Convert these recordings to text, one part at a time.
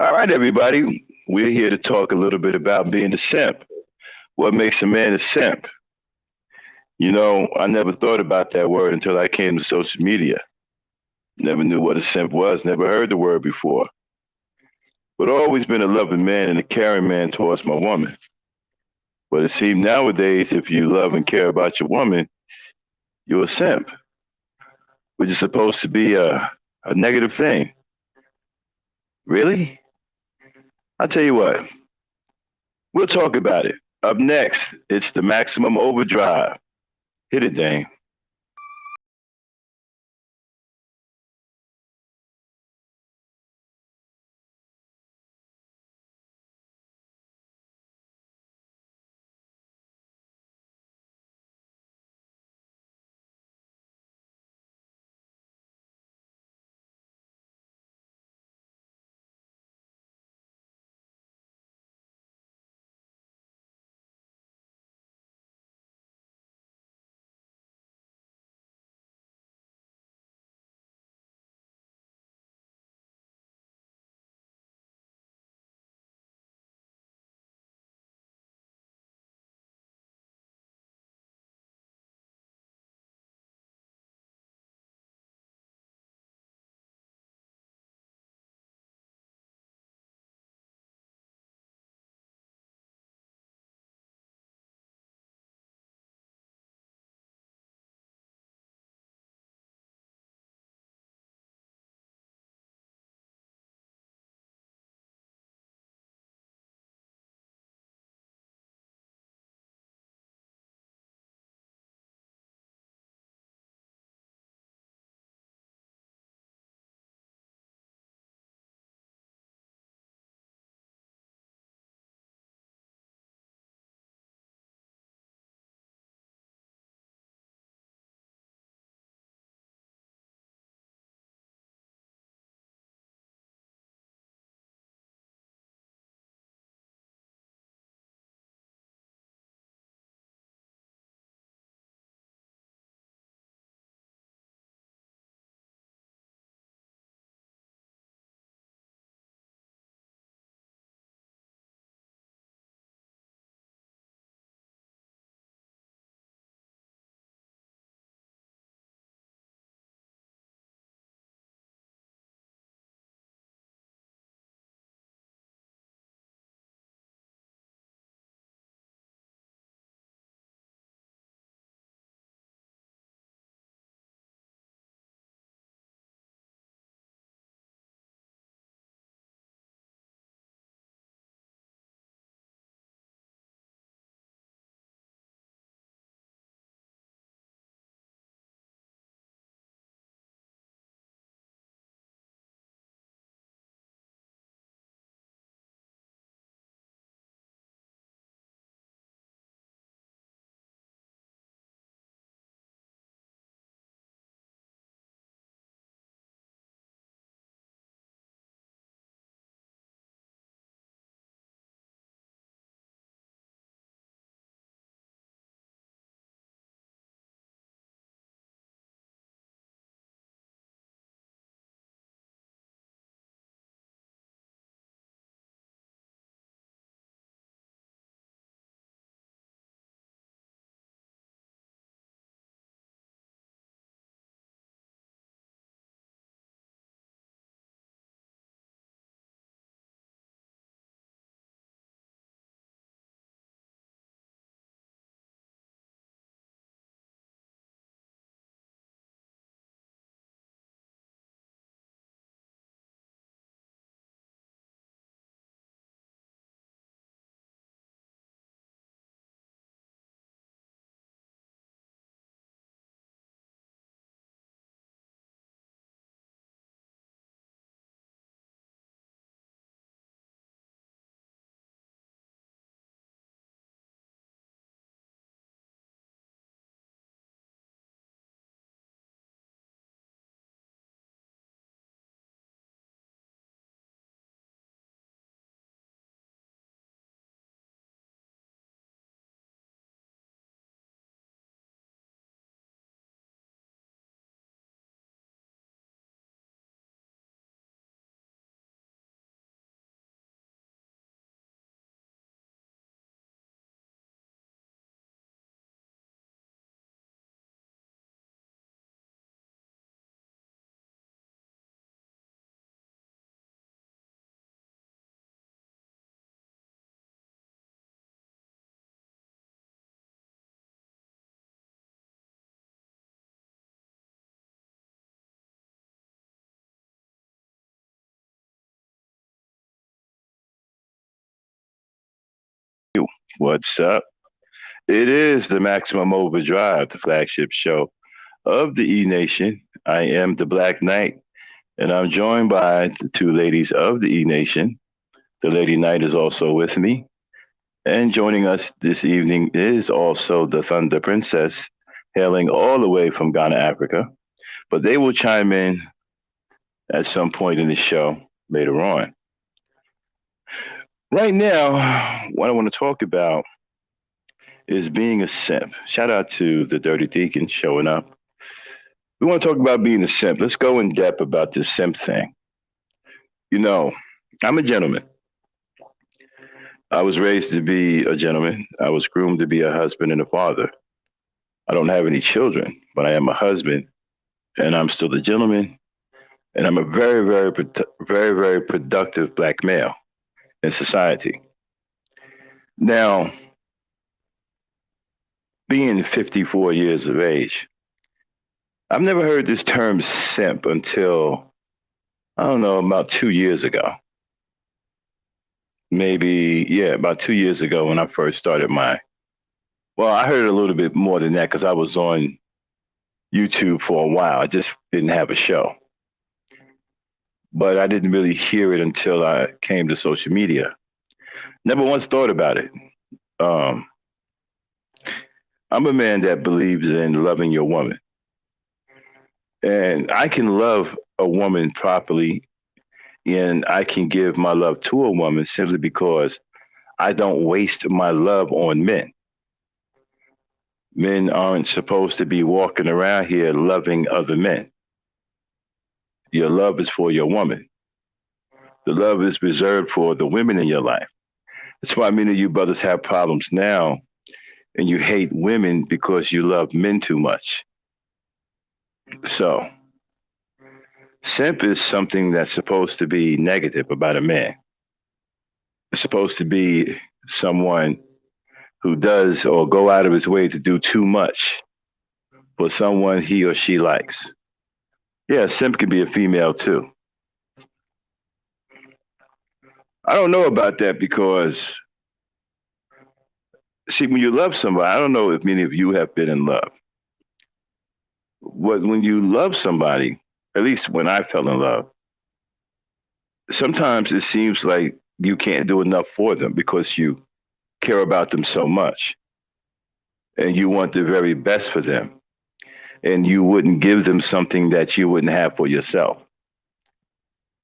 All right, everybody. We're here to talk a little bit about being a simp. What makes a man a simp? I never thought about that word until I came to social media. Never knew what a simp was, never heard the word before. But I've always been a loving man and a caring man towards my woman. But it seems nowadays, if you love and care about your woman, you're a simp, which is supposed to be a negative thing. Really? I'll tell you what, we'll talk about it. Up next, it's the maximum overdrive. Hit it, Dane. What's up? It is the Maximum Overdrive, the flagship show of the E Nation. I am the Black Knight, and I'm joined by the two ladies of the E Nation. The Lady Knight is also with me. And joining us this evening is also the Thunder Princess, hailing all the way from Ghana, Africa. But they will chime in at some point in the show later on. Right now, what I want to talk about is being a simp. Shout out to the Dirty Deacon showing up. We want to talk about being a simp. Let's go in depth about this simp thing. You know, I'm a gentleman. I was raised to be a gentleman. I was groomed to be a husband and a father. I don't have any children, but I am a husband, and I'm still a gentleman, and I'm a very productive black male in society. Now, being 54 years of age, I've never heard this term simp until, I don't know, about 2 years ago. Maybe, yeah, about 2 years ago when I first started well, I heard a little bit more than that because I was on YouTube for a while. I just didn't have a show. But I didn't really hear it until I came to social media. Never once thought about it. Um, I'm a man that believes in loving your woman. And I can love a woman properly and I can give my love to a woman simply because I don't waste my love on men. Men aren't supposed to be walking around here loving other men. Your love is for your woman. The love is reserved for the women in your life. That's why many of you brothers have problems now and you hate women because you love men too much. So, simp is something that's supposed to be negative about a man. It's supposed to be someone who does or go out of his way to do too much for someone he or she likes. Yeah, simp can be a female too. I don't know about that because, see, when you love somebody, I don't know if many of you have been in love. When you love somebody, at least when I fell in love, sometimes it seems like you can't do enough for them because you care about them so much and you want the very best for them and you wouldn't give them something that you wouldn't have for yourself.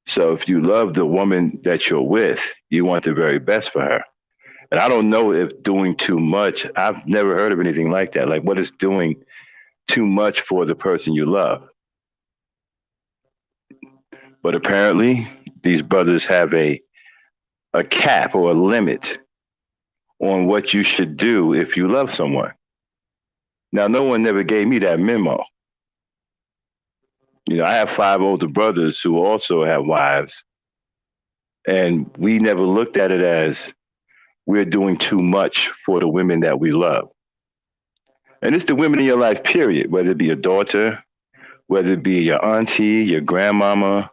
So if you love the woman that you're with, you want the very best for her. And I don't know if doing too much, I've never heard of anything like that. Like what is doing too much for the person you love? But apparently these brothers have a cap or a limit on what you should do if you love someone. Now, no one never gave me that memo. You know, I have five older brothers who also have wives, and we never looked at it as we're doing too much for the women that we love. And it's the women in your life, period, whether it be your daughter, whether it be your auntie, your grandmama.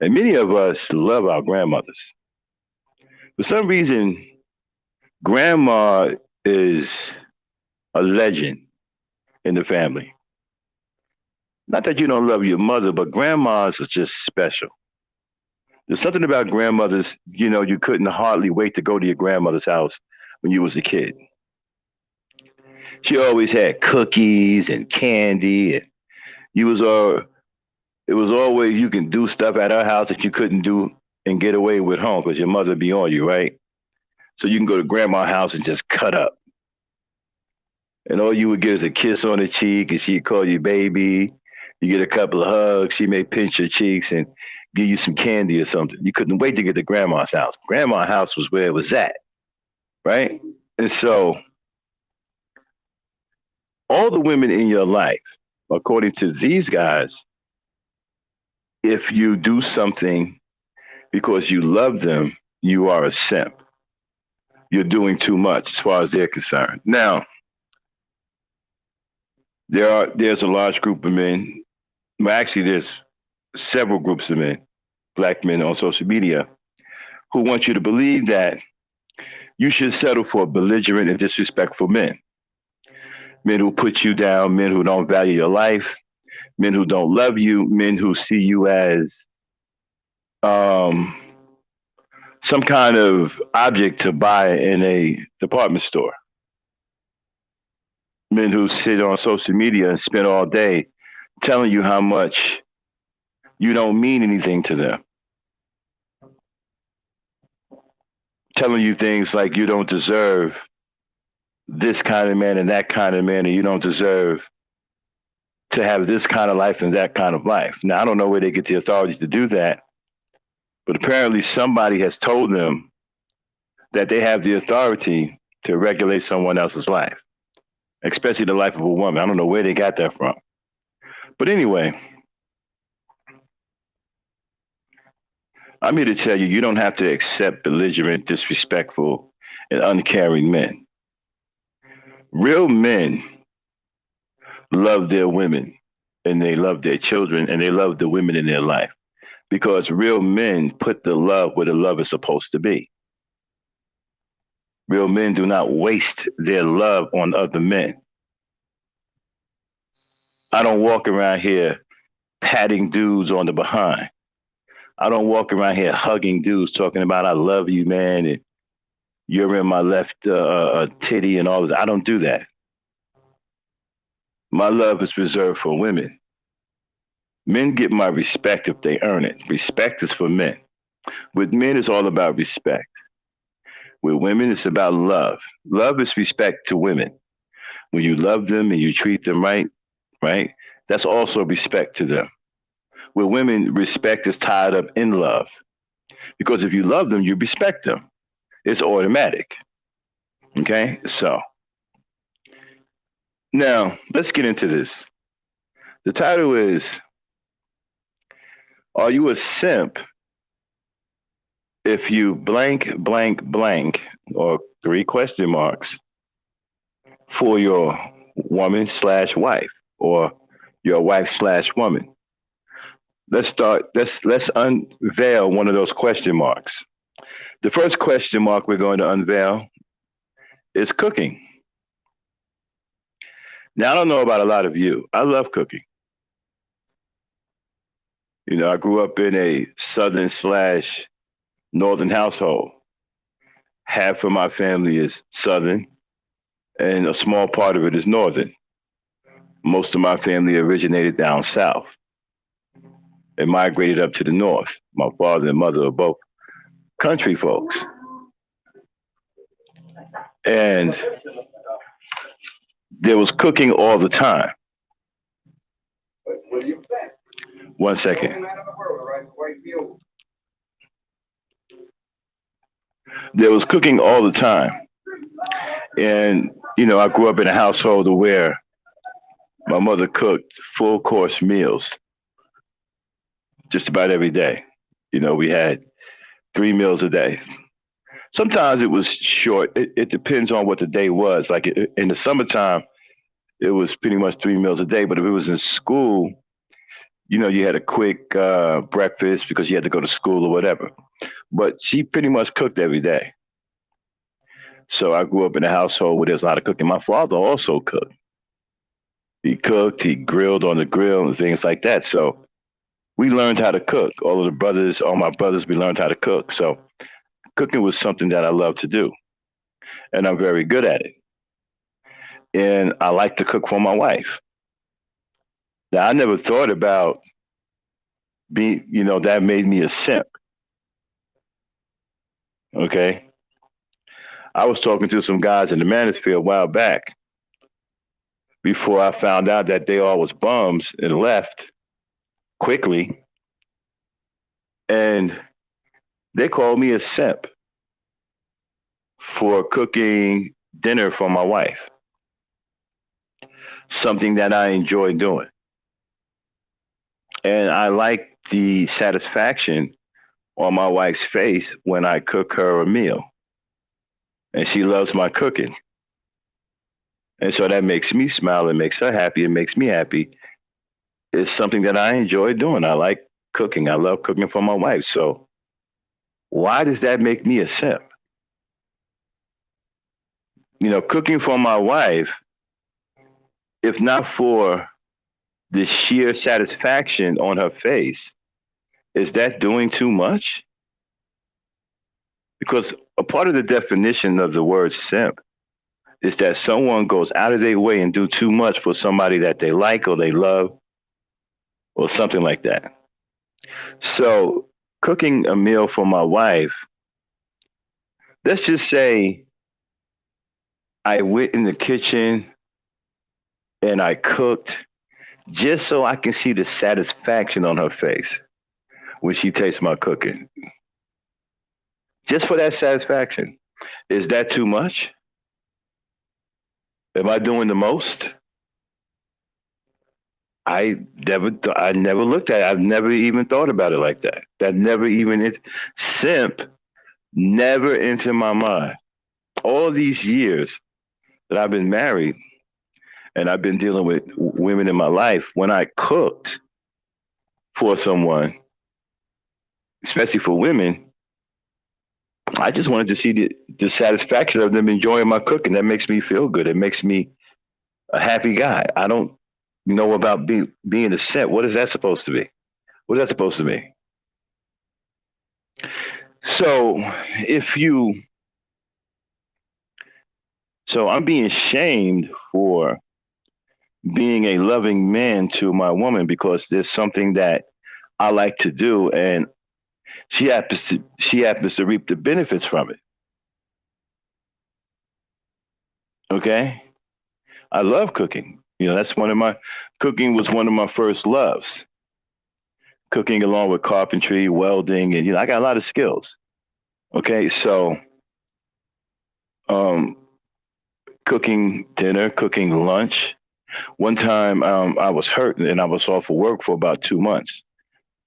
And many of us love our grandmothers. For some reason, grandma is a legend in the family. Not that you don't love your mother, but grandmas is just special. There's something about grandmothers, you know, you couldn't hardly wait to go to your grandmother's house when you was a kid. She always had cookies and candy, and you was it was always you can do stuff at her house that you couldn't do and get away with home because your mother be on you, right? So you can go to grandma's house and just cut up. And all you would get is a kiss on the cheek, and she'd call you baby. You get a couple of hugs. She may pinch your cheeks and give you some candy or something. You couldn't wait to get to grandma's house. Grandma's house was where it was at, right? And so all the women in your life, according to these guys, if you do something because you love them, you are a simp. You're doing too much as far as they're concerned. Now, there's a large group of men. Well, actually, there's several groups of men, black men on social media, who want you to believe that You should settle for belligerent and disrespectful men. Men who put you down, men who don't value your life, men who don't love you, men who see you as um, some kind of object to buy in a department store. Men who sit on social media and spend all day telling you how much you don't mean anything to them, telling you things like you don't deserve this kind of man and that kind of man, and you don't deserve to have this kind of life and that kind of life. Now, I don't know where they get the authority to do that, but apparently somebody has told them that they have the authority to regulate someone else's life, especially the life of a woman. I don't know where they got that from. But anyway, I'm here to tell you, you don't have to accept belligerent, disrespectful, and uncaring men. Real men love their women and they love their children and they love the women in their life because real men put the love where the love is supposed to be. Real men do not waste their love on other men. I don't walk around here patting dudes on the behind. I don't walk around here hugging dudes talking about I love you, man, and you're in my left titty and all that. I don't do that. My love is reserved for women. Men get my respect if they earn it. Respect is for men. With men, it's all about respect. With women, it's about love. Love is respect to women. When you love them and you treat them right, that's also respect to them. With women, respect is tied up in love. Because if you love them, you respect them. It's automatic. Okay? So, now let's get into this. The title is, Are You a Simp If You blank, blank, blank, or 3 question marks for your woman slash wife or your wife slash woman? Let's start. Let's unveil one of those question marks. The first question mark we're going to unveil is cooking. Now, I don't know about a lot of you. I love cooking. You know, I grew up in a southern slash northern household. Half of my family is southern, and a small part of it is northern. Most of my family originated down south and migrated up to the north. My father and mother are both country folks. And there was cooking all the time. One second. There was cooking all the time. And, you know, I grew up in a household where my mother cooked full course meals just about every day. You know, we had 3 meals a day. Sometimes it was short. It depends on what the day was. Like in the summertime, it was pretty much 3 meals a day. But if it was in school, you know, you had a quick breakfast because you had to go to school or whatever. But she pretty much cooked every day. So I grew up in a household where there's a lot of cooking. My father also cooked. He cooked, he grilled on the grill and things like that. So we learned how to cook. All my brothers, we learned how to cook. So cooking was something that I love to do. And I'm very good at it. And I like to cook for my wife. Now, I never thought about being, you know, that made me a simp. Okay. I was talking to some guys in the manosphere a while back before I found out that they all was bums and left quickly. And they called me a simp for cooking dinner for my wife. Something that I enjoy doing. And I like the satisfaction on my wife's face when I cook her a meal. And she loves my cooking. And so that makes me smile. It makes her happy. It makes me happy. It's something that I enjoy doing. I like cooking. I love cooking for my wife. So why does that make me a simp? cooking for my wife, if not for the sheer satisfaction on her face, is that doing too much? Because a part of the definition of the word simp is that someone goes out of their way and do too much for somebody that they like or they love or something like that. So cooking a meal for my wife, let's just say I went in the kitchen and I cooked just so I can see the satisfaction on her face when she tastes my cooking. Just for that satisfaction. Is that too much? Am I doing the most? I never looked at it. I've never even thought about it like that. That never even simp never entered my mind. All these years that I've been married and I've been dealing with women in my life, when I cooked for someone, especially for women, I just wanted to see the satisfaction of them enjoying my cooking. That makes me feel good. It makes me a happy guy. I don't know about being a simp. What is that supposed to be? What is that supposed to be? So if you, so I'm being shamed for being a loving man to my woman because there's something that I like to do, and she happens to reap the benefits from it. Okay, I love cooking. That's one of my cooking was one of my first loves. Cooking along with carpentry, welding, and I got a lot of skills. Okay, so um, cooking dinner, cooking lunch. One time I was hurt and I was off of work for about 2 months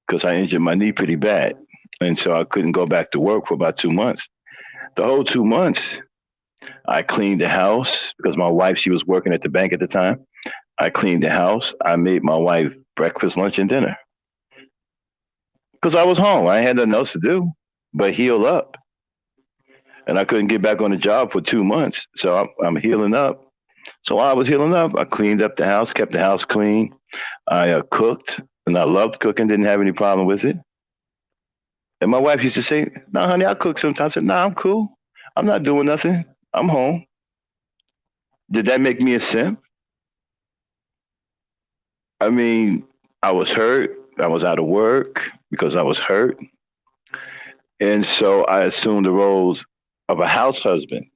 because I injured my knee pretty bad. And so I couldn't go back to work for about 2 months. The whole 2 months, I cleaned the house because my wife, she was working at the bank at the time. I cleaned the house. I made my wife breakfast, lunch, and dinner because I was home. I had nothing else to do but heal up. And I couldn't get back on the job for 2 months. So I'm healing up. So while I was healing up, I cleaned up the house, kept the house clean. I cooked, and I loved cooking, didn't have any problem with it. And my wife used to say, "No, honey, I cook sometimes." I said, "No, I'm cool. I'm not doing nothing. I'm home." Did that make me a simp? I mean, I was hurt. I was out of work because I was hurt. And so I assumed the roles of a house husband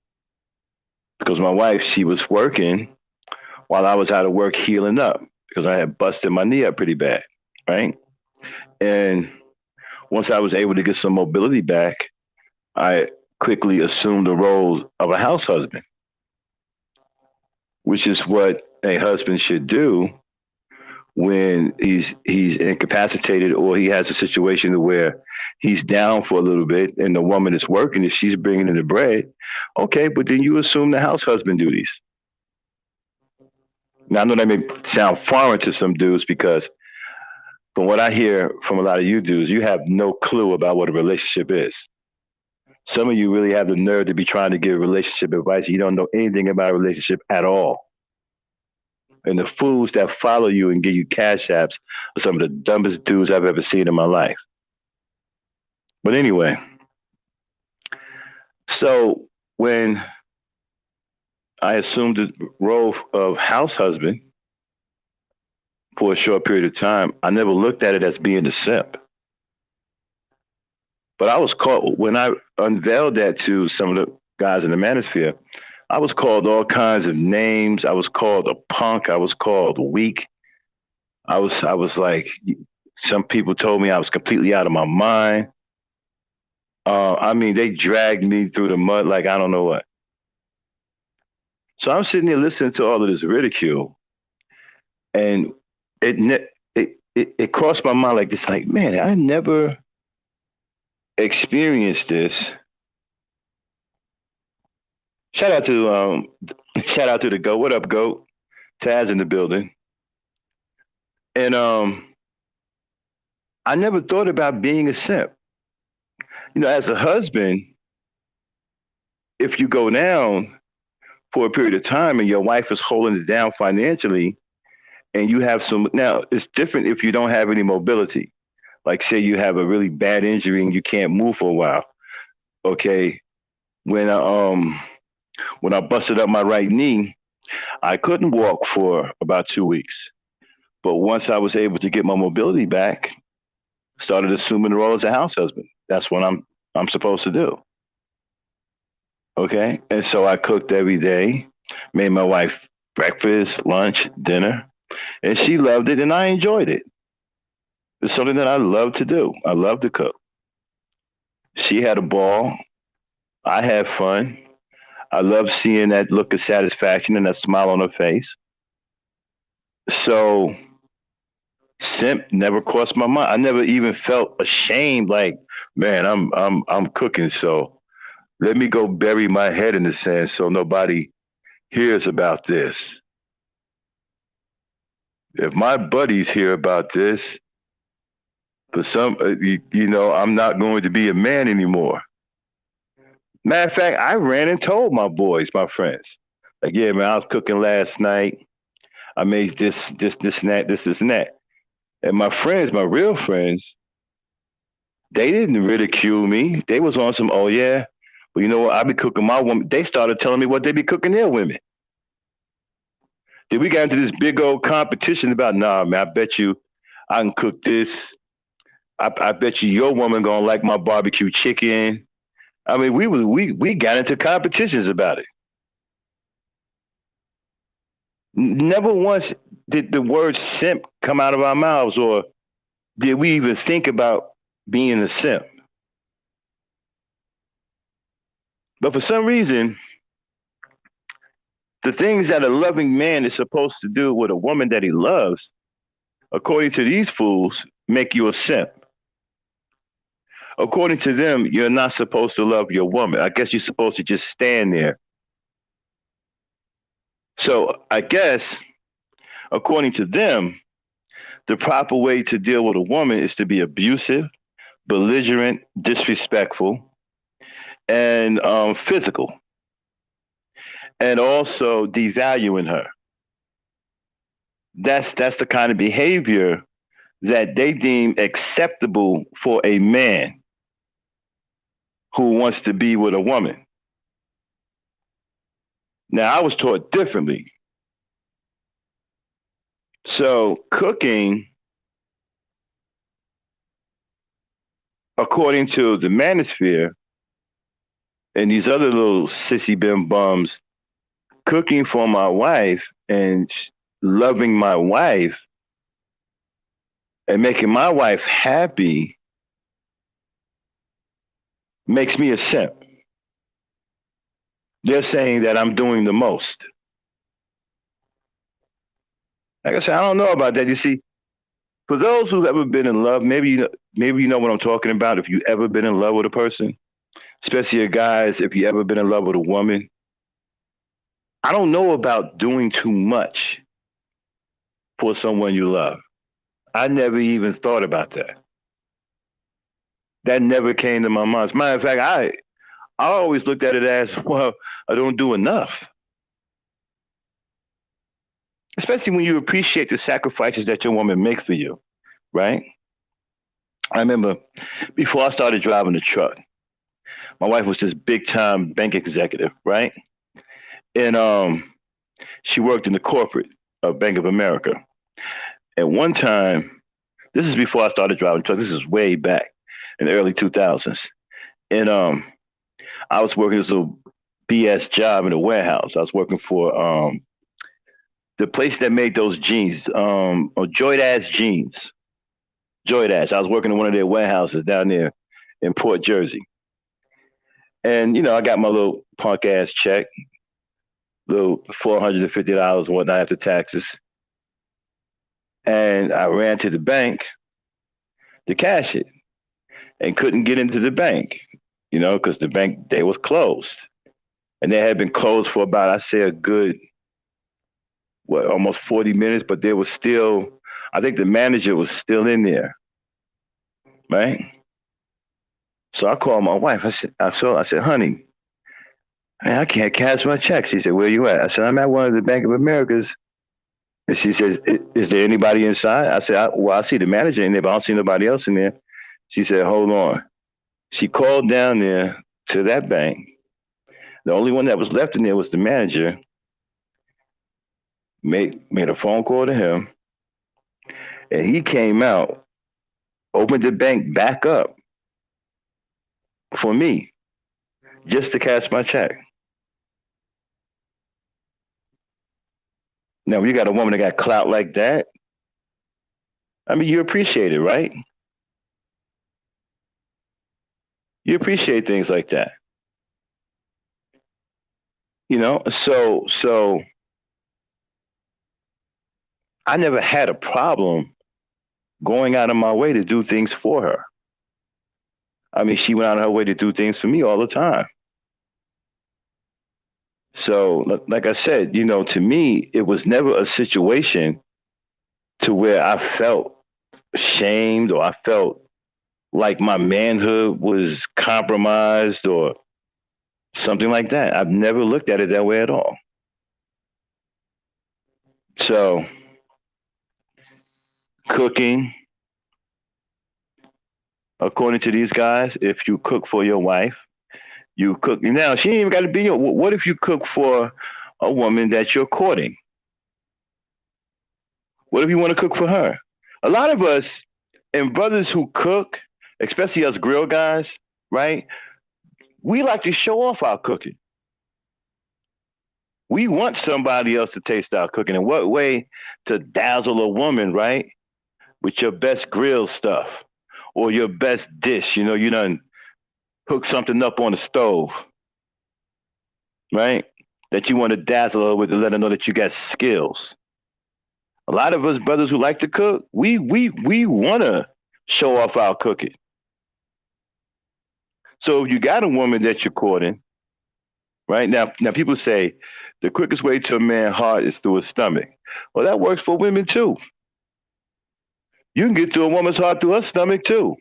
because my wife, she was working while I was out of work healing up because I had busted my knee up pretty bad. Right. And once I was able to get some mobility back, I quickly assumed the role of a house husband, which is what a husband should do when he's incapacitated or he has a situation where he's down for a little bit and the woman is working. If she's bringing in the bread, okay, but then you assume the house husband duties. Now I know that may sound foreign to some dudes because from what I hear from a lot of you dudes, you have no clue about what a relationship is. Some of you really have the nerve to be trying to give relationship advice. You don't know anything about a relationship at all. And the fools that follow you and give you cash apps are some of the dumbest dudes I've ever seen in my life. But anyway, so when I assumed the role of house husband for a short period of time, I never looked at it as being a simp. But I was caught when I unveiled that to some of the guys in the manosphere. I was called all kinds of names. I was called a punk. I was called weak. I was like, some people told me I was completely out of my mind. I mean, they dragged me through the mud like I don't know what. So I'm sitting there listening to all of this ridicule, and it crossed my mind like this, like, man, I never experienced this. Shout out to shout out to the goat. What up, goat? Taz in the building. And I never thought about being a simp. As a husband, if you go down, for a period of time and your wife is holding it down financially and you have some, now it's different if you don't have any mobility. Like say you have a really bad injury and you can't move for a while. Okay. When when I busted up my right knee, I couldn't walk for about 2 weeks. But once I was able to get my mobility back, started assuming the role as a house husband. That's what I'm supposed to do. Okay. And so I cooked every day, made my wife breakfast, lunch, dinner, and she loved it and I enjoyed it. It's something that I love to do. I love to cook. She had a ball. I had fun. I love seeing that look of satisfaction and that smile on her face. So simp never crossed my mind. I never even felt ashamed. Like, man, I'm cooking, so let me go bury my head in the sand so nobody hears about this. If my buddies hear about this, for some, I'm not going to be a man anymore. Matter of fact, I ran and told my boys, my friends, like, yeah, man, I was cooking last night. I made this, and that, this, and that. And my friends, my real friends, they didn't ridicule me. They was on some, oh yeah, well, you know what? I be cooking my woman. They started telling me what they be cooking their women. Then we got into this big old competition about, nah, man, I bet you I can cook this. I bet you your woman gonna like my barbecue chicken. I mean, we got into competitions about it. Never once did the word simp come out of our mouths, or did we even think about being a simp? But for some reason, the things that a loving man is supposed to do with a woman that he loves, according to these fools, make you a simp. According to them, you're not supposed to love your woman. I guess you're supposed to just stand there. So I guess, according to them, the proper way to deal with a woman is to be abusive, belligerent, disrespectful, and physical, and also devaluing her. That's the kind of behavior that they deem acceptable for a man who wants to be with a woman. Now, I was taught differently. So, cooking, according to the manosphere and these other little sissy bim bums, cooking for my wife and loving my wife and making my wife happy makes me a simp. They're saying that I'm doing the most. Like I said, I don't know about that. You see, for those who've ever been in love, maybe you know what I'm talking about. If you ever been in love with a person, especially a guys, if you ever been in love with a woman, I don't know about doing too much for someone you love. I never even thought about that. That never came to my mind. As a matter of fact, I always looked at it as, well, I don't do enough. Especially when you appreciate the sacrifices that your woman make for you, right? I remember before I started driving the truck, my wife was this big time bank executive, right? And she worked in the corporate of Bank of America. And one time, this is before I started driving trucks. This is way back in the early 2000s. And I was working this little BS job in a warehouse. I was working for the place that made those jeans, Joy Dash Jeans. Joy Dash. I was working in one of their warehouses down there in Port Jersey. And, I got my little punk ass check, little $450 and whatnot after taxes. And I ran to the bank to cash it and couldn't get into the bank, because the bank, they was closed. And they had been closed for about, I say, a good, almost 40 minutes, but there was still, I think the manager was still in there, right? So I called my wife. I said, honey, Man, I can't cash my check. She said, where you at? I said, I'm at one of the Bank of Americas. And she says, is there anybody inside? I said, well, I see the manager in there, but I don't see nobody else in there. She said, hold on. She called down there to that bank. The only one that was left in there was the manager. Made a phone call to him, and he came out, opened the bank back up for me, just to cash my check. Now, when you got a woman that got clout like that, I mean, you appreciate it, right? You appreciate things like that, you know. So I never had a problem going out of my way to do things for her. I mean, she went out of her way to do things for me all the time. So, like I said, you know, to me, it was never a situation to where I felt shamed or I felt like my manhood was compromised or something like that. I've never looked at it that way at all. So, cooking, according to these guys, if you cook for your wife, you cook. Now, she ain't even got to be your. What if you cook for a woman that you're courting? What if you want to cook for her? A lot of us and brothers who cook, especially us grill guys, right? We like to show off our cooking. We want somebody else to taste our cooking. And what way to dazzle a woman, right? With your best grill stuff or your best dish. You know, you done hook something up on the stove, right? That you want to dazzle her with to let her know that you got skills. A lot of us brothers who like to cook, we want to show off our cooking. So if you got a woman that you're courting, right now people say the quickest way to a man's heart is through his stomach. Well, that works for women too. You can get to a woman's heart through her stomach too.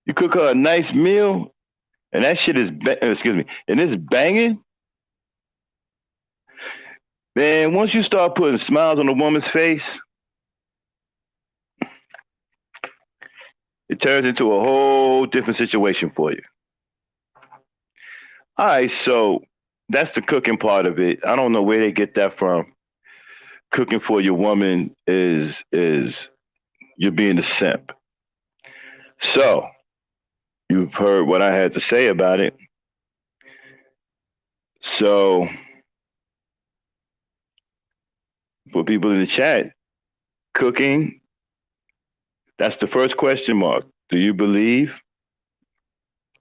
You cook her a nice meal, and that shit is excuse me, and it's banging. Man, once you start putting smiles on a woman's face, it turns into a whole different situation for you. All right, so that's the cooking part of it. I don't know where they get that from. Cooking for your woman is you're being a simp. So you've heard what I had to say about it. So for people in the chat, cooking, that's the first question mark. Do you believe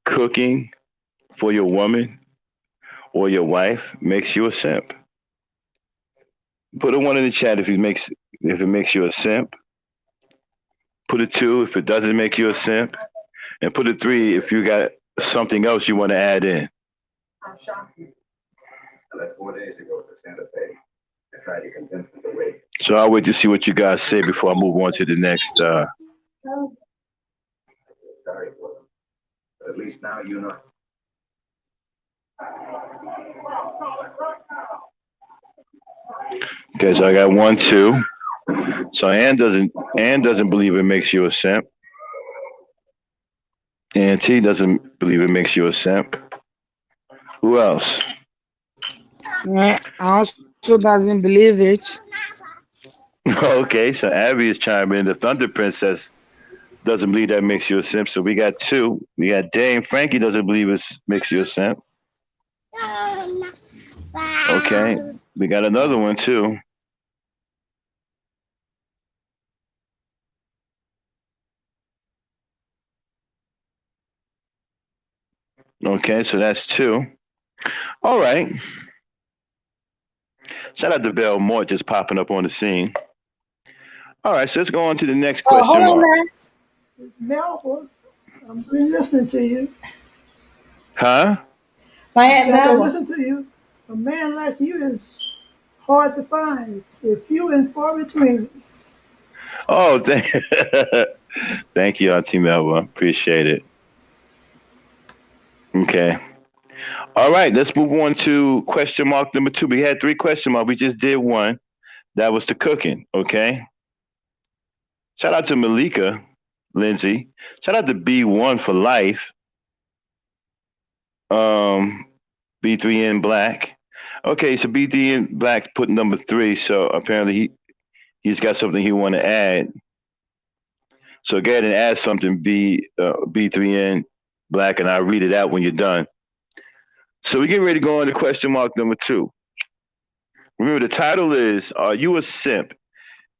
cooking for your woman or your wife makes you a simp? Put a one in the chat if it makes you a simp. Put a two if it doesn't make you a simp, and put a three if you got something else you want to add in. I'm shocked. I left 4 days ago to Santa Fe. I tried to convince them to wait. So I'll wait to see what you guys say before I move on to the next. Sorry for them, but at least now you know. Okay, so I got 1, 2. So Ann doesn't believe it makes you a simp. And T doesn't believe it makes you a simp. Who else? I also doesn't believe it. Okay, so Abby is chiming in. The Thunder Princess doesn't believe that makes you a simp. So we got 2. We got Dame. Frankie doesn't believe it makes you a simp. Okay, we got another one too. Okay, so that's 2. All right. Shout out to Bell Mort just popping up on the scene. All right, so let's go on to the next question. Hold on, Max. Mel was. I'm been listening to you. Huh? My Aunt Mel. Listen to you. A man like you is hard to find. They're few and far between. Oh, thank you, Auntie Melba. Appreciate it. Okay. All right, let's move on to question mark number 2. We had 3 question marks. We just did one. That was the cooking. Okay. Shout out to Malika, Lindsay. Shout out to B1 for life. Um, B3N Black. Okay, so B3N Black put number 3. So apparently he's got something he want to add. So go ahead and add something, B3N Black, and I'll read it out when you're done. So we get ready to go on to question mark number 2. Remember, the title is "Are you a simp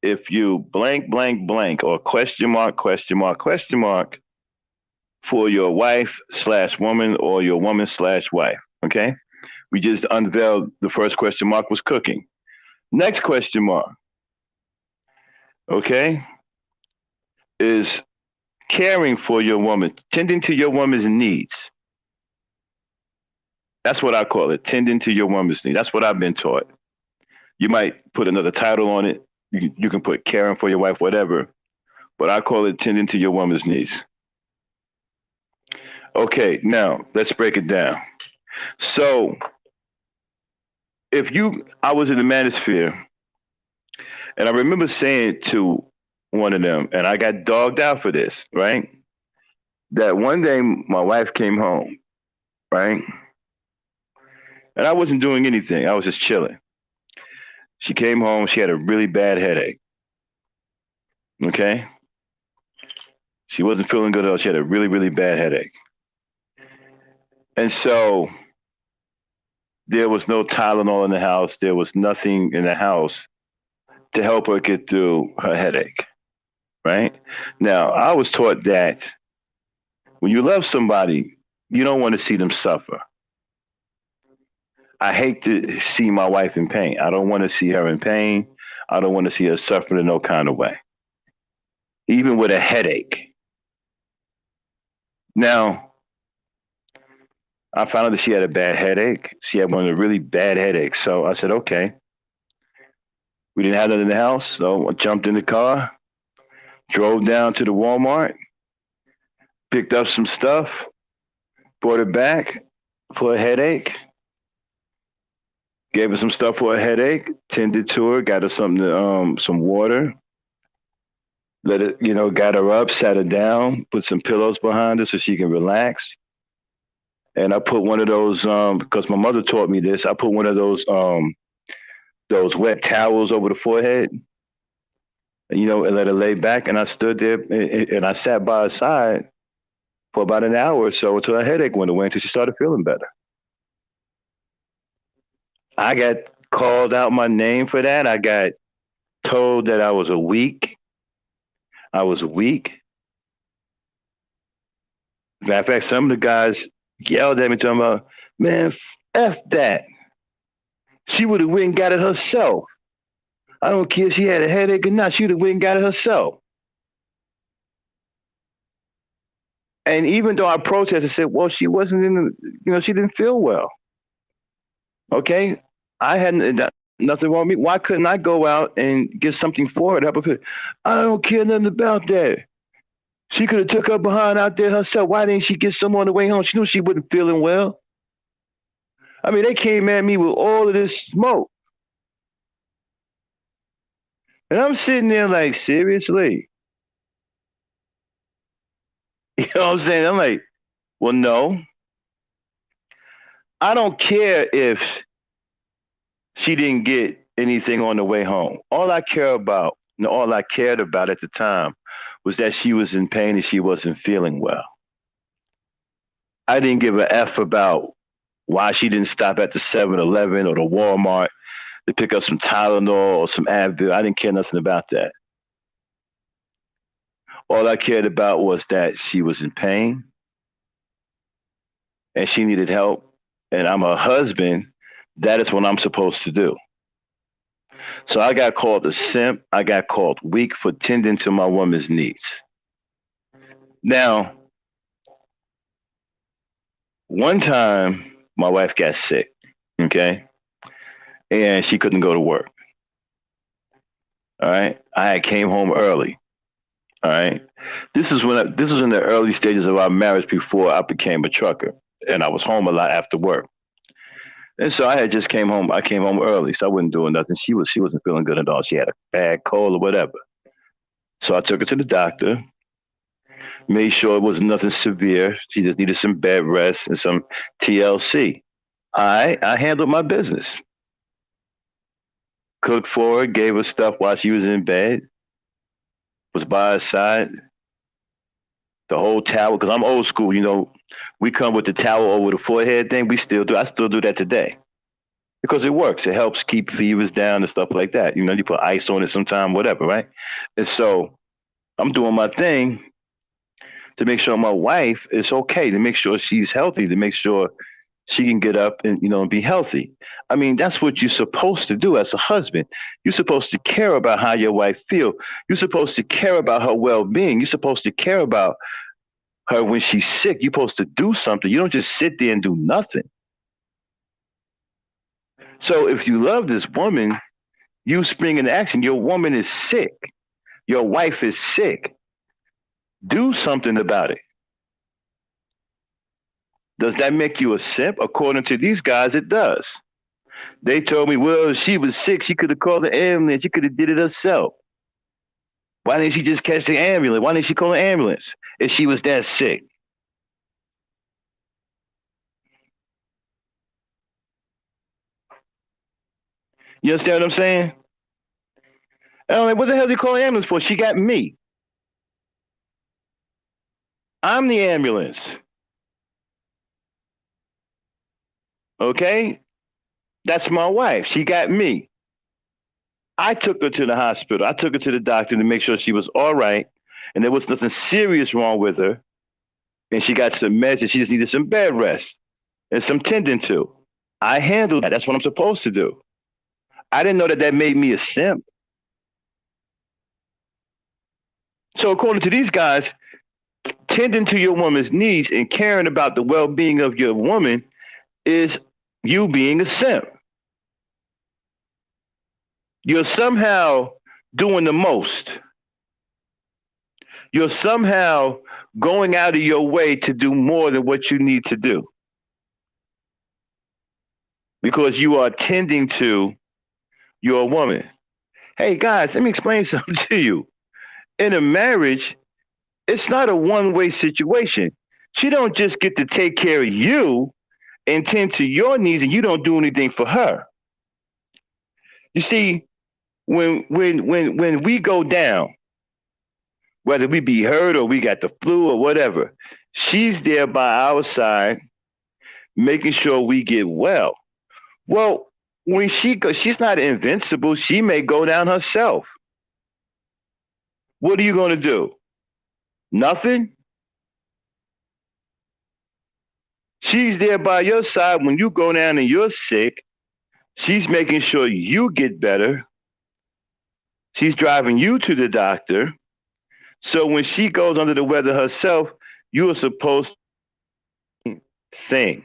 if you blank blank blank or question mark question mark question mark for your wife slash woman or your woman slash wife?" Okay. We just unveiled the first question mark was cooking. Next question mark, okay, is caring for your woman, tending to your woman's needs. That's what I call it, tending to your woman's needs. That's what I've been taught. You might put another title on it. You can put caring for your wife, whatever. But I call it tending to your woman's needs. Okay, now let's break it down. So I was in the manosphere, and I remember saying to one of them, and I got dogged out for this, right? That one day my wife came home, right? And I wasn't doing anything. I was just chilling. She came home. She had a really bad headache. Okay? She wasn't feeling good at all. She had a really, really bad headache. And so there was no Tylenol in the house. There was nothing in the house to help her get through her headache, right? Now, I was taught that when you love somebody, you don't want to see them suffer. I hate to see my wife in pain. I don't want to see her in pain. I don't want to see her suffer in no kind of way, even with a headache. Now, I found out that she had a bad headache. She had one of the really bad headaches. So I said, okay. We didn't have that in the house. So I jumped in the car, drove down to the Walmart, picked up some stuff, brought it back for a headache, gave her some stuff for a headache, tended to her, got her something, some water, let it, got her up, sat her down, put some pillows behind her so she can relax. And I put one of those, because my mother taught me this, I put one of those wet towels over the forehead, and let her lay back. And I stood there and I sat by her side for about an hour or so until her headache went away, until she started feeling better. I got called out my name for that. I got told that I was weak. I was weak. Matter of fact, some of the guys yelled at me, talking about, man, F that. She would have went and got it herself. I don't care if she had a headache or not. She would have went and got it herself. And even though I protested, I said, well, she wasn't she didn't feel well. Okay? I had nothing wrong with me. Why couldn't I go out and get something for her to help her feel? I don't care nothing about that. She could have took her behind out there herself. Why didn't she get some on the way home? She knew she wasn't feeling well. I mean, they came at me with all of this smoke. And I'm sitting there like, seriously? You know what I'm saying? I'm like, well, no. I don't care if she didn't get anything on the way home. All I cared about at the time was that she was in pain and she wasn't feeling well. I didn't give a F about why she didn't stop at the 7-Eleven or the Walmart to pick up some Tylenol or some Advil. I didn't care nothing about that. All I cared about was that she was in pain and she needed help. And I'm her husband. That is what I'm supposed to do. So I got called a simp. I got called weak for tending to my woman's needs. Now, one time my wife got sick, okay? And she couldn't go to work. All right. I came home early. All right. This was in the early stages of our marriage before I became a trucker. and I was home a lot after work. And so I had just came home. I came home early, so I wasn't doing nothing. She wasn't feeling good at all. She had a bad cold or whatever. So I took her to the doctor, made sure it was nothing severe. She just needed some bed rest and some TLC. I handled my business. Cooked for her, gave her stuff while she was in bed, was by her side. The whole towel, because I'm old school, we come with the towel over the forehead thing. We still do. I still do that today because it works. It helps keep fevers down and stuff like that. You put ice on it sometime, whatever, right? And so I'm doing my thing to make sure my wife is okay, to make sure she's healthy, to make sure she can get up and and be healthy. I mean, that's what you're supposed to do as a husband. You're supposed to care about how your wife feels. You're supposed to care about her well-being. You're supposed to care about her when she's sick. You're supposed to do something. You don't just sit there and do nothing. So if you love this woman, you spring into action. Your woman is sick. Your wife is sick. Do something about it. Does that make you a simp? According to these guys, it does. They told me, well, if she was sick, she could have called the ambulance. She could have did it herself. Why didn't she just catch the ambulance? Why didn't she call the ambulance if she was that sick? You understand what I'm saying? And I'm like, what the hell did you call the ambulance for? She got me. I'm the ambulance. Okay? That's my wife. She got me. I took her to the hospital. I took her to the doctor to make sure she was all right and there was nothing serious wrong with her. And she got some meds and she just needed some bed rest and some tending to. I handled that. That's what I'm supposed to do. I didn't know that made me a simp. So according to these guys, tending to your woman's needs and caring about the well-being of your woman is you being a simp. You're somehow doing the most. You're somehow going out of your way to do more than what you need to do. Because you are tending to your woman. Hey guys, let me explain something to you. In a marriage, it's not a one-way situation. She don't just get to take care of you and tend to your needs and you don't do anything for her. You see, when we go down, whether we be hurt or we got the flu or whatever, she's there by our side, making sure we get well. Well, when she goes, she's not invincible. She may go down herself. What are you going to do? Nothing? She's there by your side when you go down and you're sick. She's making sure you get better. She's driving you to the doctor. So when she goes under the weather herself, you are supposed to sing.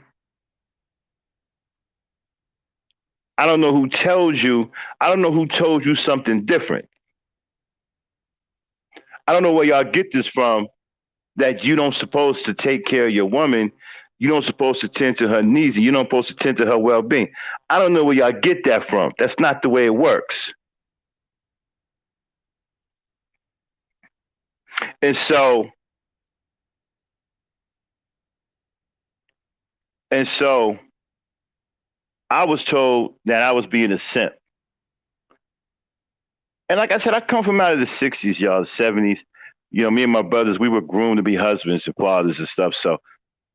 I don't know who tells you. I don't know who told you something different. I don't know where y'all get this from, that you don't supposed to take care of your woman. You don't supposed to tend to her needs and you don't supposed to tend to her well-being. I don't know where y'all get that from. That's not the way it works. And so I was told that I was being a simp. And like I said, I come from out of the 60s, y'all, the 70s. Me and my brothers, we were groomed to be husbands and fathers and stuff. So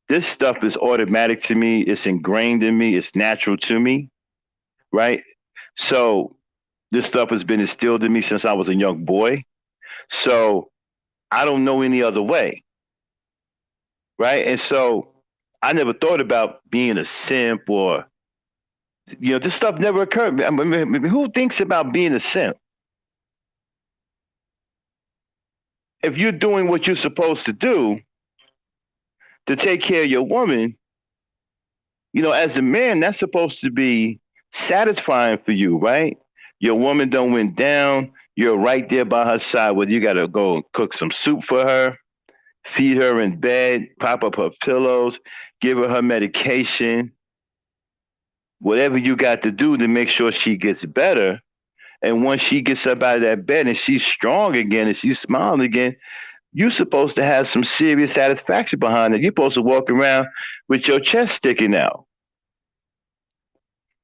this stuff is automatic to me. It's ingrained in me. It's natural to me, right? So this stuff has been instilled in me since I was a young boy. So I don't know any other way, right? And so I never thought about being a simp or, this stuff never occurred. I mean, who thinks about being a simp? If you're doing what you're supposed to do to take care of your woman, as a man, that's supposed to be satisfying for you, right? Your woman don't went down. You're right there by her side, whether you got to go cook some soup for her, feed her in bed, prop up her pillows, give her medication, whatever you got to do to make sure she gets better. And once she gets up out of that bed and she's strong again and she's smiling again, you're supposed to have some serious satisfaction behind it. You're supposed to walk around with your chest sticking out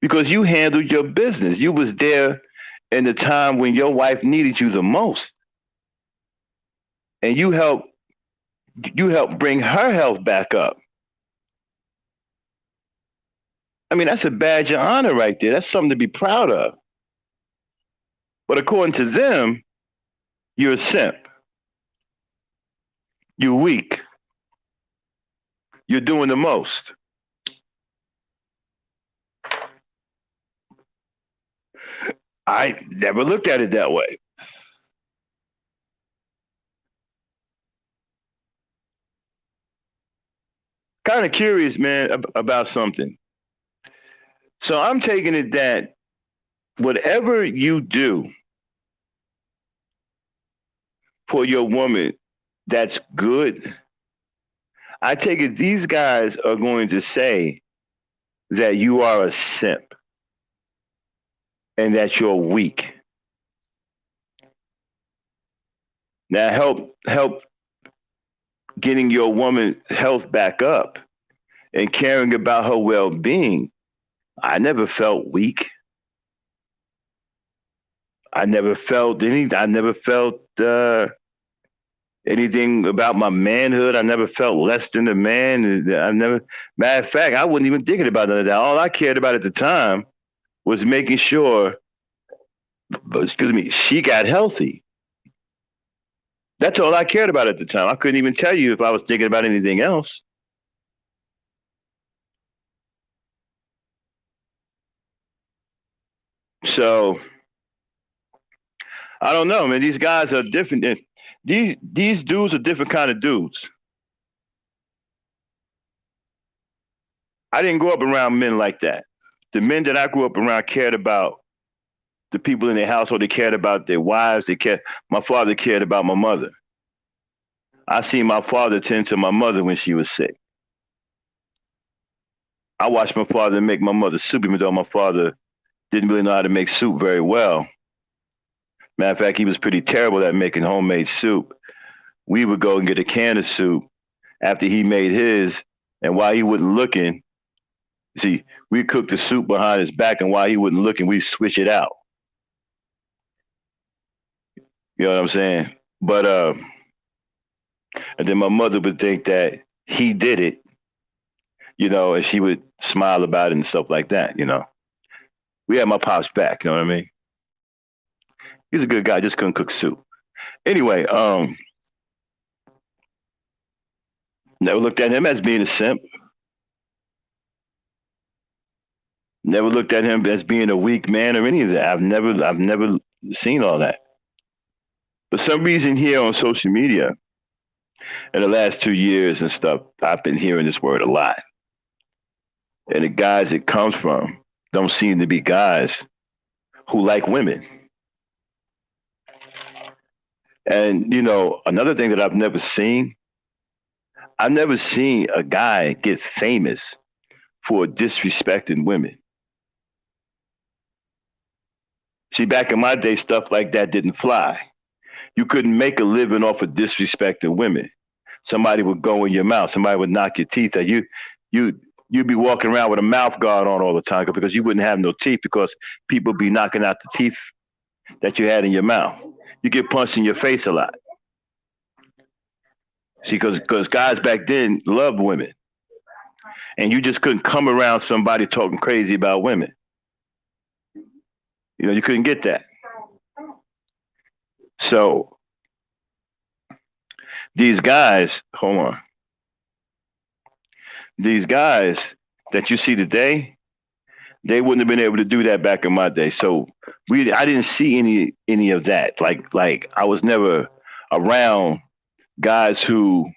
because you handled your business. You was there in the time when your wife needed you the most. And you help bring her health back up. I mean, that's a badge of honor right there. That's something to be proud of. But according to them, you're a simp. You're weak. You're doing the most. I never looked at it that way. Kind of curious, man, about something. So I'm taking it that whatever you do for your woman that's good, I take it these guys are going to say that you are a simp and that you're weak. Now help getting your woman health back up and caring about her well-being. I never felt weak. I never felt anything about my manhood. I never felt less than a man. Matter of fact, I wasn't even thinking about none of that. All I cared about at the time was making sure, she got healthy. That's all I cared about at the time. I couldn't even tell you if I was thinking about anything else. So I don't know, man. These guys are different. These dudes are different kind of dudes. I didn't grow up around men like that. The men that I grew up around cared about the people in their household. They cared about their wives. My father cared about my mother. I seen my father tend to my mother when she was sick. I watched my father make my mother soup, even though my father didn't really know how to make soup very well. Matter of fact, he was pretty terrible at making homemade soup. We would go and get a can of soup after he made his, and while he wasn't looking, see, we cooked the soup behind his back, and while he wasn't looking, we switch it out. You know what I'm saying? But and then my mother would think that he did it, and she would smile about it and stuff like that. We had my pops back. You know what I mean? He's a good guy, just couldn't cook soup. Anyway, never looked at him as being a simp. Never looked at him as being a weak man or any of that. I've never seen all that. For some reason here on social media, in the last 2 years and stuff, I've been hearing this word a lot. And the guys it comes from don't seem to be guys who like women. And, another thing that I've never seen a guy get famous for disrespecting women. See, back in my day, stuff like that didn't fly. You couldn't make a living off of disrespecting women. Somebody would go in your mouth. Somebody would knock your teeth out. You'd be walking around with a mouth guard on all the time because you wouldn't have no teeth because people be knocking out the teeth that you had in your mouth. You get punched in your face a lot. See, because guys back then loved women. And you just couldn't come around somebody talking crazy about women. You couldn't get that. So these guys that you see today, they wouldn't have been able to do that back in my day. So I didn't see any of that. Like I was never around guys who,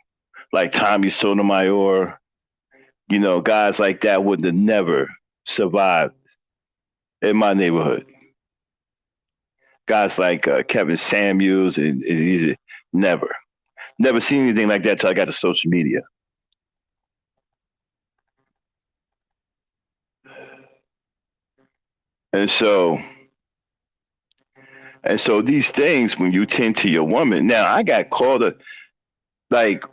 like Tommy Sotomayor, guys like that would have never survived in my neighborhood. Guys like Kevin Samuels and never. Never seen anything like that till I got to social media. And so these things, when you tend to your woman, now I got called like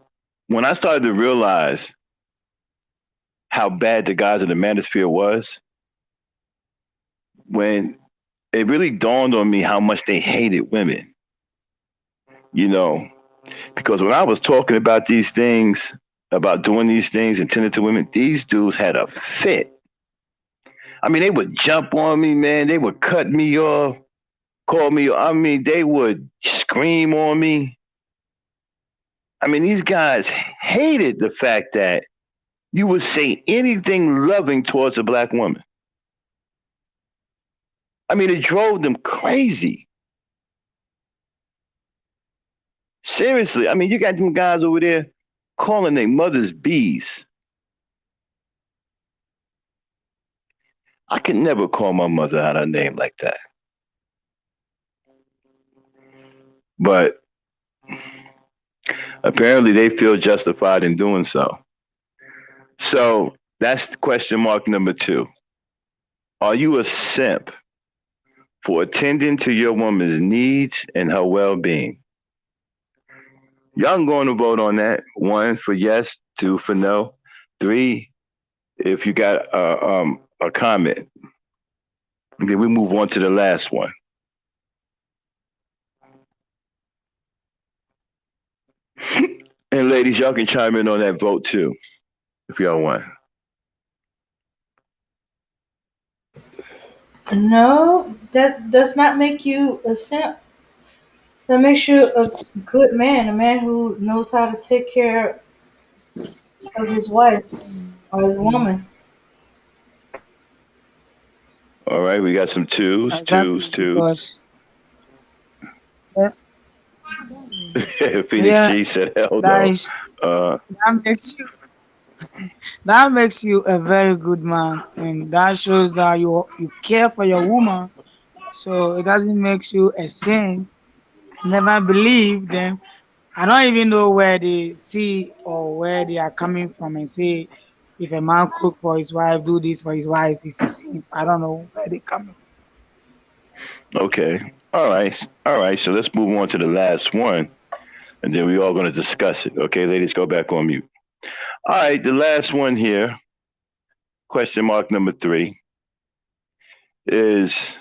when I started to realize how bad the guys in the manosphere was, when it really dawned on me how much they hated women, you know, because when I was talking about these things, about doing these things and tending to women, these dudes had a fit. I mean, they would jump on me, man. They would cut me off, call me. I mean, they would scream on me. I mean, these guys hated the fact that you would say anything loving towards a black woman. I mean, it drove them crazy. Seriously. I mean, you got them guys over there calling their mothers bees. I could never call my mother out her name like that. But apparently they feel justified in doing so. So that's question mark number 2. Are you a simp for attending to your woman's needs and her well-being? Y'all can go on to vote on that. 1 for yes, 2 for no, 3 if you got a comment. And then we move on to the last one. And ladies, y'all can chime in on that vote too, if y'all want. No, that does not make you a simp. That makes you a good man, a man who knows how to take care of his wife or his woman. All right, we got some twos. Because, Phoenix G said, "Hell no." That makes you a very good man, and that shows that you care for your woman. So it doesn't make you a sin. Never believe them. I don't even know where they see or where they are coming from and say if a man cook for his wife, do this for his wife, it's a sin. I don't know where they coming from. Okay. All right. So let's move on to the last one, and then we're all going to discuss it. Okay, ladies, go back on mute. All right, the last one here, question mark number 3, is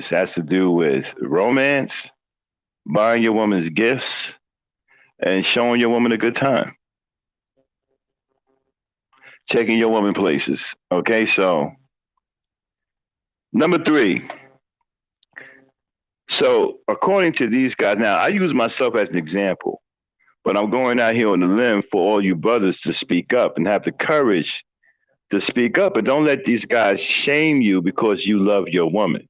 has to do with romance, buying your woman's gifts, and showing your woman a good time. Taking your woman places. Okay, so number 3. So according to these guys, now I use myself as an example, but I'm going out here on the limb for all you brothers to speak up and have the courage to speak up, and don't let these guys shame you because you love your woman.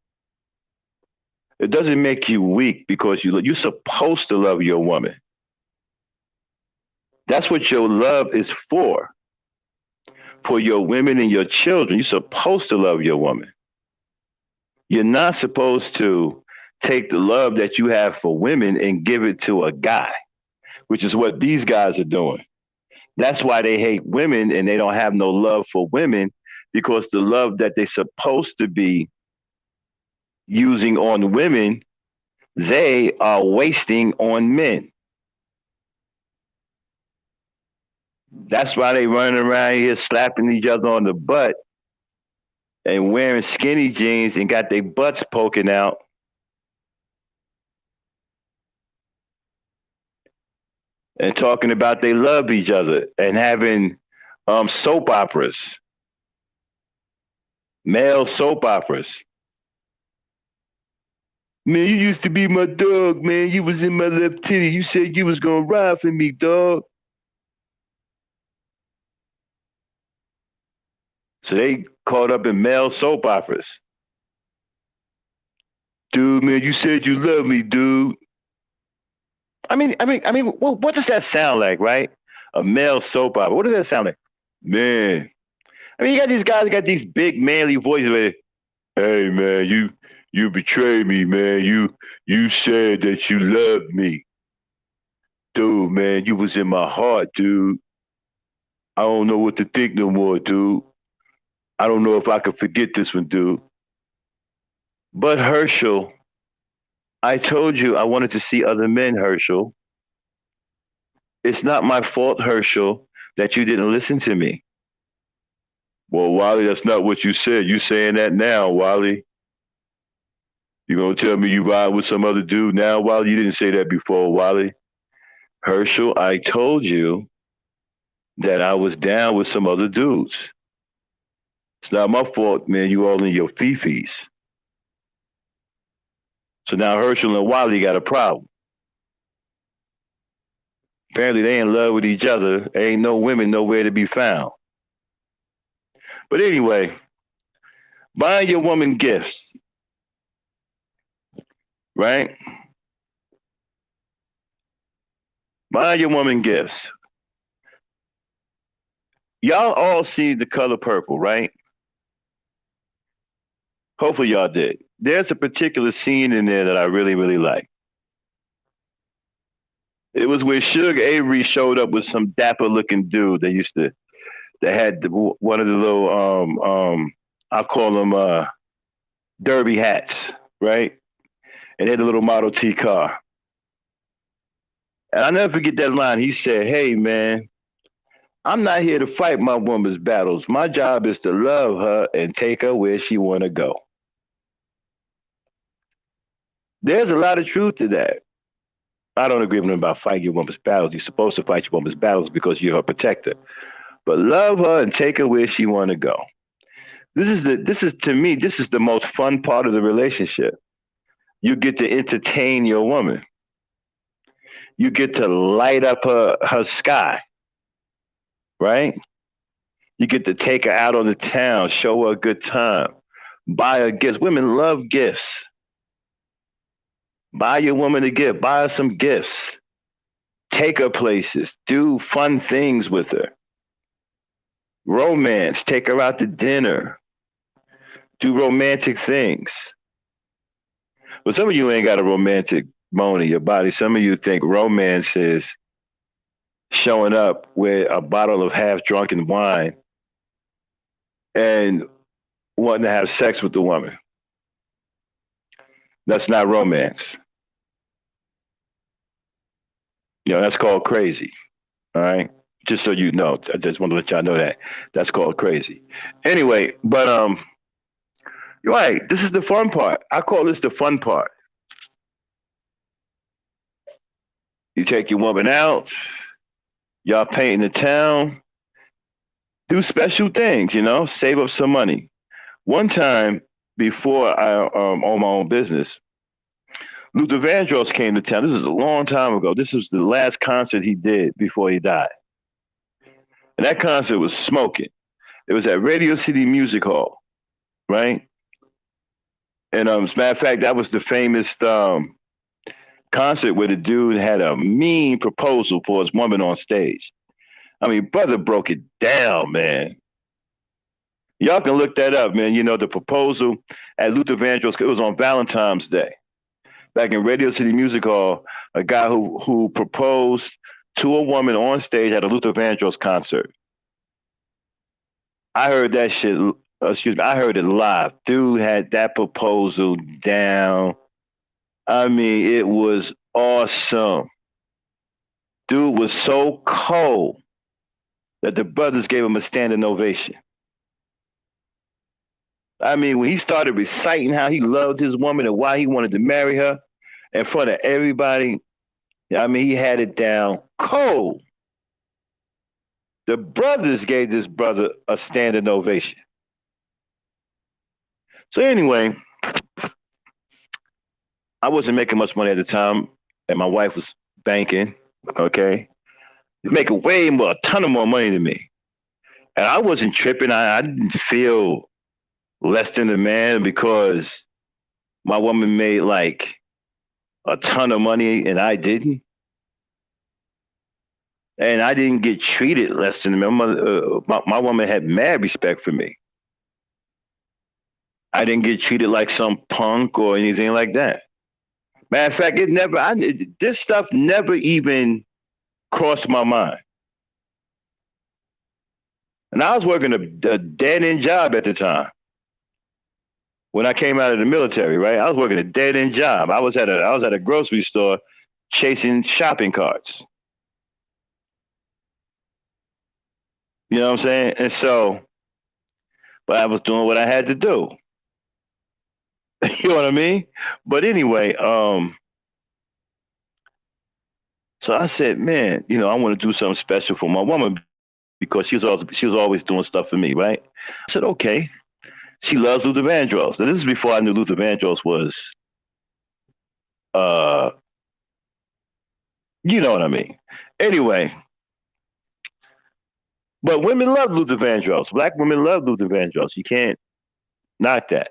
It doesn't make you weak because you're supposed to love your woman. That's what your love is for your women and your children. You're supposed to love your woman. You're not supposed to take the love that you have for women and give it to a guy, which is what these guys are doing. That's why they hate women and they don't have no love for women, because the love that they're supposed to be using on women, they are wasting on men. That's why they running around here slapping each other on the butt and wearing skinny jeans and got their butts poking out. And talking about they love each other and having soap operas, male soap operas. Man, you used to be my dog, man. You was in my left titty. You said you was gonna ride for me, dog. So they caught up in male soap operas. Dude, man, you said you love me, dude. I mean, what does that sound like, right? A male soap opera. What does that sound like? Man. I mean, you got these guys that got these big manly voices where, hey man, You betrayed me, man. You said that you loved me. Dude, man, you was in my heart, dude. I don't know what to think no more, dude. I don't know if I could forget this one, dude. But Herschel, I told you I wanted to see other men, Herschel. It's not my fault, Herschel, that you didn't listen to me. Well, Wally, that's not what you said. You saying that now, Wally. You gonna tell me you ride with some other dude now, Wally? You didn't say that before, Wally. Herschel, I told you that I was down with some other dudes. It's not my fault, man. You all in your fifis. So now Herschel and Wally got a problem. Apparently they in love with each other. Ain't no women nowhere to be found. But anyway, buying your woman gifts, right? Buying your woman gifts. Y'all all see The Color Purple, right? Hopefully y'all did. There's a particular scene in there that I really, really like. It was where Suge Avery showed up with some dapper looking dude that had one of the little I call them derby hats, right? And they had a little Model T car. And I'll never forget that line. He said, "Hey man, I'm not here to fight my woman's battles. My job is to love her and take her where she wanna go." There's a lot of truth to that. I don't agree with him about fighting your woman's battles. You're supposed to fight your woman's battles because you're her protector. But love her and take her where she wanna go. This is the most fun part of the relationship. You get to entertain your woman. You get to light up her sky, right? You get to take her out on the town, show her a good time, buy her gifts. Women love gifts. Buy your woman a gift, buy her some gifts, take her places, do fun things with her. Romance, take her out to dinner, do romantic things. But some of you ain't got a romantic bone in your body. Some of you think romance is showing up with a bottle of half drunken wine and wanting to have sex with the woman. That's not romance. That's called crazy. All right. Just so you know, I just want to let y'all know that that's called crazy. Anyway, but you're right. This is the fun part. I call this the fun part. You take your woman out, y'all painting the town, do special things, save up some money. One time before I owned my own business, Luther Vandross came to town. This is a long time ago. This was the last concert he did before he died. And that concert was smoking. It was at Radio City Music Hall, right? And as a matter of fact, that was the famous concert where the dude had a mean proposal for his woman on stage. I mean, brother broke it down, man. Y'all can look that up, man. The proposal at Luther Vandross, it was on Valentine's Day. Back in Radio City Music Hall, a guy who proposed to a woman on stage at a Luther Vandross concert. I heard that shit, I heard it live. Dude had that proposal down. I mean, it was awesome. Dude was so cold that the brothers gave him a standing ovation. I mean, when he started reciting how he loved his woman and why he wanted to marry her in front of everybody, I mean, he had it down cold. The brothers gave this brother a standing ovation. So anyway, I wasn't making much money at the time, and my wife was banking, okay? Making a ton of more money than me. And I wasn't tripping. I didn't feel less than a man because my woman made like a ton of money and I didn't. And I didn't get treated less than a man. My woman had mad respect for me. I didn't get treated like some punk or anything like that. Matter of fact, this stuff never even crossed my mind. And I was working a dead end job at the time when I came out of the military. Right, I was working a dead end job. I was at a grocery store chasing shopping carts. You know what I'm saying? And so, but I was doing what I had to do. You know what I mean? But anyway, so I said, man, I want to do something special for my woman because she was always doing stuff for me, right? I said, okay. She loves Luther Vandross. Now this is before I knew Luther Vandross was, uh, you know what I mean. Anyway, but women love Luther Vandross. Black women love Luther Vandross. You can't knock that.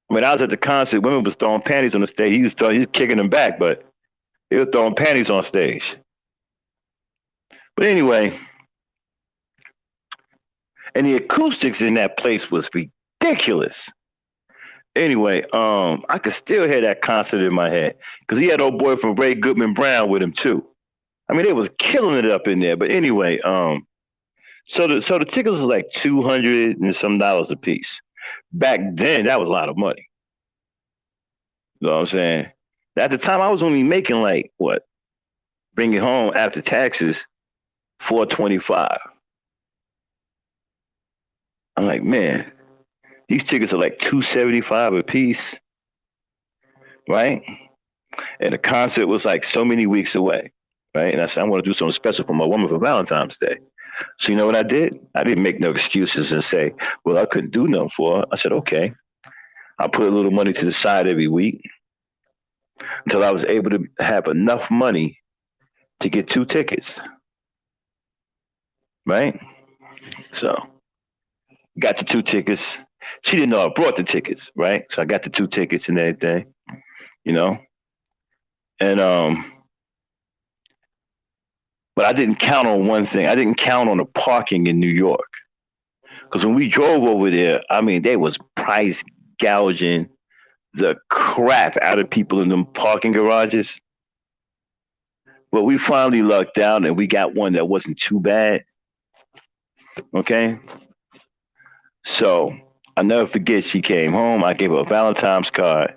When I was at the concert, women was throwing panties on the stage. He was kicking them back, but he was throwing panties on stage. But anyway, and the acoustics in that place was ridiculous. Anyway, I could still hear that concert in my head because he had old boy from Ray Goodman Brown with him too. I mean, they was killing it up in there. But anyway, so the tickets was like $200 and some a piece. Back then, that was a lot of money. You know what I'm saying? At the time, I was only making like what, bring it home after taxes, $425. I'm like, man, these tickets are like $275 a piece, right? And the concert was like so many weeks away, right? And I said, I want to do something special for my woman for Valentine's Day. So you know what I did? I didn't make no excuses and say, well, I couldn't do nothing for her. I said, okay. I put a little money to the side every week until I was able to have enough money to get 2 tickets, right? So got the 2 tickets. She didn't know I brought the tickets, right? So I got the 2 tickets and everything, you know? And but I didn't count on one thing. I didn't count on the parking in New York. Because when we drove over there, I mean, they was price gouging the crap out of people in them parking garages. But we finally lucked out and we got one that wasn't too bad. Okay. So I'll never forget, she came home. I gave her a Valentine's card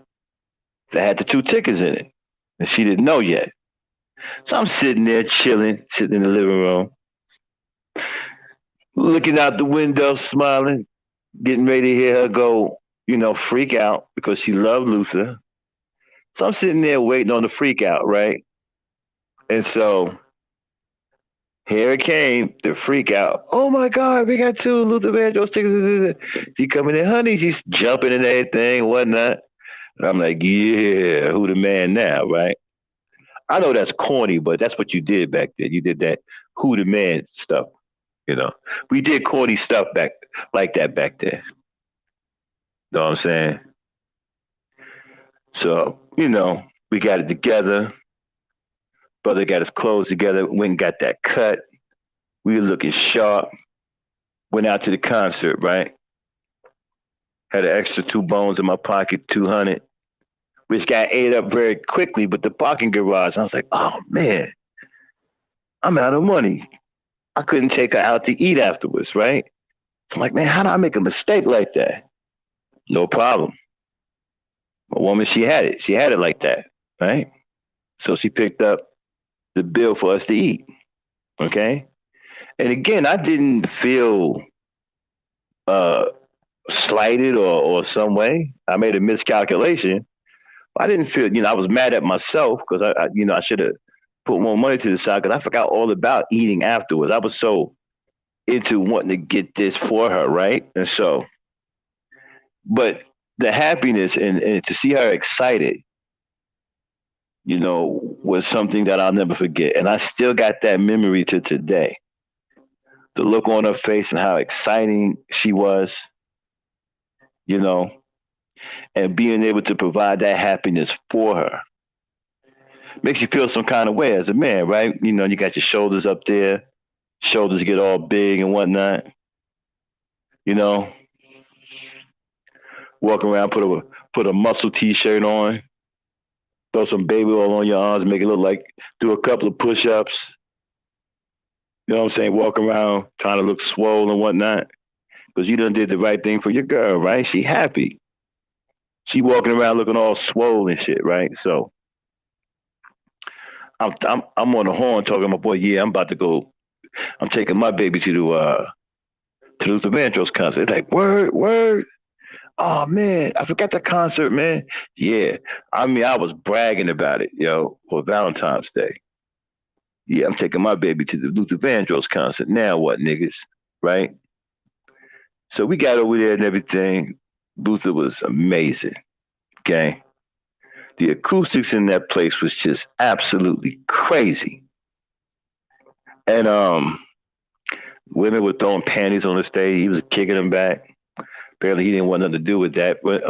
that had the 2 tickets in it. And she didn't know yet. So I'm sitting there chilling, sitting in the living room, looking out the window, smiling, getting ready to hear her go, freak out because she loved Luther. So I'm sitting there waiting on the freak out, right? And so here it came, the freak out. Oh my God, we got 2 Luther Vandross tickets. She coming in, honey. She's jumping and everything, whatnot. And I'm like, yeah, who the man now, right? I know that's corny, but that's what you did back then. You did that who the man stuff, We did corny stuff back like that back then. Know what I'm saying? So, we got it together. Brother got his clothes together, went and got that cut. We were looking sharp. Went out to the concert, right? Had an extra 2 bones in my pocket, 200, which got ate up very quickly. But the parking garage, I was like, oh man, I'm out of money. I couldn't take her out to eat afterwards, right? So I'm like, man, how do I make a mistake like that? No problem. My woman, she had it. She had it like that, right? So she picked up the bill for us to eat, okay? And again, I didn't feel slighted or some way. I made a miscalculation. I didn't feel, I was mad at myself because I should have put more money to the side because I forgot all about eating afterwards. I was so into wanting to get this for her, right? And so, but the happiness and to see her excited, was something that I'll never forget. And I still got that memory to today. The look on her face and how exciting she was, and being able to provide that happiness for her. Makes you feel some kind of way as a man, right? You got your shoulders up there, shoulders get all big and whatnot, Walk around, put a muscle T-shirt on, throw some baby oil on your arms, make it look like do a couple of push-ups. You know what I'm saying? Walk around trying to look swole and whatnot because you done did the right thing for your girl, right? She happy. She walking around looking all swole and shit, right? So I'm on the horn talking to my boy. Yeah, I'm about to go. I'm taking my baby to Luther Vandross concert. It's like word, word. Oh man, I forgot the concert, man. Yeah, I mean, I was bragging about it, for Valentine's Day. Yeah, I'm taking my baby to the Luther Vandross concert. Now what, niggas? Right? So we got over there and everything. Luther was amazing. Okay. The acoustics in that place was just absolutely crazy. And women were throwing panties on the stage. He was kicking them back. Apparently he didn't want nothing to do with that. But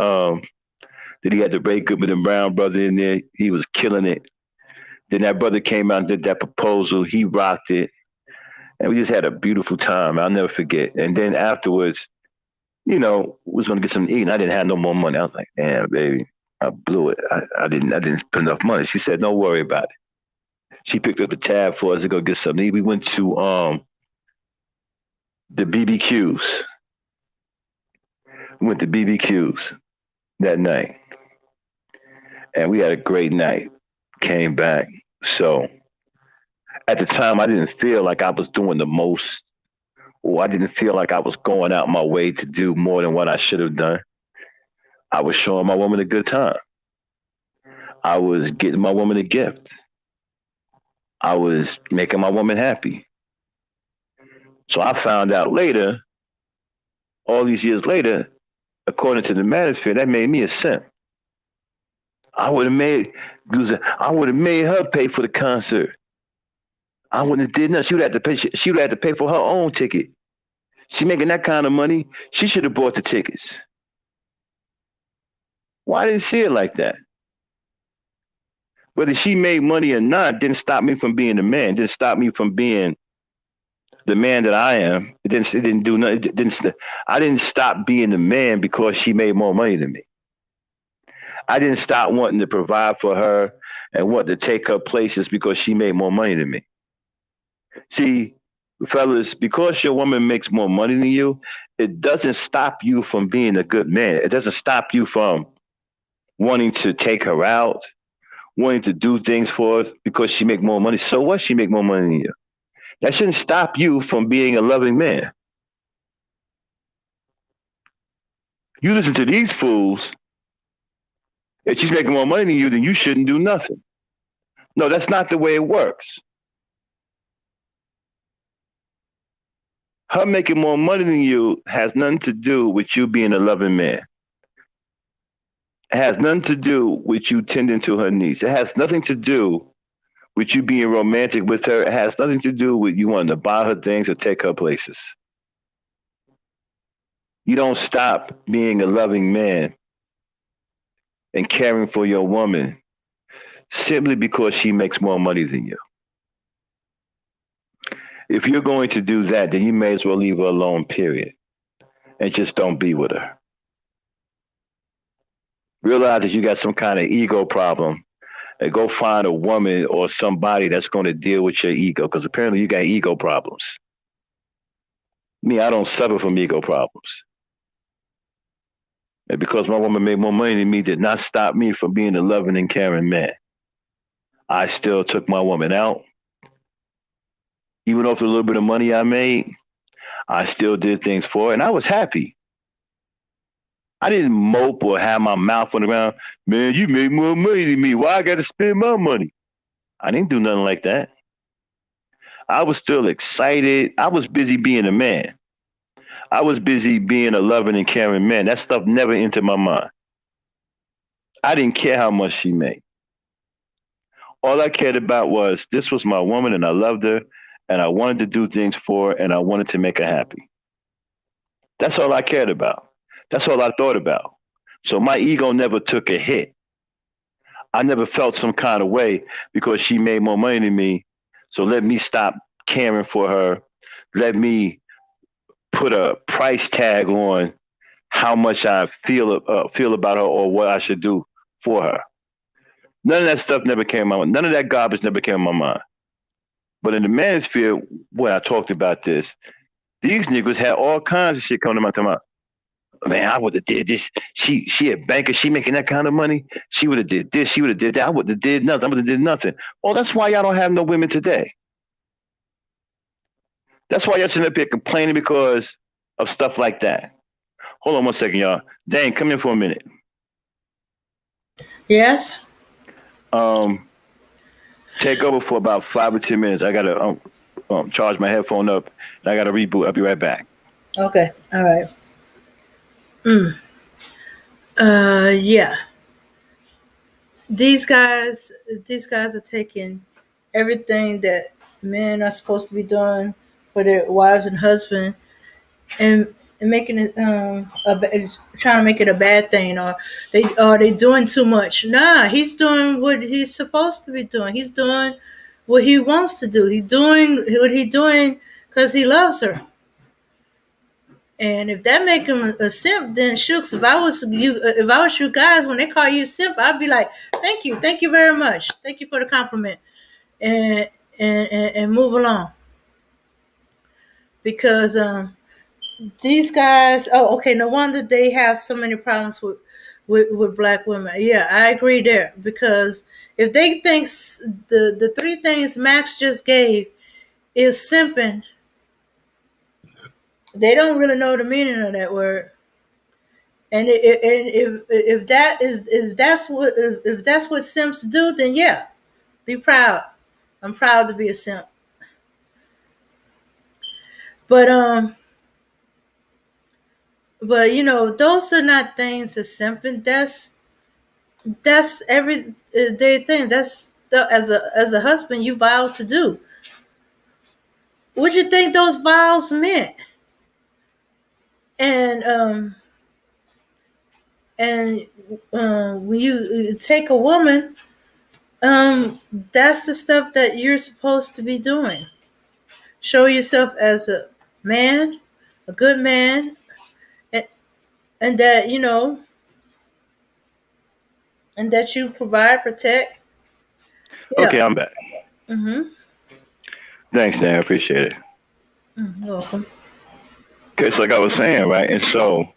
then he had the Ray Goodman and Brown brother in there. He was killing it. Then that brother came out and did that proposal. He rocked it. And we just had a beautiful time. I'll never forget. And then afterwards, we was gonna get something to eat. And I didn't have no more money. I was like, damn, baby, I blew it. I didn't spend enough money. She said, don't worry about it. She picked up the tab for us to go get something to eat. We went to the BBQs. We went to BBQs that night. And we had a great night. Came back. So at the time I didn't feel like I was doing the most, or I didn't feel like I was going out my way to do more than what I should have done. I was showing my woman a good time. I was getting my woman a gift. I was making my woman happy. So I found out later, all these years later, according to the manosphere, that made me a simp. I would have made her pay for the concert. I wouldn't have did nothing. She would have to pay. She would have to pay for her own ticket. She making that kind of money. She should have bought the tickets. Why didn't see it like that? Whether she made money or not didn't stop me from being the man. Didn't stop me from being the man that I am. It didn't do nothing. I didn't stop being the man because she made more money than me. I didn't stop wanting to provide for her and want to take her places because she made more money than me. See, fellas, because your woman makes more money than you, it doesn't stop you from being a good man. It doesn't stop you from wanting to take her out, wanting to do things for her because she make more money. So what? She make more money than you. That shouldn't stop you from being a loving man. You listen to these fools. If she's making more money than you, then you shouldn't do nothing. No, that's not the way it works. Her making more money than you has nothing to do with you being a loving man. It has nothing to do with you tending to her needs. It has nothing to do with you being romantic with her. It has nothing to do with you wanting to buy her things or take her places. You don't stop being a loving man and caring for your woman simply because she makes more money than you. If you're going to do that, then you may as well leave her alone, period. And just don't be with her. Realize that you got some kind of ego problem and go find a woman or somebody that's going to deal with your ego, because apparently you got ego problems. Me, I don't suffer from ego problems. And because my woman made more money than me did not stop me from being a loving and caring man. I still took my woman out. Even off the little bit of money I made, I still did things for her, and I was happy. I didn't mope or have my mouth on the ground. Man, you made more money than me. Why I got to spend my money? I didn't do nothing like that. I was still excited. I was busy being a man. I was busy being a loving and caring man. That stuff never entered my mind. I didn't care how much she made. All I cared about was this was my woman and I loved her and I wanted to do things for her and I wanted to make her happy. That's all I cared about. That's all I thought about. So my ego never took a hit. I never felt some kind of way because she made more money than me. So let me stop caring for her. Let me put a price tag on how much I feel about her or what I should do for her. None of that stuff never came in my mind. None of that garbage never came in my mind. But in the manosphere, when I talked about this, these niggas had all kinds of shit coming to my mind. Man, I would have did this. She a banker. She making that kind of money. She would have did this. She would have did that. I would have did nothing. I would have did nothing. Oh, that's why y'all don't have no women today. That's why y'all sitting up here complaining because of stuff like that. Hold on one second, y'all. Dane, come in for a minute. Yes. Take over for about 5 or 10 minutes. I gotta charge my headphone up, and I gotta reboot. I'll be right back. Okay. All right. Yeah. These guys are taking everything that men are supposed to be doing for their wives and husbands, and making it trying to make it a bad thing, or they doing too much. Nah, he's doing what he's supposed to be doing. He's doing what he wants to do. He's doing what he's doing because he loves her. And if that make him a simp, then shooks. If I was you guys, when they call you simp, I'd be like, thank you very much, thank you for the compliment, and and move along. Because these guys, oh, okay, no wonder they have so many problems with black women. Yeah, I agree there. Because if they think the three things Max just gave is simping, they don't really know the meaning of that word. And if that's what simps do, then yeah, be proud. I'm proud to be a simp. But those are not things that simping. That's every day thing. That's as a husband you vow to do. What you think those vows meant? And and when you take a woman, that's the stuff that you're supposed to be doing. Show yourself as a man, a good man, and, and that and that you provide, protect. Yeah. Okay, I'm back. Mm-hmm. Thanks, Dan. I appreciate it. You're welcome. Okay, so like I was saying, right? And so,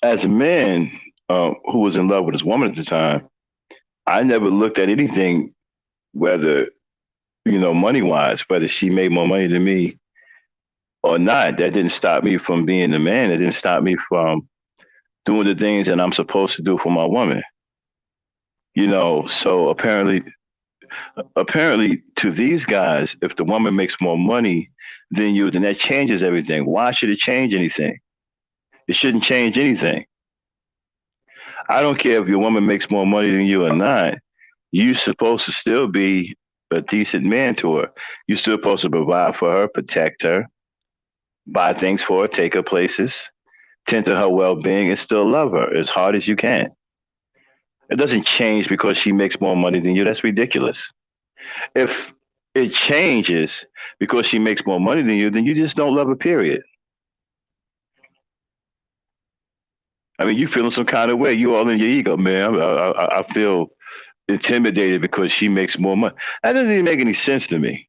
as a man who was in love with his woman at the time, I never looked at anything, whether money wise, whether she made more money than me or not. That didn't stop me from being a man. That didn't stop me from doing the things that I'm supposed to do for my woman. So apparently to these guys, if the woman makes more money than you, then that changes everything. Why should it change anything? It shouldn't change anything. I don't care if your woman makes more money than you or not. You're supposed to still be a decent man to her. You're still supposed to provide for her, protect her, buy things for her, take her places, tend to her well-being, and still love her as hard as you can. It doesn't change because she makes more money than you. That's ridiculous. If it changes because she makes more money than you, then you just don't love her, period. I mean, you feeling some kind of way. You all in your ego, man. I feel intimidated because she makes more money. That doesn't even make any sense to me.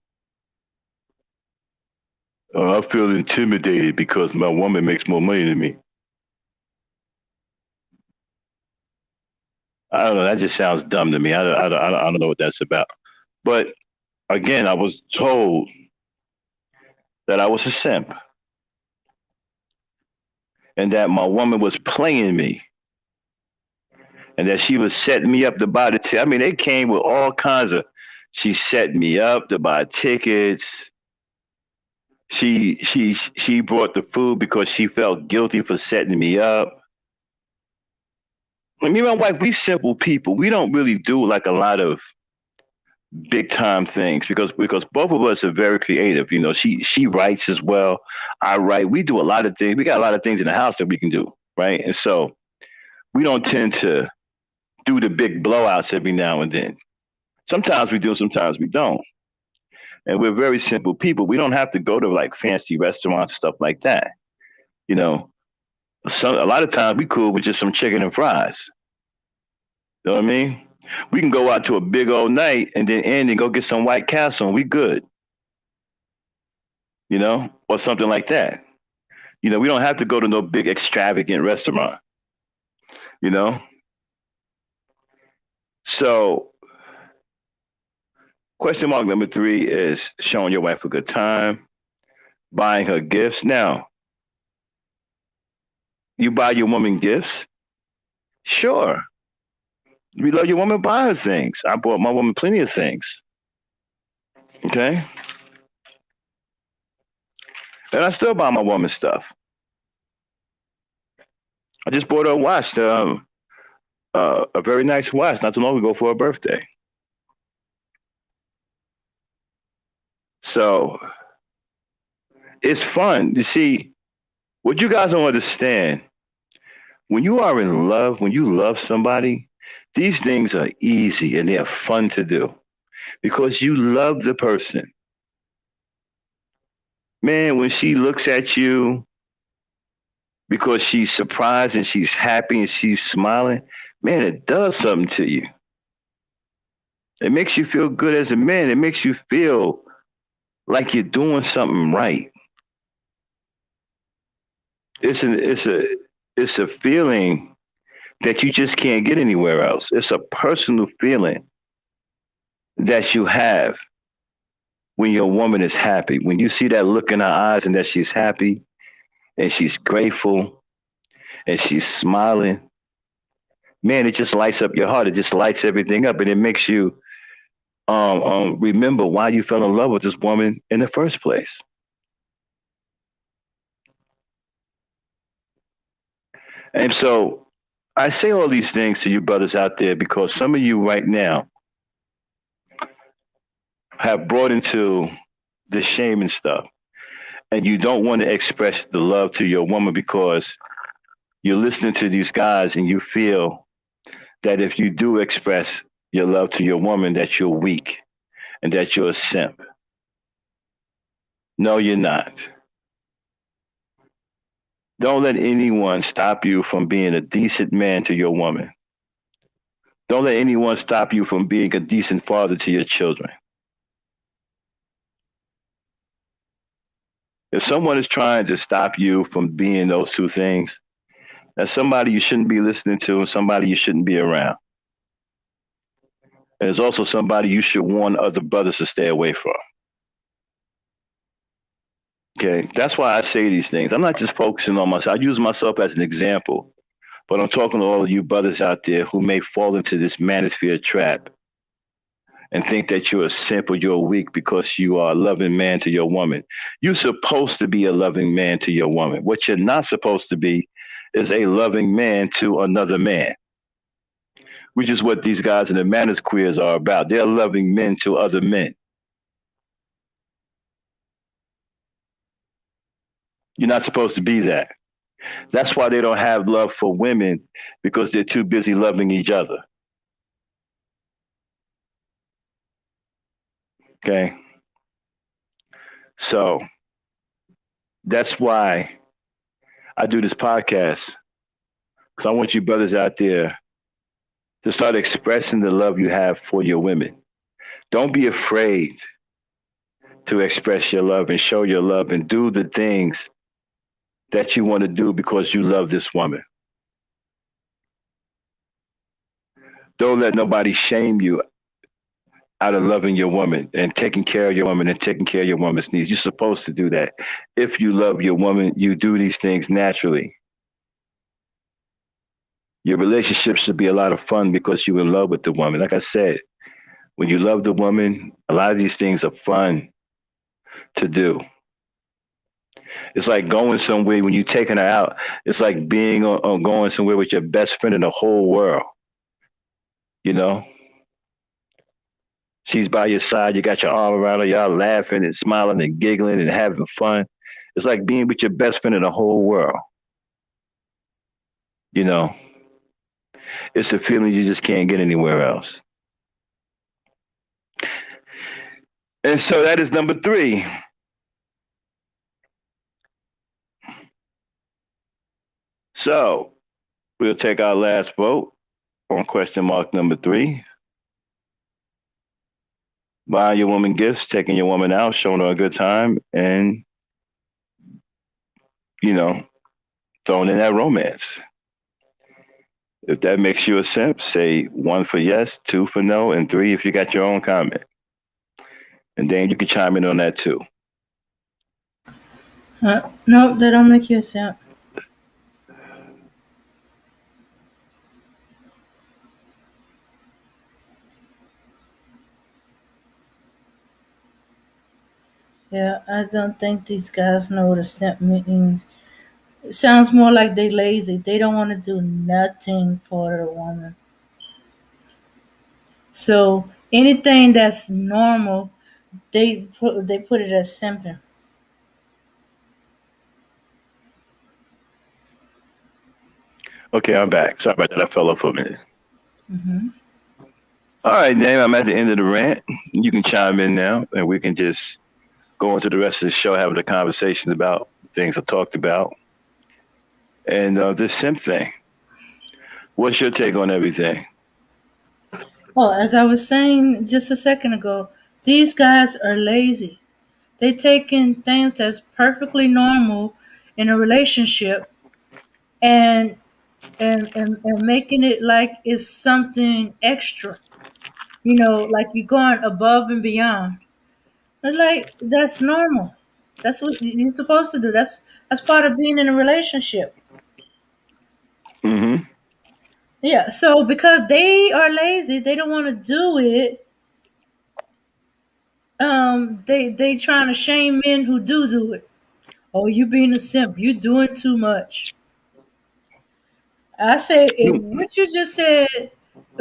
I feel intimidated because my woman makes more money than me. I don't know. That just sounds dumb to me. I don't know what that's about. But again, I was told that I was a simp and that my woman was playing me and that she was setting me up to buy I mean, they came with all kinds of. She set me up to buy tickets. She brought the food because she felt guilty for setting me up. Me and my wife, we simple people. We don't really do like a lot of big time things because both of us are very creative. She writes as well. I write. We do a lot of things. We got a lot of things in the house that we can do, right? And so we don't tend to do the big blowouts every now and then. Sometimes we do, sometimes we don't. And we're very simple people. We don't have to go to like fancy restaurants, stuff like that. You know, a lot of times we cool with just some chicken and fries. You know what I mean? We can go out to a big old night and then end and go get some White Castle and we good. Or something like that. We don't have to go to no big extravagant restaurant. You know. So, question mark number 3 is showing your wife a good time, buying her gifts. Now, you buy your woman gifts? Sure. You love your woman, buy her things. I bought my woman plenty of things. Okay? And I still buy my woman stuff. I just bought her a watch, a very nice watch not too long ago for her birthday. So it's fun. You see, what you guys don't understand, when you are in love, when you love somebody, these things are easy and they're fun to do because you love the person. Man, when she looks at you because she's surprised and she's happy and she's smiling, man, it does something to you. It makes you feel good as a man. It makes you feel like you're doing something right. It's a feeling that you just can't get anywhere else. It's a personal feeling that you have when your woman is happy. When you see that look in her eyes and that she's happy and she's grateful and she's smiling, man, it just lights up your heart. It just lights everything up and it makes you remember why you fell in love with this woman in the first place. And so I say all these things to you brothers out there because some of you right now have brought into the shame and stuff. And you don't want to express the love to your woman because you're listening to these guys and you feel that if you do express your love to your woman, that you're weak and that you're a simp. No, you're not. Don't let anyone stop you from being a decent man to your woman. Don't let anyone stop you from being a decent father to your children. If someone is trying to stop you from being those two things, that's somebody you shouldn't be listening to and somebody you shouldn't be around. And it's also somebody you should warn other brothers to stay away from. Okay, that's why I say these things. I'm not just focusing on myself. I use myself as an example, but I'm talking to all of you brothers out there who may fall into this manosphere trap and think that you're a simp or you're weak because you are a loving man to your woman. You're supposed to be a loving man to your woman. What you're not supposed to be is a loving man to another man, which is what these guys in the manners queers are about. They're loving men to other men. You're not supposed to be that. That's why they don't have love for women because they're too busy loving each other. Okay. So that's why I do this podcast. Because I want you brothers out there to start expressing the love you have for your women. Don't be afraid to express your love and show your love and do the things that you want to do because you love this woman. Don't let nobody shame you out of loving your woman and taking care of your woman and taking care of your woman's needs. You're supposed to do that. If you love your woman, you do these things naturally. Your relationship should be a lot of fun because you're in love with the woman. Like I said, when you love the woman, a lot of these things are fun to do. It's like going somewhere when you're taking her out. It's like being on going somewhere with your best friend in the whole world. You know, she's by your side. You got your arm around her. Y'all laughing and smiling and giggling and having fun. It's like being with your best friend in the whole world. You know, it's a feeling you just can't get anywhere else. And so that is number 3. So we'll take our last vote on question mark number 3. Buying your woman gifts, taking your woman out, showing her a good time, and, you know, throwing in that romance. If that makes you a simp, say 1 for yes, 2 for no, and 3 if you got your own comment. And then you can chime in on that too. Nope, they don't make you a simp. Yeah, I don't think these guys know what a simp means. It sounds more like they lazy. They don't want to do nothing for the woman. So anything that's normal, they put it as simping. Okay, I'm back. Sorry about that. I fell off for a minute. Hmm. All right, Dave, I'm at the end of the rant. You can chime in now, and we can just go into the rest of the show, having a conversation about things I talked about. And this simp thing. What's your take on everything? Oh, as I was saying just a second ago, these guys are lazy. They taking things that's perfectly normal in a relationship and and making it like it's something extra. Like you're going above and beyond. It's like that's normal. That's what you're supposed to do. That's part of being in a relationship. Mm-hmm. Yeah. So because they are lazy, they don't want to do it. They trying to shame men who do it. Oh, you being a simp. You doing too much. I say if what you just said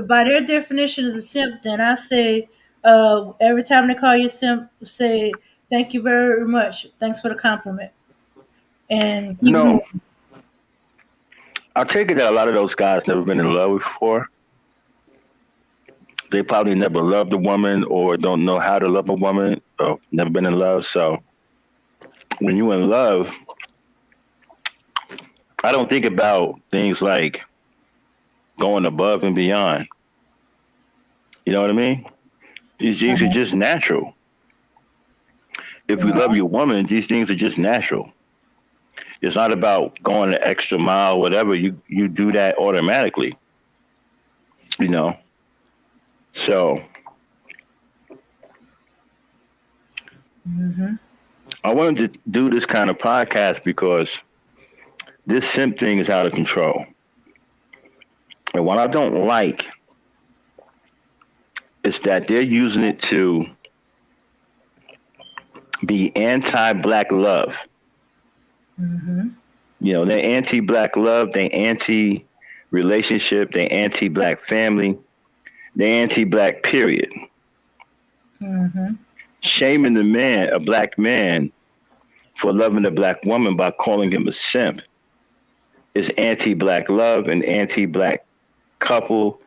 by their definition is a simp, then I say every time they call you a simp, say thank you very much. Thanks for the compliment. And You keep know, moving. I take it that a lot of those guys never been in love before. They probably never loved a woman or don't know how to love a woman or never been in love. So when you're in love, I don't think about things like going above and beyond. You know what I mean? These things are Uh-huh. just natural. If you love Uh-huh. your woman, these things are just natural. It's not about going the extra mile, whatever. You do that automatically, you know. So Mm-hmm. I wanted to do this kind of podcast because this simp thing is out of control. And what I don't like is that they're using it to be anti-black love. Mm-hmm. You know, they're anti-black love, they're anti-relationship, they're anti-black family, they're anti-black period. Mm-hmm. Shaming the man, a black man, for loving a black woman by calling him a simp is anti-black love and anti-black couple,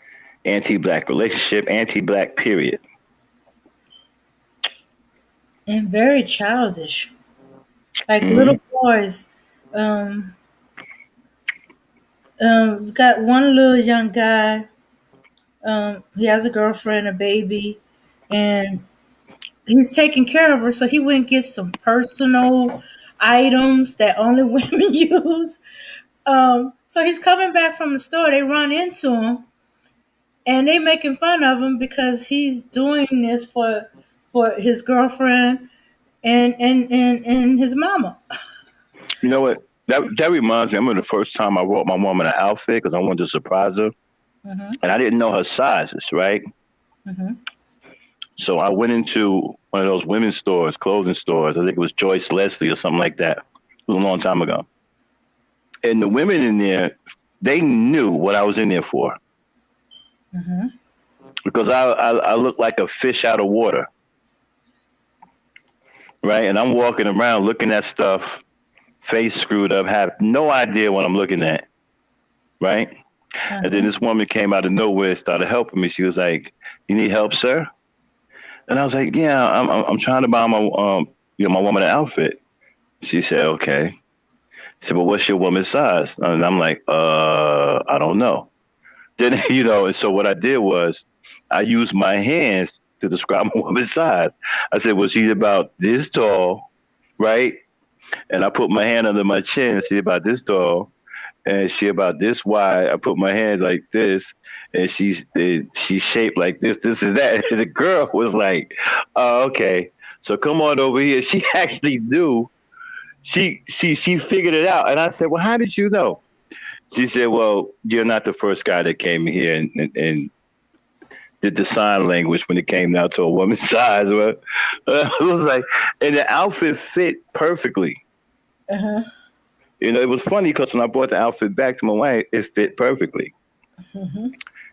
anti-black relationship, anti-black period. And very childish. Like Mm-hmm. little boys. Um, got one little young guy. He has a girlfriend, a baby, and he's taking care of her. So he went and get some personal items that only women use. So he's coming back from the store. They run into him, and they making fun of him because he's doing this for his girlfriend and his mama. You know what? That reminds me. I remember the first time I bought my woman an outfit because I wanted to surprise her, Mm-hmm. and I didn't know her sizes, right? Mm-hmm. So I went into one of those women's stores, clothing stores. I think it was Joyce Leslie or something like that. It was a long time ago. And the women in there, they knew what I was in there for Mm-hmm. because I looked like a fish out of water, right? And I'm walking around looking at stuff, face screwed up, have no idea what I'm looking at, right? And then Uh-huh. this woman came out of nowhere and started helping me. She was like, "You need help, sir?" And I was like, "Yeah, I'm trying to buy my my woman an outfit." She said, "Okay." He said, well, what's your woman's size? And I'm like, I don't know. Then, and so what I did was I used my hands to describe my woman's size. I said, well, she's about this tall, right? And I put my hand under my chin and she's about this tall. And she about this wide. I put my hand like this, and she's shaped like this and that. And the girl was like, "Oh, okay. So come on over here." She actually knew. She figured it out. And I said, "Well, how did you know?" She said, "Well, you're not the first guy that came here and did the sign language when it came down to a woman's size." Well, it was like, and the outfit fit perfectly. Uh-huh. It was funny because when I brought the outfit back to my wife, it fit perfectly,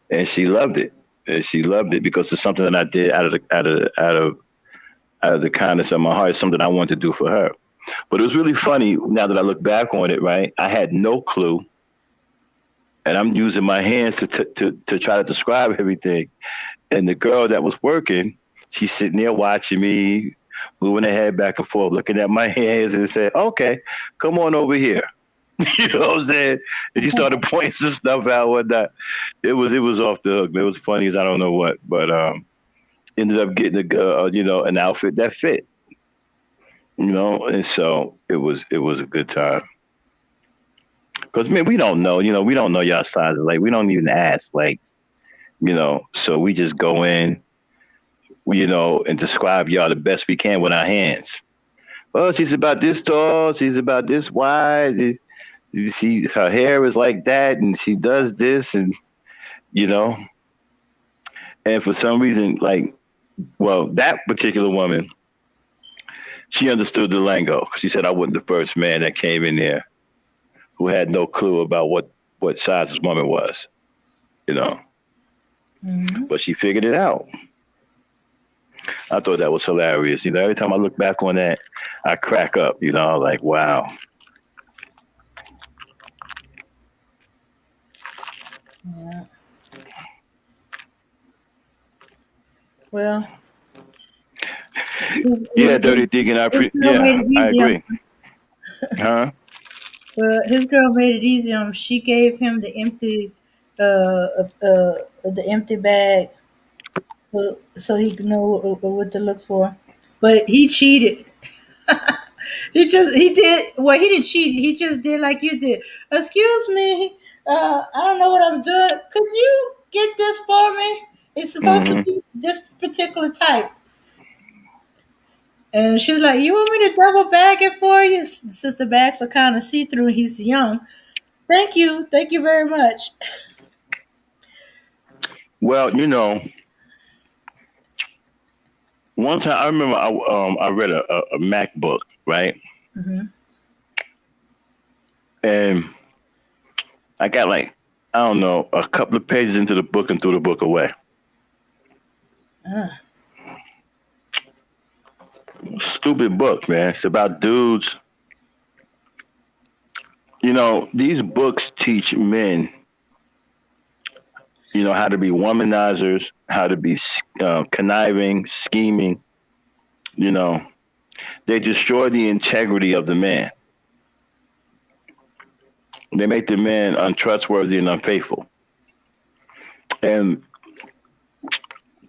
and she loved it. And she loved it because it's something that I did out of the kindness of my heart. It's something I wanted to do for her. But it was really funny now that I look back on it. Right, I had no clue, and I'm using my hands to try to describe everything. And the girl that was working, she's sitting there watching me, moving her head back and forth, looking at my hands, and said, "Okay, come on over here." You know what I'm saying? And she started pointing some stuff out, whatnot. It was off the hook. It was funny as I don't know what, but ended up getting an outfit that fit. And so it was a good time. Because man, we don't know, we don't know y'all sizes. Like we don't even ask, like so we just go in, and describe y'all the best we can with our hands. Oh, she's about this tall. She's about this wide. Her hair is like that, and she does this, and you know. And for some reason, that particular woman, she understood the lingo. She said I wasn't the first man that came in there who had no clue about what size this woman was, But she figured it out. I thought that was hilarious. Every time I look back on that, I crack up. Like wow. Yeah. Well. Dirty Deacon. I agree. Huh? Well, his girl made it easy on him. She gave him the empty bag, so he could know what to look for. But he cheated. He did well. He didn't cheat. He just did like you did. Excuse me. I don't know what I'm doing. Could you get this for me? It's supposed to be this particular type. And she's like, "You want me to double bag it for you?" Since the bags are kind of see through, he's young. Thank you very much. Well, one time I remember I read a MacBook, right? Mm-hmm. And I got I don't know, a couple of pages into the book and threw the book away. Stupid book, man. It's about dudes. These books teach men, how to be womanizers, how to be conniving, scheming. They destroy the integrity of the man. They make the man untrustworthy and unfaithful. And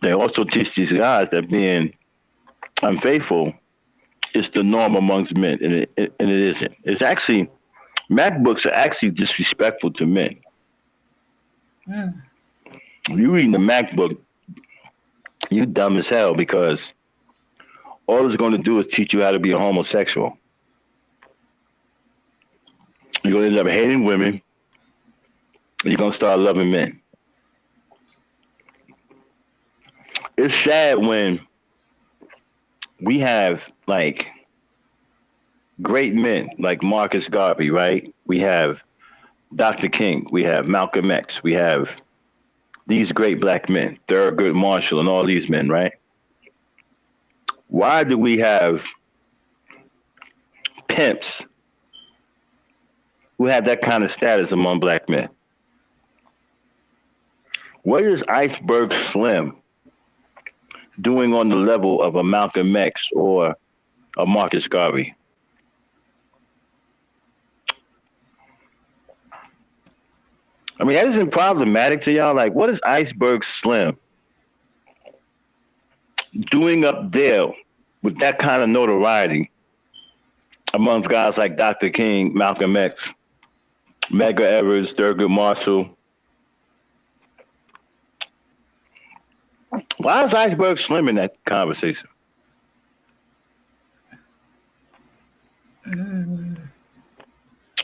they also teach these guys that being unfaithful is the norm amongst men, and it isn't. It's actually, MacBooks are actually disrespectful to men. You reading the MacBook, you dumb as hell because all it's going to do is teach you how to be a homosexual. You're going to end up hating women. You're going to start loving men. It's sad when we have great men like Marcus Garvey, right? We have Dr. King. We have Malcolm X. We have these great black men, Thurgood Marshall and all these men, right? Why do we have pimps who have that kind of status among black men? What is Iceberg Slim doing on the level of a Malcolm X or a Marcus Garvey? I mean, that isn't problematic to y'all. Like, what is Iceberg Slim doing up there with that kind of notoriety amongst guys like Dr. King, Malcolm X, Medgar Evers, Thurgood Marshall? Why is Iceberg Slim in that conversation?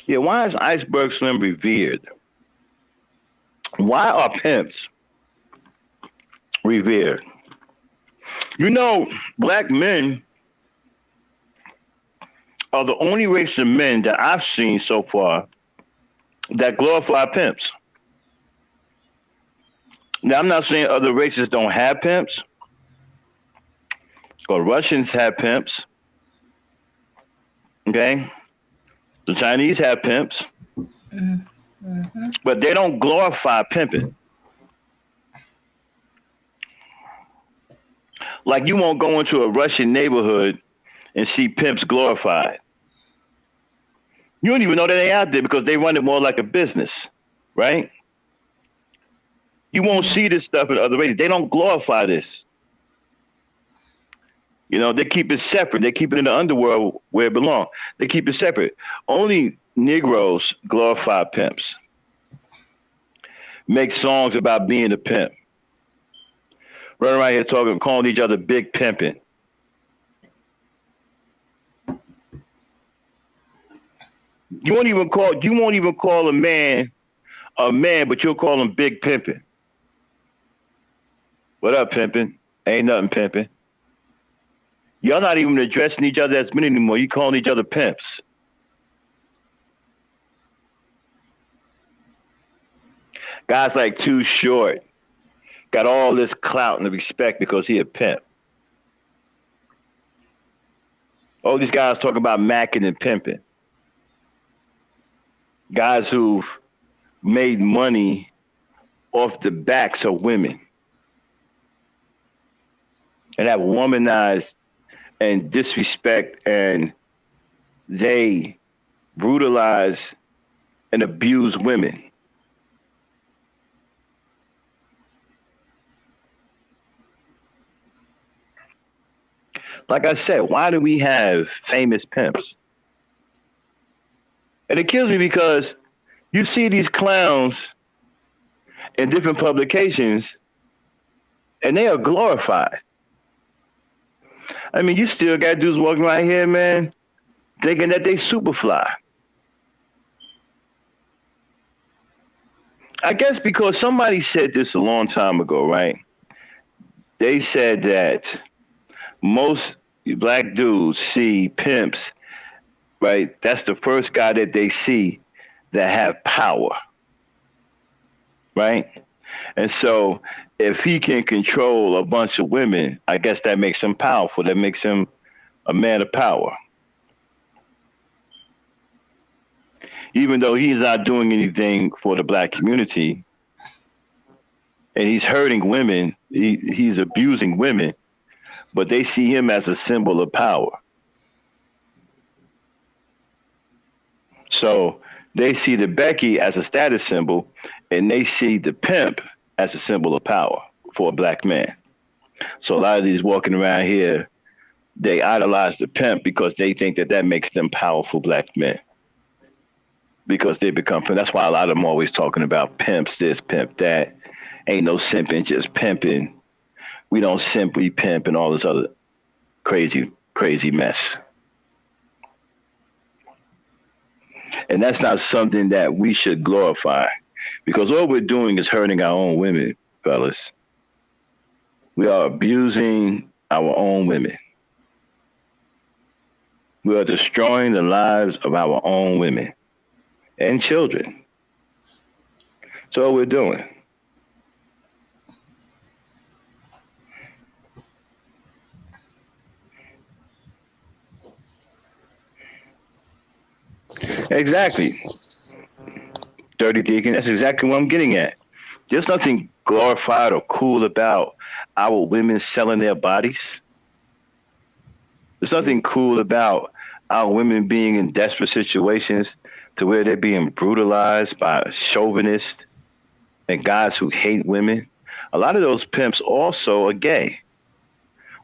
Yeah, why is Iceberg Slim revered? Why are pimps revered? You know, black men are the only race of men that I've seen so far that glorify pimps. Now, I'm not saying other races don't have pimps. Or Russians have pimps. Okay? The Chinese have pimps. Mm-hmm. But they don't glorify pimping. Like, you won't go into a Russian neighborhood and see pimps glorified. You don't even know that they out there because they run it more like a business, right? You won't see this stuff in other races. They don't glorify this. You know, they keep it separate. They keep it in the underworld where it belongs. They keep it separate. Only Negroes glorify pimps. Make songs about being a pimp. Run around here talking, calling each other big pimping. You won't even call a man, but you'll call him big pimping. What up, pimping? Ain't nothing pimping. Y'all not even addressing each other as men anymore. You calling each other pimps. Guys like Too Short got all this clout and respect because he a pimp. All these guys talking about macking and pimping. Guys who've made money off the backs of women and have womanized and disrespect, and they brutalize and abuse women. Like I said, why do we have famous pimps? And it kills me because you see these clowns in different publications and they are glorified. I mean, you still got dudes walking around here, man, thinking that they super fly. I guess because somebody said this a long time ago, right? They said that most black dudes see pimps, right? That's the first guy that they see that have power, right? And so if he can control a bunch of women, I guess that makes him powerful. That makes him a man of power. Even though he's not doing anything for the black community and he's hurting women, he's abusing women, but they see him as a symbol of power. So they see the Becky as a status symbol, and they see the pimp as a symbol of power for a black man. So a lot of these walking around here, they idolize the pimp because they think that that makes them powerful black men. Because they become, that's why a lot of them always talking about pimps this, pimp that. Ain't no simping, just pimping. We don't simp, we pimp, and all this other crazy, crazy mess. And that's not something that we should glorify, because all we're doing is hurting our own women, fellas. We are abusing our own women. We are destroying the lives of our own women and children. That's all we're doing. Exactly. Dirty Deacon, that's exactly what I'm getting at. There's nothing glorified or cool about our women selling their bodies. There's nothing cool about our women being in desperate situations to where they're being brutalized by chauvinists and guys who hate women, a lot of those pimps also are gay.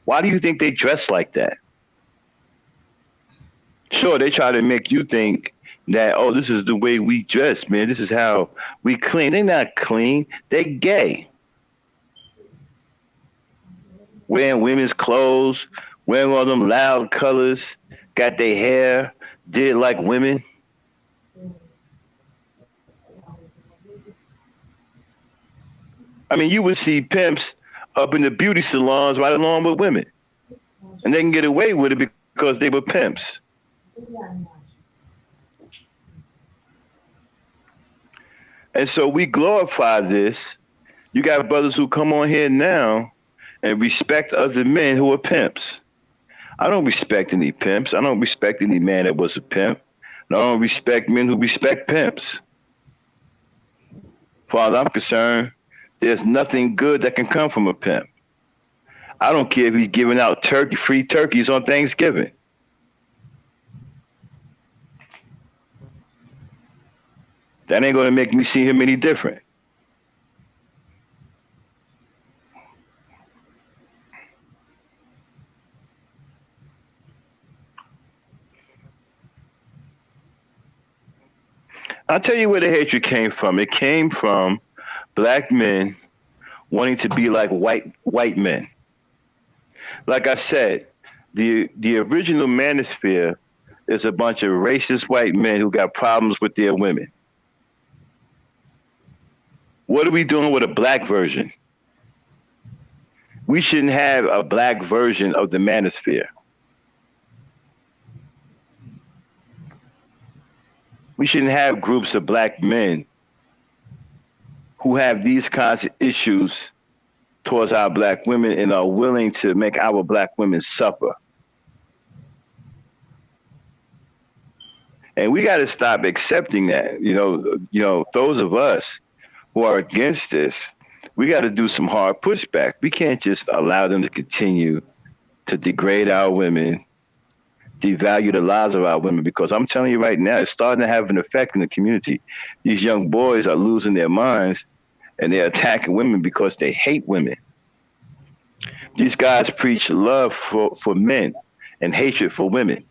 Why do you think they dress like that? Sure, they try to make you think that, oh, this is the way we dress, man. This is how we clean. They're not clean. They're gay. Wearing women's clothes, wearing all them loud colors, got their hair did like women. I mean, you would see pimps up in the beauty salons right along with women. And they can get away with it because they were pimps. And so we glorify this. You got brothers who come on here now and respect other men who are pimps. I don't respect any pimps. I don't respect any man that was a pimp. And I don't respect men who respect pimps. As far as I'm concerned, there's nothing good that can come from a pimp. I don't care if he's giving out free turkeys on Thanksgiving. That ain't going to make me see him any different. I'll tell you where the hatred came from. It came from black men wanting to be like white men. Like I said, the original manosphere is a bunch of racist white men who got problems with their women. What are we doing with a black version? We shouldn't have a black version of the manosphere. We shouldn't have groups of black men who have these kinds of issues towards our black women and are willing to make our black women suffer. And we got to stop accepting that. You know, those of us who are against this, we got to do some hard pushback. We can't just allow them to continue to degrade our women, devalue the lives of our women, because I'm telling you right now, it's starting to have an effect in the community. These young boys are losing their minds and they're attacking women because they hate women. These guys preach love for men and hatred for women.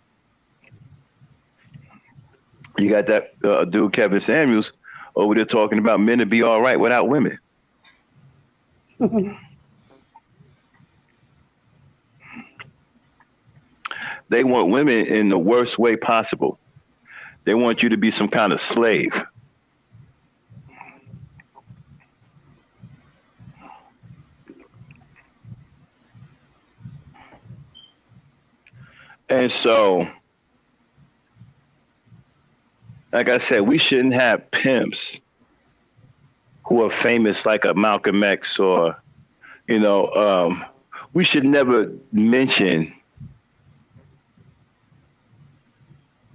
You got that dude, Kevin Samuels, over there talking about men to be all right without women. They want women in the worst way possible. They want you to be some kind of slave. And so, like I said, we shouldn't have pimps who are famous like a Malcolm X or, we should never mention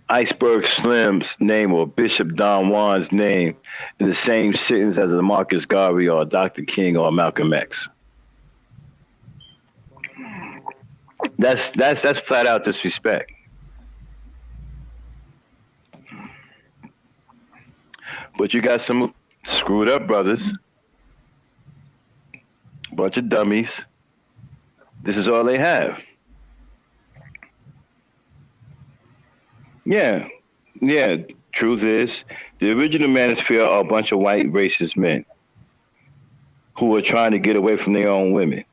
Iceberg Slim's name or Bishop Don Juan's name in the same sentence as a Marcus Garvey or Dr. King or Malcolm X. That's flat out disrespect. But you got some screwed up brothers, bunch of dummies. This is all they have. Yeah. Truth is, the original manosphere are a bunch of white racist men who are trying to get away from their own women.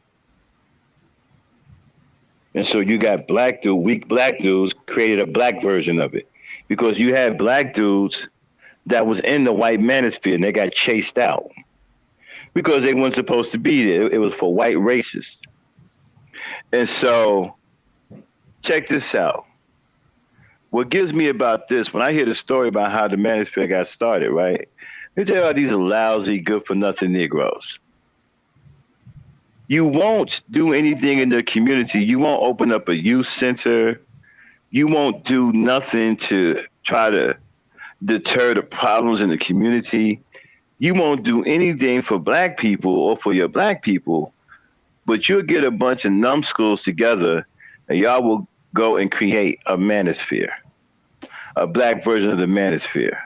And so you got weak black dudes created a black version of it. Because you had black dudes that was in the white manosphere and they got chased out. Because they weren't supposed to be there. It was for white racists. And so, check this out. What gives me about this, when I hear the story about how the manosphere got started, right? They tell you these are lousy, good-for-nothing Negroes. You won't do anything in the community. You won't open up a youth center. You won't do nothing to try to deter the problems in the community. You won't do anything for black people or for your black people, but you'll get a bunch of numbskulls together and y'all will go and create a manosphere, a black version of the manosphere.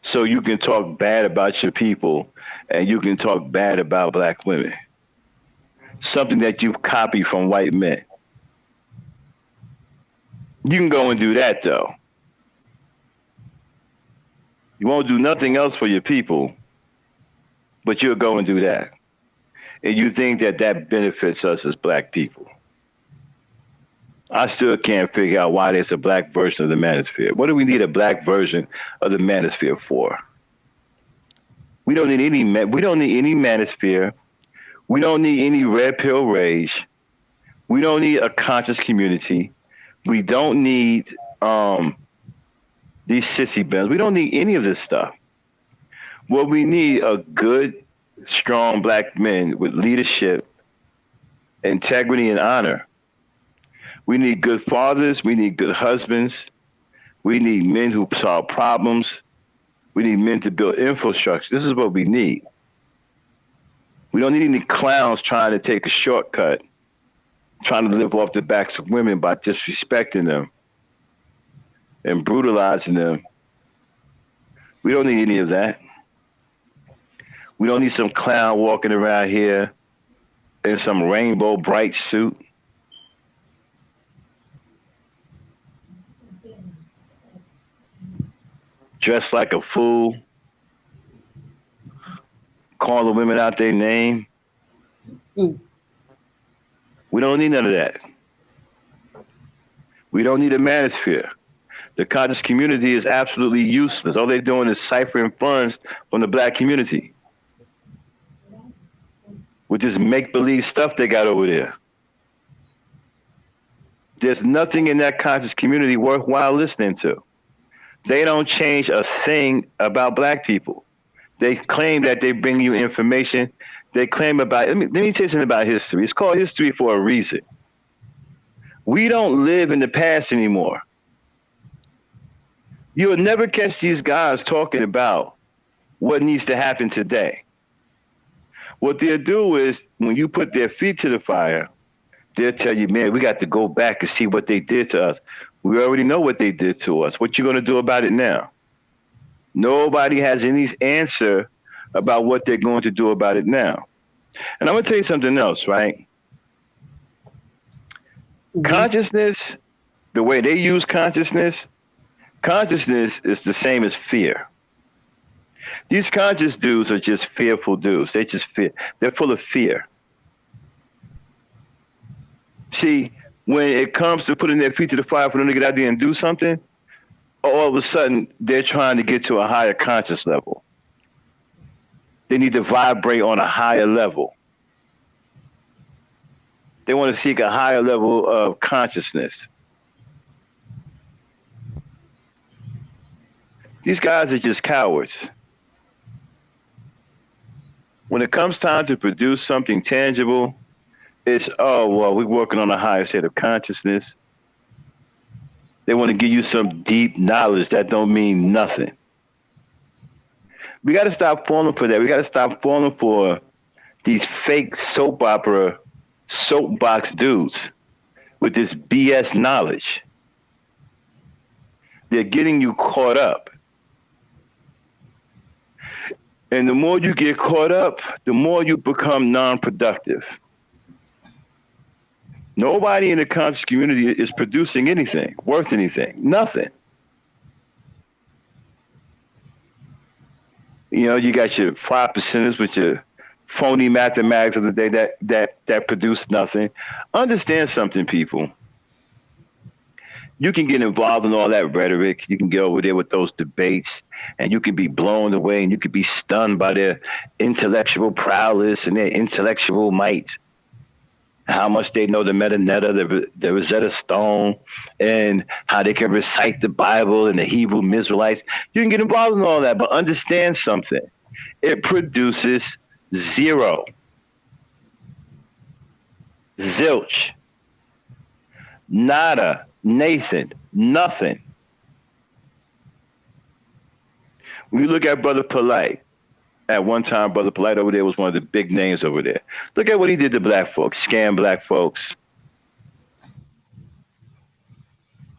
So you can talk bad about your people and you can talk bad about black women. Something that you've copied from white men. You can go and do that though. You won't do nothing else for your people, but you'll go and do that. And you think that that benefits us as black people. I still can't figure out why there's a black version of the manosphere. What do we need a black version of the manosphere for? We don't need any manosphere. We don't need any red pill rage. We don't need a conscious community. We don't need these sissy bands. We don't need any of this stuff. What we need are good, strong black men with leadership, integrity, and honor. We need good fathers. We need good husbands. We need men who solve problems. We need men to build infrastructure. This is what we need. We don't need any clowns trying to take a shortcut, trying to live off the backs of women by disrespecting them and brutalizing them. We don't need any of that. We don't need some clown walking around here in some rainbow bright suit. Dressed like a fool, call the women out their name. We don't need none of that. We don't need a manosphere. The conscious community is absolutely useless. All they're doing is ciphering funds from the black community with this make-believe stuff they got over there. There's nothing in that conscious community worthwhile listening to. They don't change a thing about black people. They claim that they bring you information. They claim about, let me tell you something about history. It's called history for a reason. We don't live in the past anymore. You'll never catch these guys talking about what needs to happen today. What they'll do is, when you put their feet to the fire, they'll tell you, man, we got to go back and see what they did to us. We already know what they did to us. What you going to do about it now? Nobody has any answer about what they're going to do about it now. And I'm going to tell you something else, right? Consciousness, the way they use consciousness is the same as fear. These conscious dudes are just fearful dudes. They just fear. They're full of fear. See, when it comes to putting their feet to the fire for them to get out there and do something, all of a sudden they're trying to get to a higher conscious level. They need to vibrate on a higher level. They want to seek a higher level of consciousness. These guys are just cowards. When it comes time to produce something tangible, it's, oh, well, we're working on a higher state of consciousness. They want to give you some deep knowledge that don't mean nothing. We got to stop falling for that. We got to stop falling for these fake soap opera, soapbox dudes with this BS knowledge. They're getting you caught up. And the more you get caught up, the more you become non-productive. Nobody in the conscious community is producing anything, worth anything, nothing. You know, you got your 5%ers with your phony mathematics of the day that produce nothing. Understand something, people. You can get involved in all that rhetoric. You can get over there with those debates, and you can be blown away, and you can be stunned by their intellectual prowess and their intellectual might. How much they know the metanetta, the Rosetta Stone, and how they can recite the Bible and the Hebrew Israelites. You can get involved in all that, but understand something. It produces zero. Zilch. Nada. Nathan. Nothing. When you look at Brother Polite, at one time, Brother Polite over there was one of the big names over there. Look at what he did to black folks, scam black folks.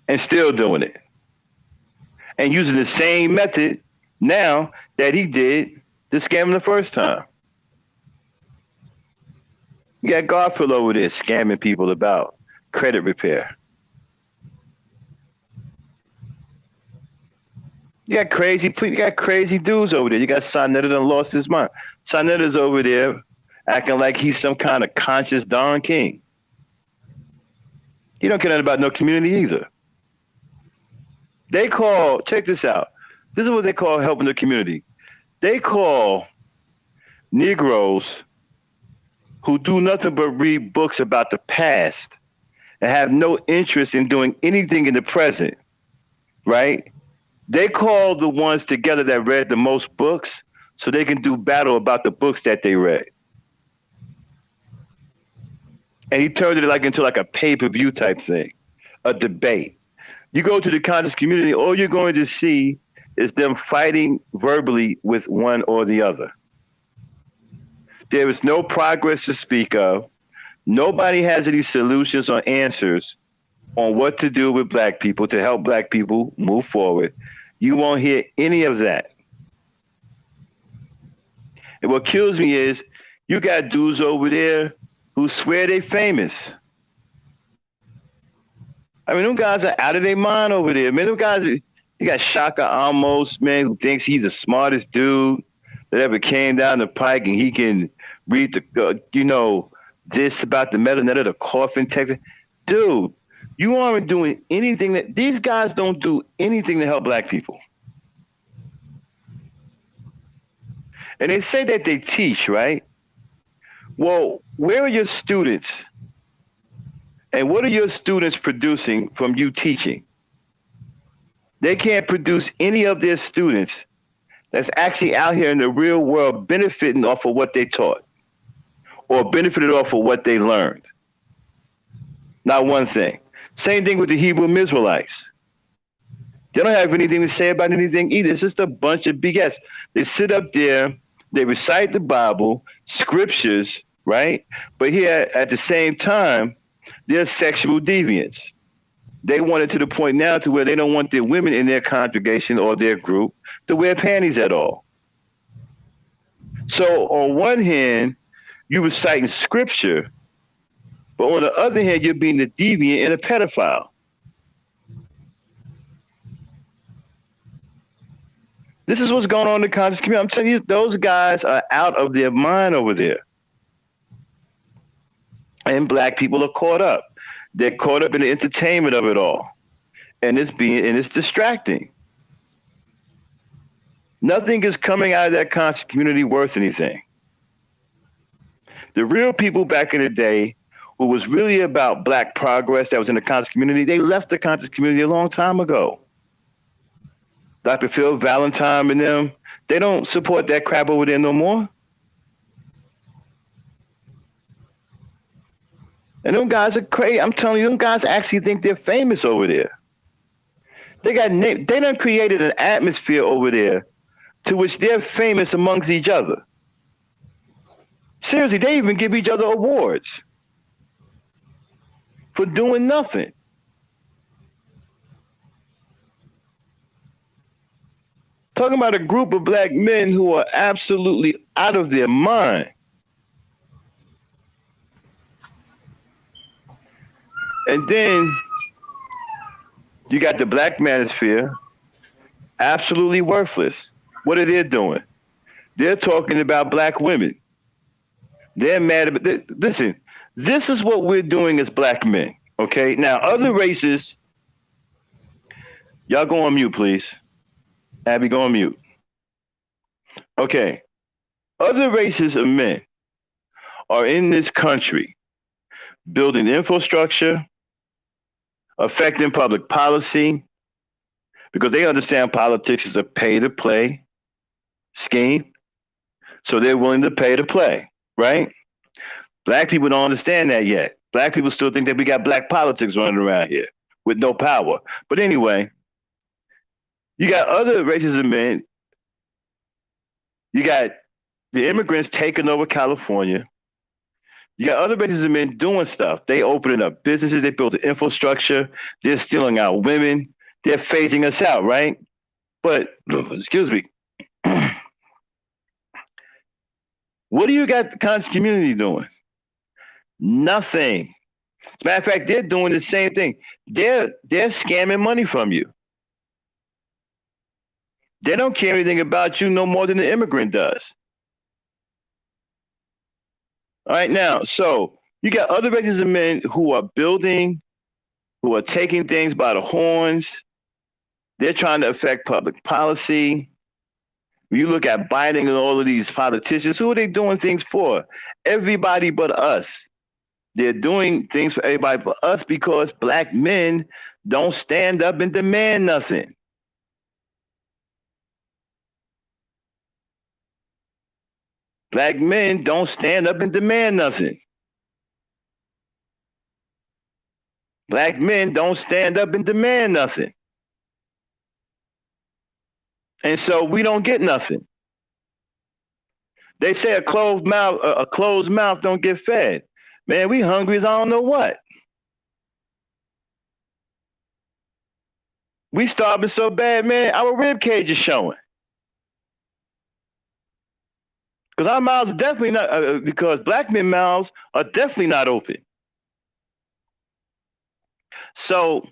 And still doing it. And using the same method now that he did the scam the first time. You got Garfield over there scamming people about credit repair. You got crazy dudes over there. You got Sonetta done lost his mind. Sonetta's over there acting like he's some kind of conscious Don King. He don't care nothing about no community either. They call, check this out. This is what they call helping the community. They call Negroes who do nothing but read books about the past and have no interest in doing anything in the present, right? They call the ones together that read the most books so they can do battle about the books that they read. And he turned it like into like a pay-per-view type thing, a debate. You go to the conscious community, all you're going to see is them fighting verbally with one or the other. There is no progress to speak of. Nobody has any solutions or answers on what to do with black people to help black people move forward. You won't hear any of that. And what kills me is you got dudes over there who swear they famous. I mean, them guys are out of their mind over there. Man, them guys, you got Shaka Amos, man, who thinks he's the smartest dude that ever came down the pike and he can read the, this about the melanin of the coffin text. Dude, you aren't doing anything these guys don't do anything to help black people. And they say that they teach, right? Well, where are your students? And what are your students producing from you teaching? They can't produce any of their students that's actually out here in the real world benefiting off of what they taught or benefited off of what they learned. Not one thing. Same thing with the Hebrew Israelites. They don't have anything to say about anything either. It's just a bunch of BS. They sit up there, they recite the Bible, scriptures, right? But here at the same time, they're sexual deviants. They want it to the point now to where they don't want their women in their congregation or their group to wear panties at all. So on one hand, you reciting scripture, but on the other hand, you're being a deviant and a pedophile. This is what's going on in the conscious community. I'm telling you, those guys are out of their mind over there. And black people are caught up. They're caught up in the entertainment of it all. And it's distracting. Nothing is coming out of that conscious community worth anything. The real people back in the day who was really about black progress that was in the conscious community, they left the conscious community a long time ago. Dr. Phil Valentine and them, they don't support that crap over there no more. And them guys are crazy. I'm telling you, them guys actually think they're famous over there. They done created an atmosphere over there to which they're famous amongst each other. Seriously, they even give each other awards for doing nothing. Talking about a group of black men who are absolutely out of their mind. And then you got the black manosphere, absolutely worthless. What are they doing? They're talking about black women. They're mad about listen, this is what we're doing as black men. Okay. Now, other races, y'all go on mute, please. Abby, go on mute. Okay. Other races of men are in this country building infrastructure, affecting public policy, because they understand politics is a pay-to-play scheme. So they're willing to pay to play, right? Black people don't understand that yet. Black people still think that we got black politics running around here with no power. But anyway, you got other races of men. You got the immigrants taking over California. You got other races of men doing stuff. They opening up businesses. They build the infrastructure. They're stealing our women. They're phasing us out, right? But, excuse me, What do you got the conscious community doing? Nothing. As a matter of fact, they're doing the same thing. They're scamming money from you. They don't care anything about you no more than the immigrant does. All right, now, so you got other races of men who are building, who are taking things by the horns. They're trying to affect public policy. When you look at Biden and all of these politicians, who are they doing things for? Everybody but us. They're doing things for everybody but us because black men don't stand up and demand nothing. Black men don't stand up and demand nothing. Black men don't stand up and demand nothing. And so we don't get nothing. They say a closed mouth don't get fed. Man, we hungry as I don't know what. We starving so bad, man, our rib cage is showing. Because our mouths are definitely not, because black men mouths are definitely not open. So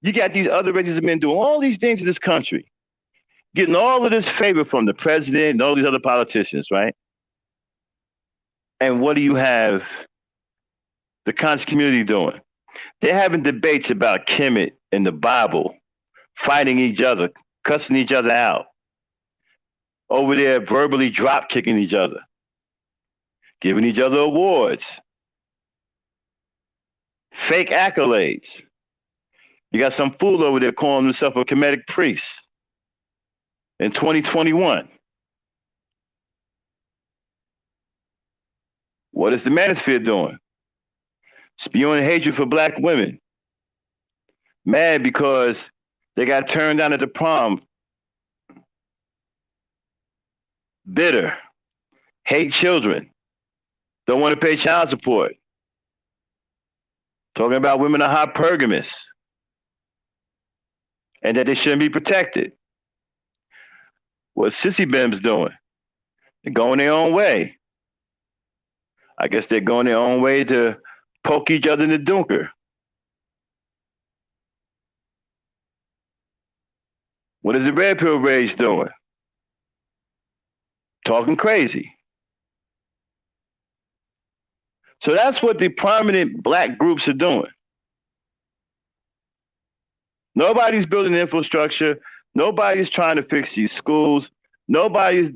you got these other races of men doing all these things in this country, getting all of this favor from the president and all these other politicians, right? And what do you have the conscious community doing? They're having debates about Kemet and the Bible, fighting each other, cussing each other out. Over there verbally drop kicking each other, giving each other awards, fake accolades. You got some fool over there calling himself a Kemetic priest in 2021. What is the manosphere doing? Spewing hatred for black women. Mad because they got turned down at the prom. Bitter, hate children, don't want to pay child support. Talking about women are hypergamous and that they shouldn't be protected. What Sissy Bim's doing? They're going their own way. I guess they're going their own way to poke each other in the dunker. What is the Red Pill Rage doing? Talking crazy. So that's what the prominent black groups are doing. Nobody's building infrastructure. Nobody's trying to fix these schools. Nobody's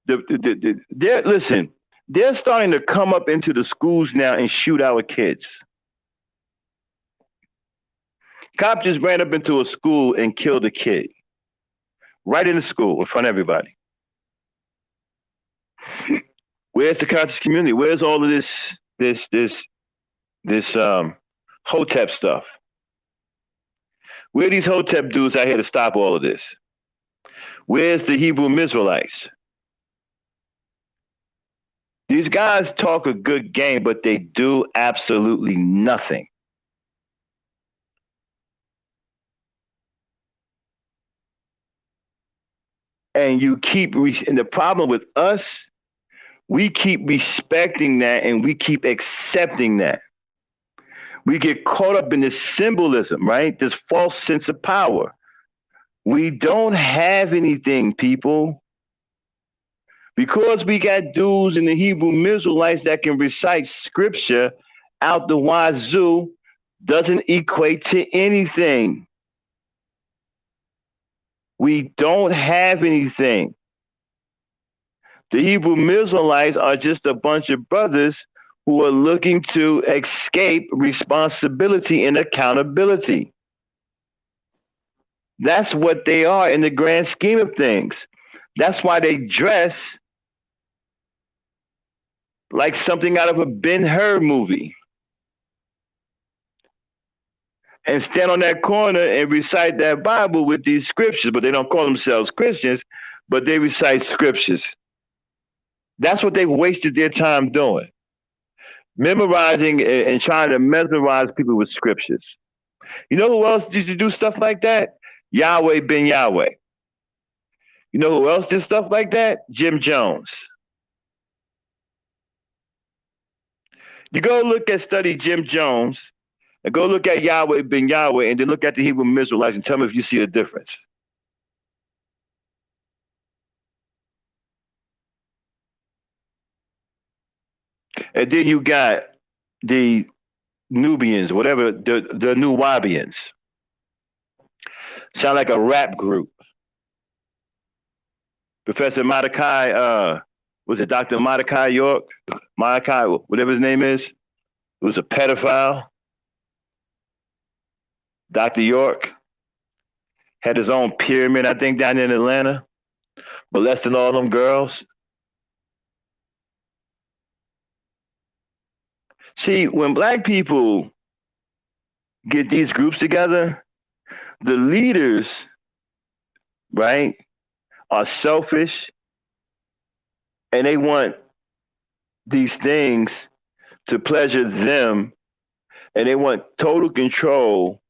listen, they're starting to come up into the schools now and shoot our kids. Cop just ran up into a school and killed a kid. Right in the school in front of everybody. Where's the conscious community? Where's all of this Hotep stuff? Where are these Hotep dudes out here to stop all of this? Where's the Hebrew Israelites? These guys talk a good game, but they do absolutely nothing. And and the problem with us, we keep respecting that and we keep accepting that. We get caught up in this symbolism, right? This false sense of power. We don't have anything, people. Because we got dudes in the Hebrew Israelites that can recite scripture out the wazoo doesn't equate to anything. We don't have anything. The Hebrew Israelites are just a bunch of brothers who are looking to escape responsibility and accountability. That's what they are in the grand scheme of things. That's why they dress like something out of a Ben-Hur movie and stand on that corner and recite that Bible with these scriptures, but they don't call themselves Christians, but they recite scriptures. That's what they've wasted their time doing. Memorizing and trying to mesmerize people with scriptures. You know who else did you do stuff like that? Yahweh ben Yahweh. You know who else did stuff like that? Jim Jones. You go look at study Jim Jones and go look at Yahweh ben Yahweh and then look at the Hebrew Israelites and tell me if you see a difference. And then you got the Nubians, whatever, the New Wabians. Sound like a rap group. Professor Mordecai, was it Dr. Mordecai York? Mordecai, whatever his name is, was a pedophile. Dr. York had his own pyramid, I think, down in Atlanta, molesting all them girls. See, when black people get these groups together, the leaders, right, are selfish and they want these things to pleasure them and they want total control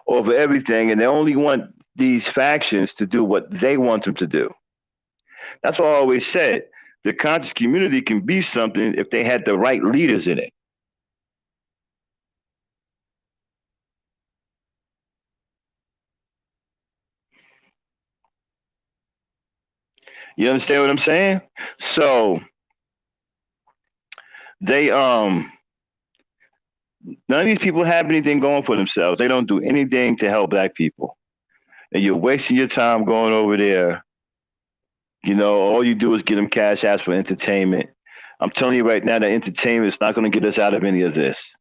over everything and they only want these factions to do what they want them to do. That's what I always said. The conscious community can be something if they had the right leaders in it. You understand what I'm saying? So they none of these people have anything going for themselves. They don't do anything to help black people. And you're wasting your time going over there. You know, all you do is get them cash apps for entertainment. I'm telling you right now that entertainment is not going to get us out of any of this.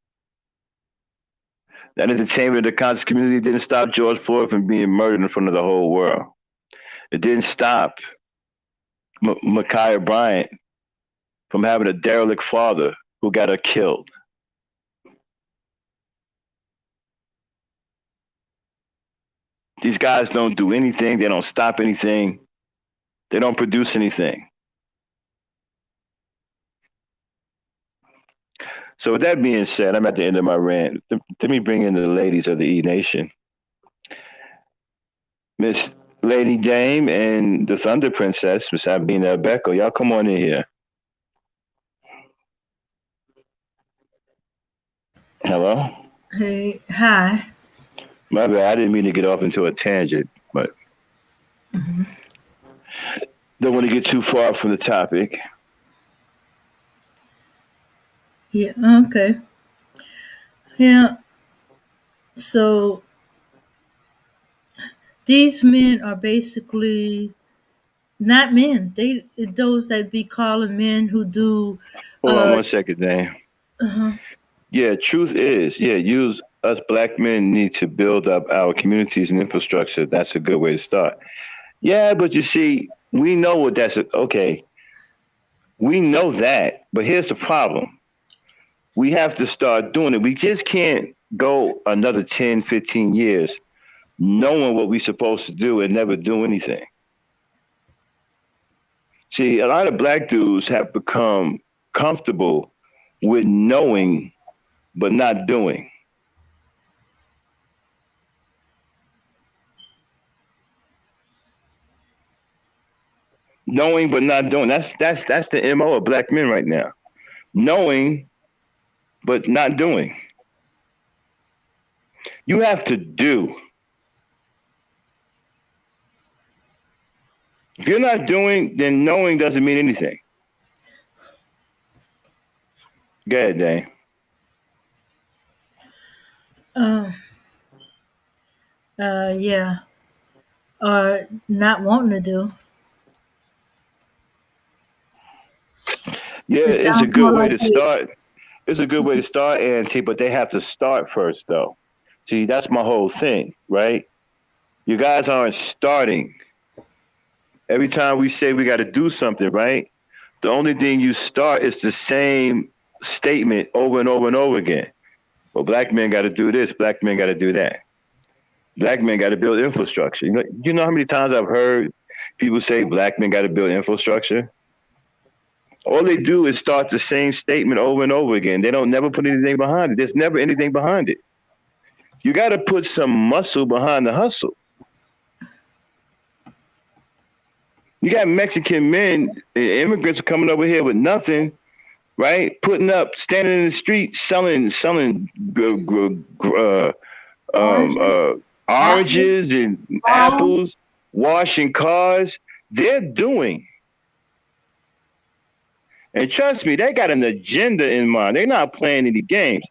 That entertainment of the conscious community didn't stop George Floyd from being murdered in front of the whole world. It didn't stop Ma'Khia Bryant from having a derelict father who got her killed. These guys don't do anything. They don't stop anything. They don't produce anything. So with that being said, I'm at the end of my rant. Let me bring in the ladies of the E Nation. Miss Lady Dame and the Thunder Princess, Miss Abina Becco. Y'all come on in here. Hello? Hey, hi. My bad. I didn't mean to get off into a tangent, but don't want to get too far from the topic. Yeah, okay. Yeah. So these men are basically not men. Those that be calling men who do. Hold on 1 second, Dame. Uh-huh. Yeah, truth is, us black men need to build up our communities and infrastructure. That's a good way to start. Yeah, but you see, we know what okay. We know that, but here's the problem. We have to start doing it. We just can't go another 10, 15 years knowing what we're supposed to do and never do anything. See, a lot of black dudes have become comfortable with knowing but not doing. Knowing but not doing. That's the MO of black men right now. Knowing but not doing. You have to do. If you're not doing, then knowing doesn't mean anything. Go ahead, Dane. Yeah. Or not wanting to do. Yeah, it's a good way to start. It's a good way to start, Auntie, but they have to start first, though. See, that's my whole thing, right? You guys aren't starting. Every time we say we got to do something, right? The only thing you start is the same statement over and over and over again. Well, black men got to do this. Black men got to do that. Black men got to build infrastructure. You know how many times I've heard people say black men got to build infrastructure? All they do is start the same statement over and over again. They don't never put anything behind it. There's never anything behind it. You got to put some muscle behind the hustle. You got Mexican men, immigrants are coming over here with nothing, right? Standing in the street, selling Oranges, apples, oranges and palm. apples, washing cars. They're doing. And trust me, they got an agenda in mind. They're not playing any games.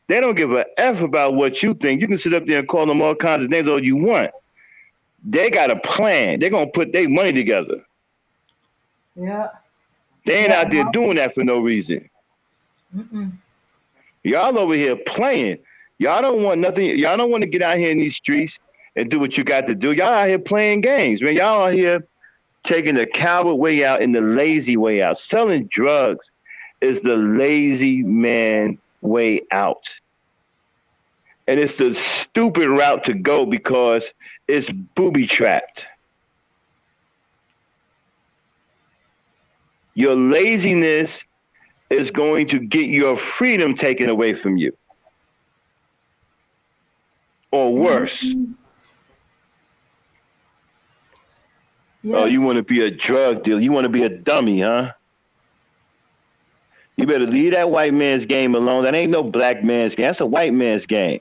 They don't give a F about what you think. You can sit up there and call them all kinds of names all you want. They got a plan. They're going to put their money together. Yeah. They ain't out there doing that for no reason. Y'all over here playing. Y'all don't want nothing. Y'all don't want to get out here in these streets and do what you got to do. Y'all out here playing games, man. Y'all out here taking the coward way out and the lazy way out. Selling drugs is the lazy man way out. And it's the stupid route to go because it's booby trapped. Your laziness is going to get your freedom taken away from you. Or worse. Yeah. Oh, you want to be a drug dealer? You want to be a dummy, huh? You better leave that white man's game alone. That ain't no black man's game. That's a white man's game.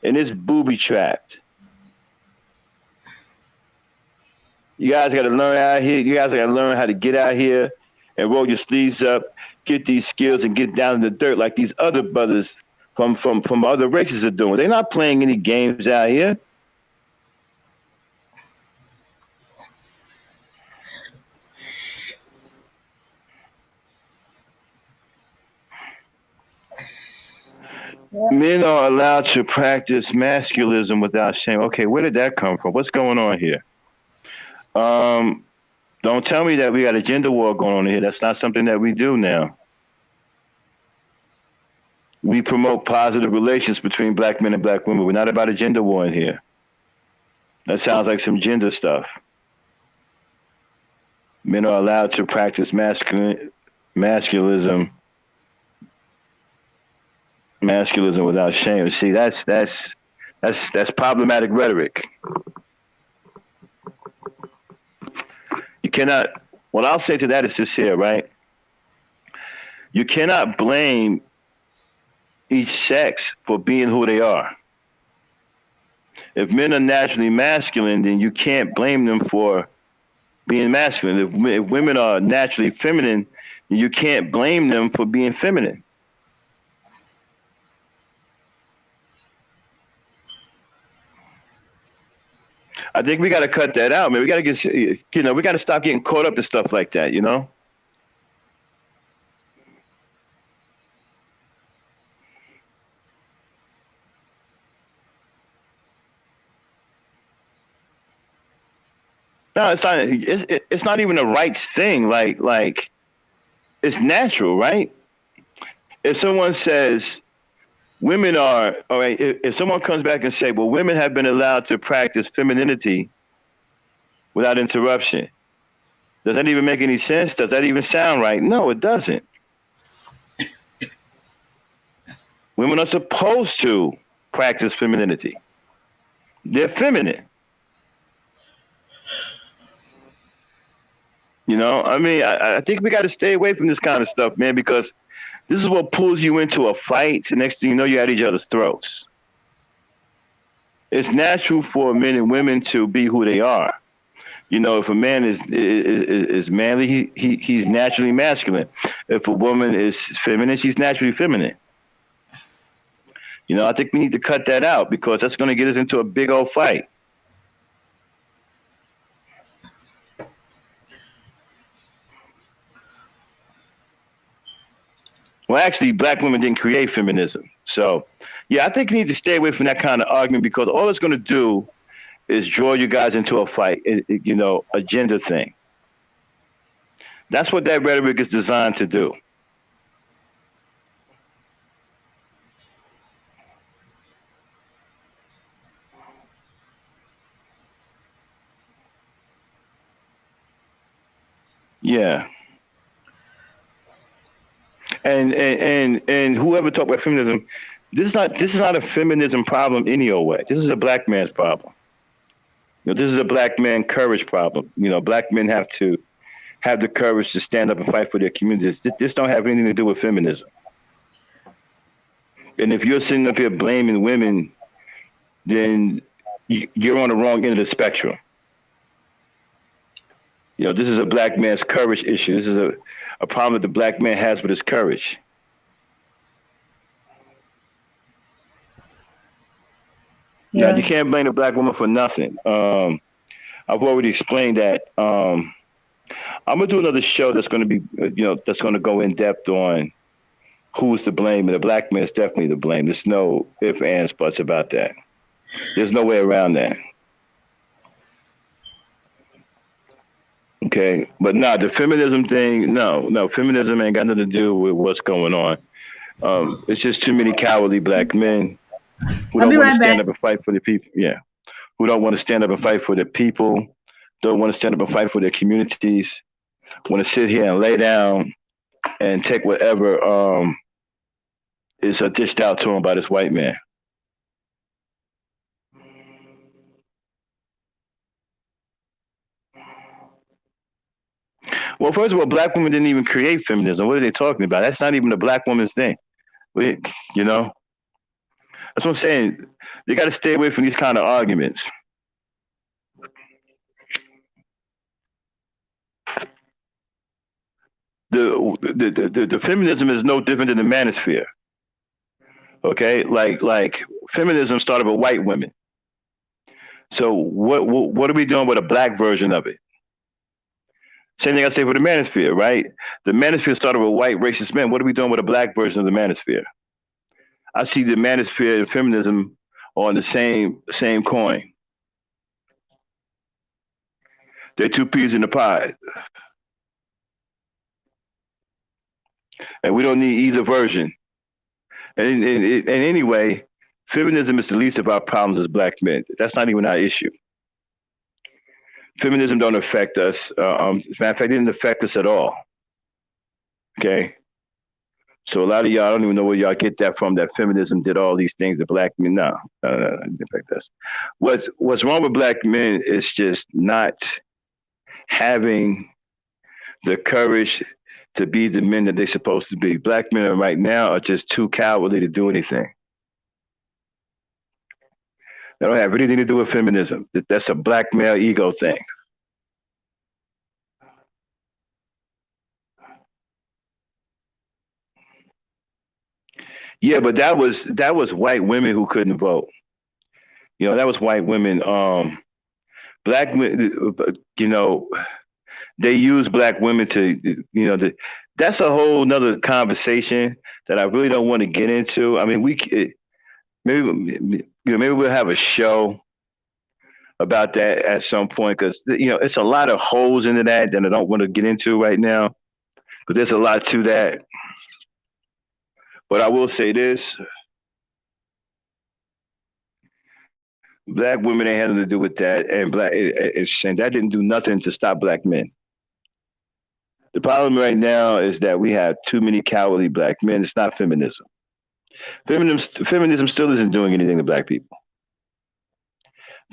And it's booby trapped. You guys got to learn out here. You guys got to learn how to get out here and roll your sleeves up, get these skills, and get down in the dirt like these other brothers from other races are doing. They're not playing any games out here. Men are allowed to practice masculinism without shame. Okay, where did that come from? What's going on here? Don't tell me that we got a gender war going on here. That's not something that we do now. We promote positive relations between black men and black women. We're not about a gender war in here. That sounds like some gender stuff. Men are allowed to practice masculism without shame. See, that's problematic rhetoric. You cannot. What I'll say to that is this here, right? You cannot blame each sex for being who they are. If men are naturally masculine, then you can't blame them for being masculine. If women are naturally feminine, you can't blame them for being feminine. I think we got to cut that out, man. We got to get, we got to stop getting caught up in stuff like that, No, it's not. It's not even a rights thing. Like, it's natural, right? If someone says women are all right, if someone comes back and say, well, women have been allowed to practice femininity without interruption, does that even make any sense? Does that even sound right? No, it doesn't. Women are supposed to practice femininity. They're feminine. I think we got to stay away from this kind of stuff, man, because this is what pulls you into a fight. The next thing you know, you're at each other's throats. It's natural for men and women to be who they are. If a man is manly, he's naturally masculine. If a woman is feminine, she's naturally feminine. I think we need to cut that out because that's going to get us into a big old fight. Well, actually, black women didn't create feminism. So, yeah, I think you need to stay away from that kind of argument because all it's going to do is draw you guys into a fight, a gender thing. That's what that rhetoric is designed to do. Yeah. And whoever talked about feminism, this is not a feminism problem any old way. This is a black man's problem. This is a black man courage problem. Black men have to have the courage to stand up and fight for their communities. This don't have anything to do with feminism. And if you're sitting up here blaming women, then you're on the wrong end of the spectrum. This is a black man's courage issue. This is a problem that the black man has with his courage. Yeah. Now, you can't blame a black woman for nothing. I've already explained that. I'm gonna do another show that's gonna be, that's gonna go in depth on who's to blame, and the black man is definitely to blame. There's no ifs, ands, buts about that. There's no way around that. Okay, but no, the feminism thing, no, feminism ain't got nothing to do with what's going on. It's just too many cowardly black men who don't want to stand up and fight for the people. Yeah, who don't want to stand up and fight for the people, don't want to stand up and fight for their communities, want to sit here and lay down and take whatever is dished out to them by this white man. Well, first of all, black women didn't even create feminism. What are they talking about? That's not even a black woman's thing. That's what I'm saying. You got to stay away from these kind of arguments. The feminism is no different than the manosphere. Okay, like feminism started with white women. So what are we doing with a black version of it? Same thing I say for the manosphere, right? The manosphere started with white racist men. What are we doing with a black version of the manosphere? I see the manosphere and feminism on the same coin. They're two peas in the pod. And we don't need either version. And anyway, feminism is the least of our problems as black men. That's not even our issue. Feminism don't affect us. As a matter of fact, it didn't affect us at all. Okay? So a lot of y'all, I don't even know where y'all get that from, that feminism did all these things to black men. No, it didn't affect us. What's wrong with black men is just not having the courage to be the men that they're supposed to be. Black men right now are just too cowardly to do anything. They don't have anything to do with feminism. That's a black male ego thing. Yeah, but that was white women who couldn't vote. That was white women. Black men, they use black women to, that's a whole nother conversation that I really don't want to get into. I mean, maybe we'll have a show about that at some point, because it's a lot of holes into that I don't want to get into right now, but there's a lot to that. But I will say this: black women ain't had nothing to do with that, and that didn't do nothing to stop black men. The problem right now is that we have too many cowardly black men. It's not feminism. Feminism still isn't doing anything to black people.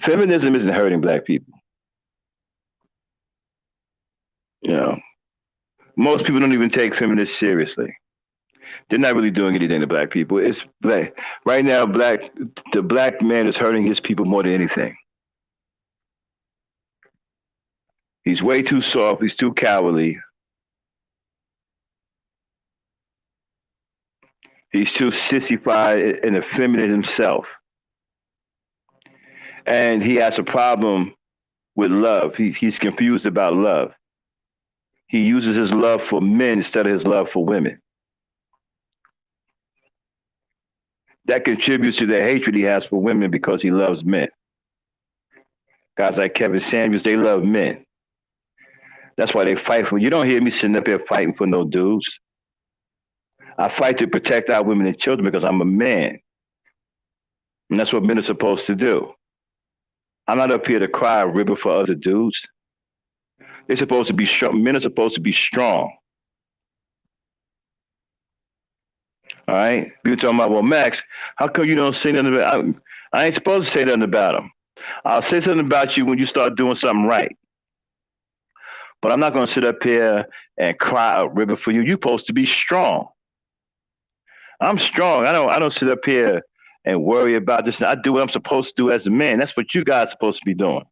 Feminism isn't hurting black people. Most people don't even take feminists seriously. They're not really doing anything to black people. It's black. Right now, the black man is hurting his people more than anything. He's way too soft. He's too cowardly. He's too sissified and effeminate himself. And he has a problem with love. He's confused about love. He uses his love for men instead of his love for women. That contributes to the hatred he has for women because he loves men. Guys like Kevin Samuels, they love men. That's why they fight for. You don't hear me sitting up here fighting for no dudes. I fight to protect our women and children because I'm a man. And that's what men are supposed to do. I'm not up here to cry a river for other dudes. They're supposed to be strong. Men are supposed to be strong. All right? People talking about, well, Max, how come you don't say nothing about him? I ain't supposed to say nothing about him. I'll say something about you when you start doing something right. But I'm not going to sit up here and cry a river for you. You're supposed to be strong. I'm strong. I don't sit up here and worry about this. I do what I'm supposed to do as a man. That's what you guys are supposed to be doing.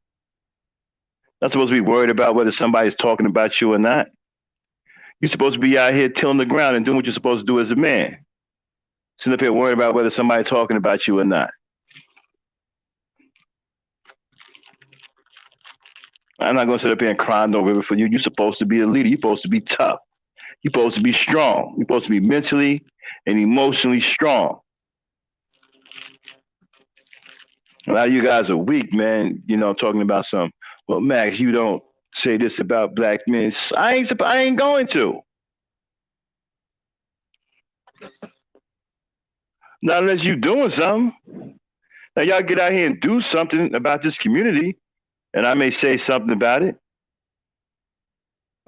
Not supposed to be worried about whether somebody's talking about you or not. You're supposed to be out here tilling the ground and doing what you're supposed to do as a man. Sitting up here worrying about whether somebody's talking about you or not. I'm not going to sit up here and cry no river for you. You're supposed to be a leader. You're supposed to be tough. You're supposed to be strong. You're supposed to be mentally and emotionally strong. A lot of you guys are weak, man. Talking about some. Well, Max, you don't say this about black men. I ain't going to. Not unless you're doing something. Now y'all get out here and do something about this community, and I may say something about it.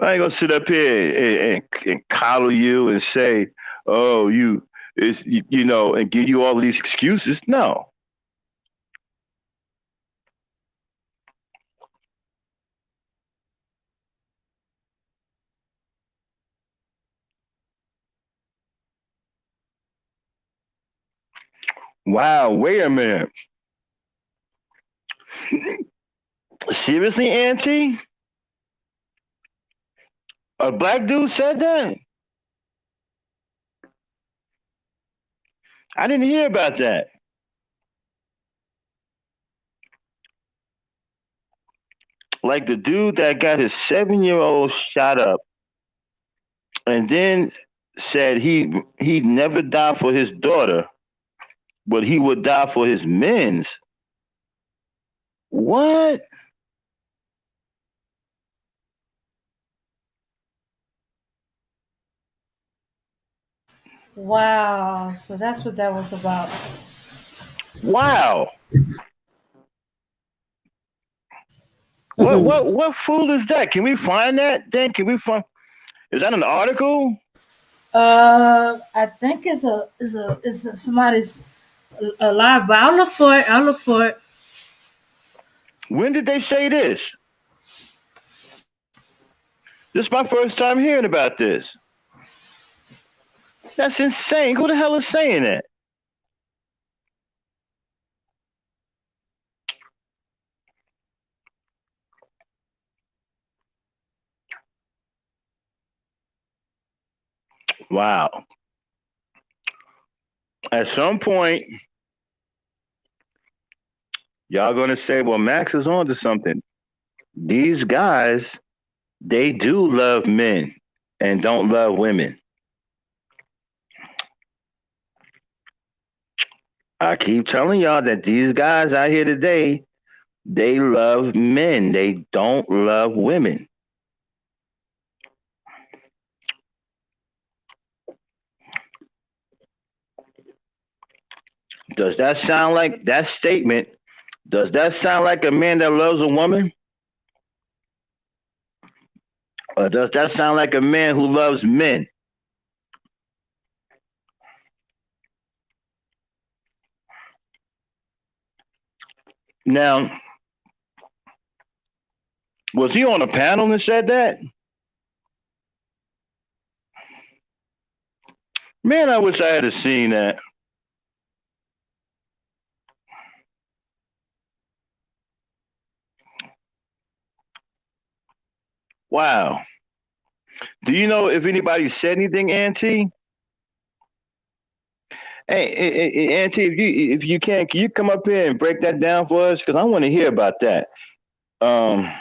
I ain't gonna sit up here and coddle you and say, "Oh, and give you all these excuses." No. Wow, wait a minute. Seriously, Auntie? A black dude said that? I didn't hear about that. Like the dude that got his 7-year-old shot up and then said he'd never die for his daughter, but he would die for his men's. What? Wow. So that's what that was about. Wow. What fool is that? Can we find that? Then can we find? Is that an article? I think it's somebody's alive, but I'll look for it. I'll look for it. When did they say this? This is my first time hearing about this. That's insane. Who the hell is saying that? Wow. At some point, y'all gonna say, well, Max is on to something. These guys, they do love men and don't love women. I keep telling y'all that these guys out here today, they love men. They don't love women. Does that sound like that statement? Does that sound like a man that loves a woman? Or does that sound like a man who loves men? Now, was he on a panel and said that? Man, I wish I had seen that. Wow. Do you know if anybody said anything, Auntie? Hey, Auntie, if you can you come up here and break that down for us? Because I want to hear about that. Um,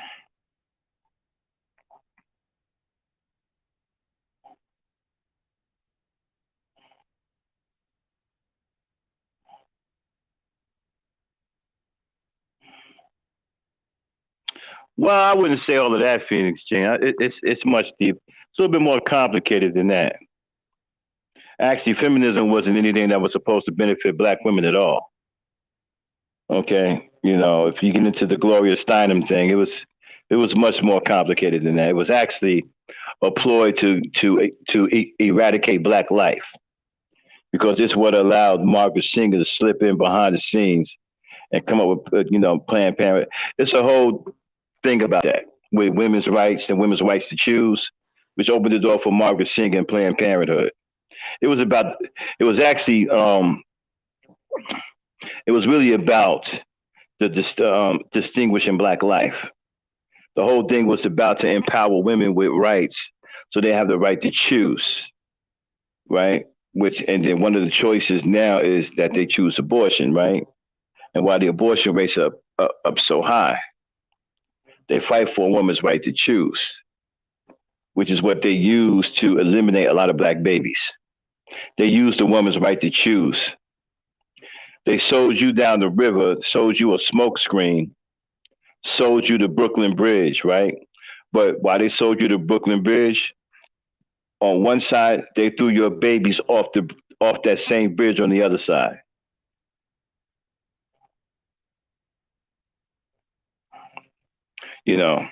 well, I wouldn't say all of that, Phoenix Jane. It's much deep. It's a little bit more complicated than that. Actually, feminism wasn't anything that was supposed to benefit black women at all. Okay, if you get into the Gloria Steinem thing, it was much more complicated than that. It was actually a ploy to eradicate black life because it's what allowed Margaret Singer to slip in behind the scenes and come up with Planned Parenthood. It's a whole thing about that. with women's rights and women's rights to choose, which opened the door for Margaret Sanger and Planned Parenthood. It was about. It was actually. It was really about the distinguishing black life. The whole thing was about to empower women with rights, so they have the right to choose, right? Which and then one of the choices now is that they choose abortion, right? And why the abortion rates up so high, they fight for a woman's right to choose, which is what they use to eliminate a lot of black babies. They use the woman's right to choose. They sold you down the river, sold you a smoke screen, sold you the Brooklyn Bridge, right? But while they sold you the Brooklyn Bridge, on one side they threw your babies off that same bridge on the other side. You know,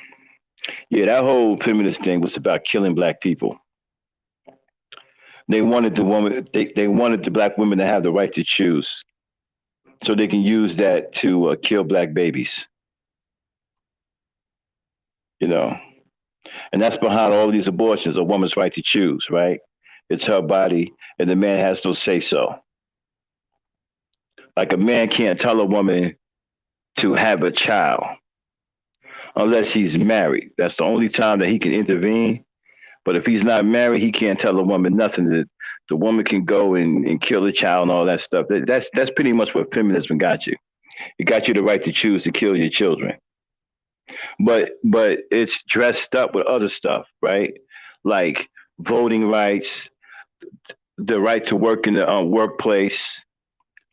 yeah, that whole feminist thing was about killing black people. They wanted the woman, they wanted the black women to have the right to choose, so they can use that to kill black babies. You know, and that's behind all these abortions, a woman's right to choose, right? It's her body, and the man has no say so. Like a man can't tell a woman to have a child unless he's married. That's the only time that he can intervene. But if he's not married, he can't tell a woman nothing. The woman can go and kill the child and all that stuff. That's pretty much what feminism got you. It got you the right to choose to kill your children. But it's dressed up with other stuff, right? Like voting rights, the right to work in the workplace,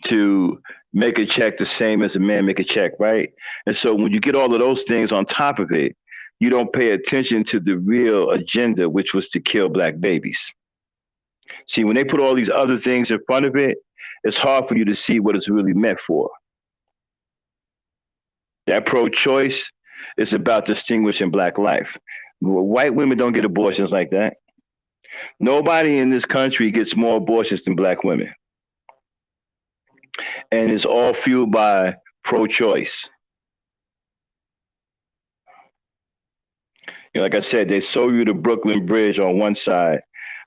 to make a check the same as a man make a check, right? And so when you get all of those things on top of it, you don't pay attention to the real agenda, which was to kill black babies. See, when they put all these other things in front of it, it's hard for you to see what it's really meant for. That pro-choice is about distinguishing black life. White women don't get abortions like that. Nobody in this country gets more abortions than black women. And it's all fueled by pro-choice. You know, like I said, they sold you the Brooklyn Bridge on one side,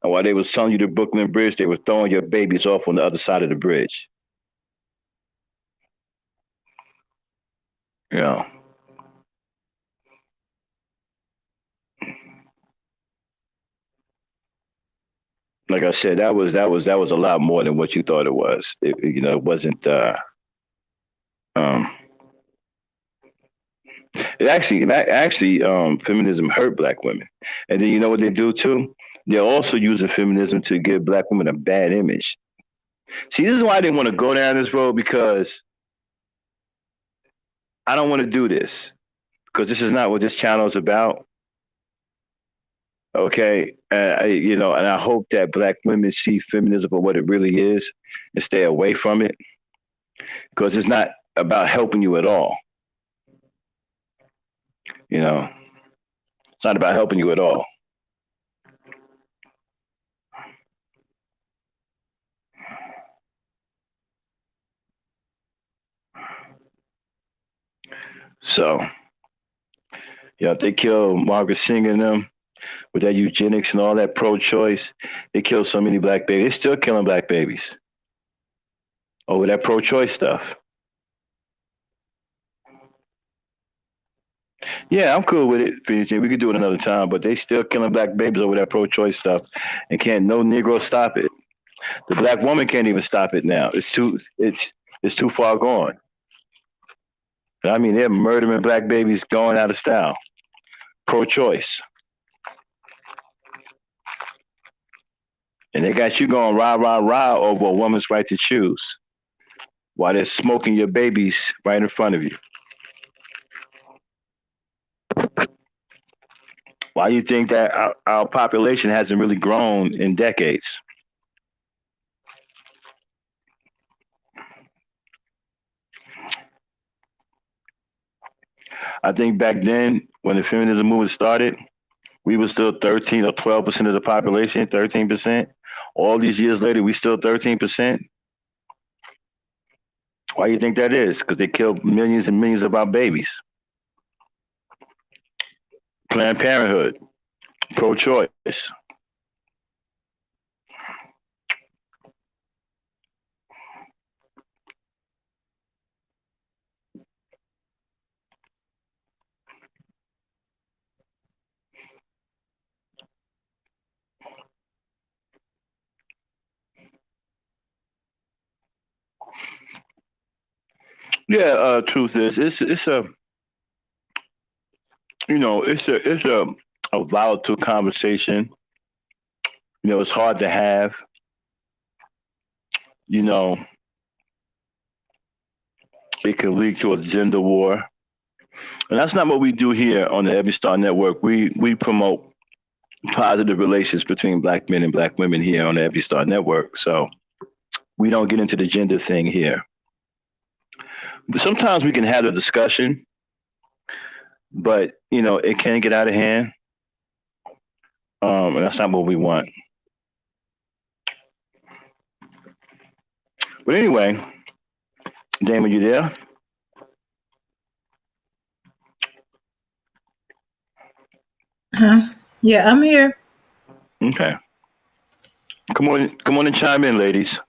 and while they were selling you the Brooklyn Bridge, they were throwing your babies off on the other side of the bridge. You know. Like I said, that was a lot more than what you thought it was. It wasn't. Um, it actually, feminism hurt black women, and then you know what they do too. They're also using feminism to give black women a bad image. See, this is why I didn't want to go down this road, because I don't want to do this, because this is not what this channel is about. Okay, and I hope that black women see feminism for what it really is and stay away from it, because it's not about helping you at all. You know, it's not about helping you at all. So, if they kill Margaret Singer and them with that eugenics and all that pro-choice, they kill so many black babies. They're still killing black babies over that pro-choice stuff. Yeah, I'm cool with it, PG. We could do it another time, but they still killing black babies over that pro-choice stuff, and can't no Negro stop it. The black woman can't even stop it now. It's too far gone. I mean, they're murdering black babies going out of style. Pro-choice. And they got you going rah, rah, rah over a woman's right to choose while they're smoking your babies right in front of you. Why do you think that our population hasn't really grown in decades? I think back then, when the feminism movement started, we were still 13 or 12% of the population, 13%. All these years later, we still 13%. Why do you think that is? Because they killed millions and millions of our babies. Planned Parenthood, pro-choice. Yeah, truth is, it's a it's a volatile conversation. It's hard to have. You know, it can lead to a gender war, and that's not what we do here on the Ebony Star Network. We promote positive relations between black men and black women here on the Ebony Star Network. So we don't get into the gender thing here. But sometimes we can have a discussion, but it can get out of hand, and that's not what we want. But anyway, Damon, you there? Huh? Yeah, I'm here. Okay. Come on and chime in, ladies.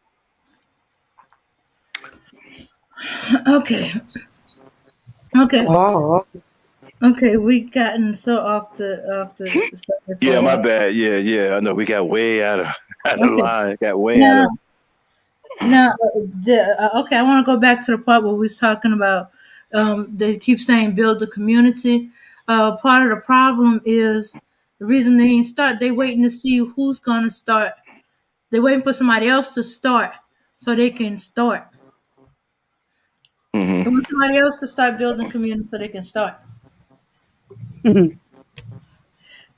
Okay. Okay. Oh, Okay, we gotten so off the subject for Yeah, a my while. bad. Yeah. I know we got way out of Okay. line. Got way out Now, of. okay, I want to go back to the part where we was talking about. They keep saying build the community. Part of the problem is the reason they ain't start. They waiting to see who's gonna start. They're waiting for somebody else to start so they can start. They want somebody else to start building community so they can start. so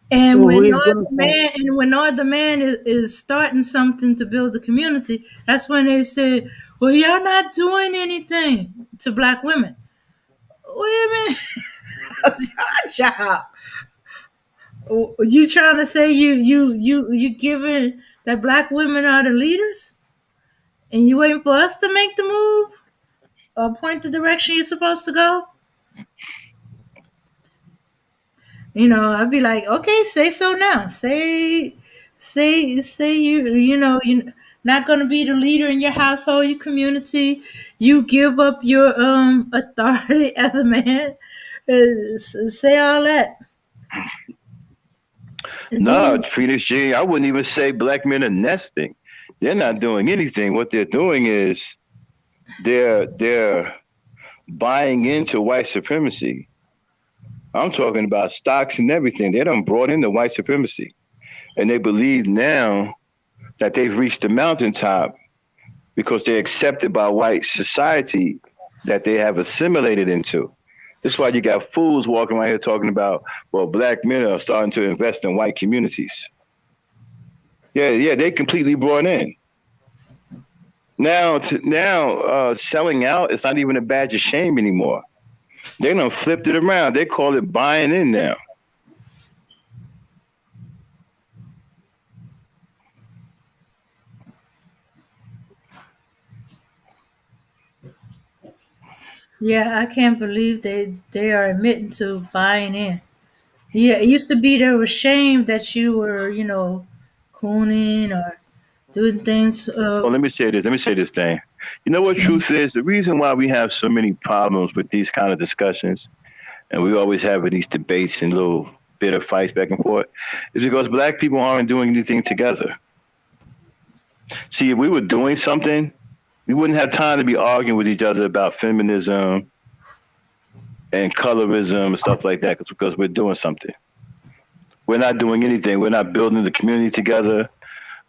And who when is no gonna other start? man, is starting something to build the community, that's when they say, "Well, y'all not doing anything to black women." Wait a minute, that's your job. You trying to say you giving that black women are the leaders, and you waiting for us to make the move or point the direction you're supposed to go? I'd be like, okay, say so now. Say you're not gonna be the leader in your household, your community. You give up your authority as a man. Say all that. And No, then Phoenix G, I wouldn't even say black men are nesting. They're not doing anything. What they're doing is they're buying into white supremacy. I'm talking about stocks and everything. They done brought in the white supremacy. And they believe now that they've reached the mountaintop because they're accepted by white society that they have assimilated into. That's why you got fools walking around here talking about, well, black men are starting to invest in white communities. Yeah, they completely brought in. Now, selling out is not even a badge of shame anymore. They done flipped it around. They call it buying in now. yeah, I can't believe they are admitting to buying in. Yeah, it used to be there was shame that you were cooning or doing things. Well, let me say this. Let me say this thing. You know what truth is? The reason why we have so many problems with these kind of discussions, and we always have these debates and little bitter fights back and forth, is because black people aren't doing anything together. See, if we were doing something, we wouldn't have time to be arguing with each other about feminism and colorism and stuff like that because we're doing something. We're not doing anything. We're not building the community together.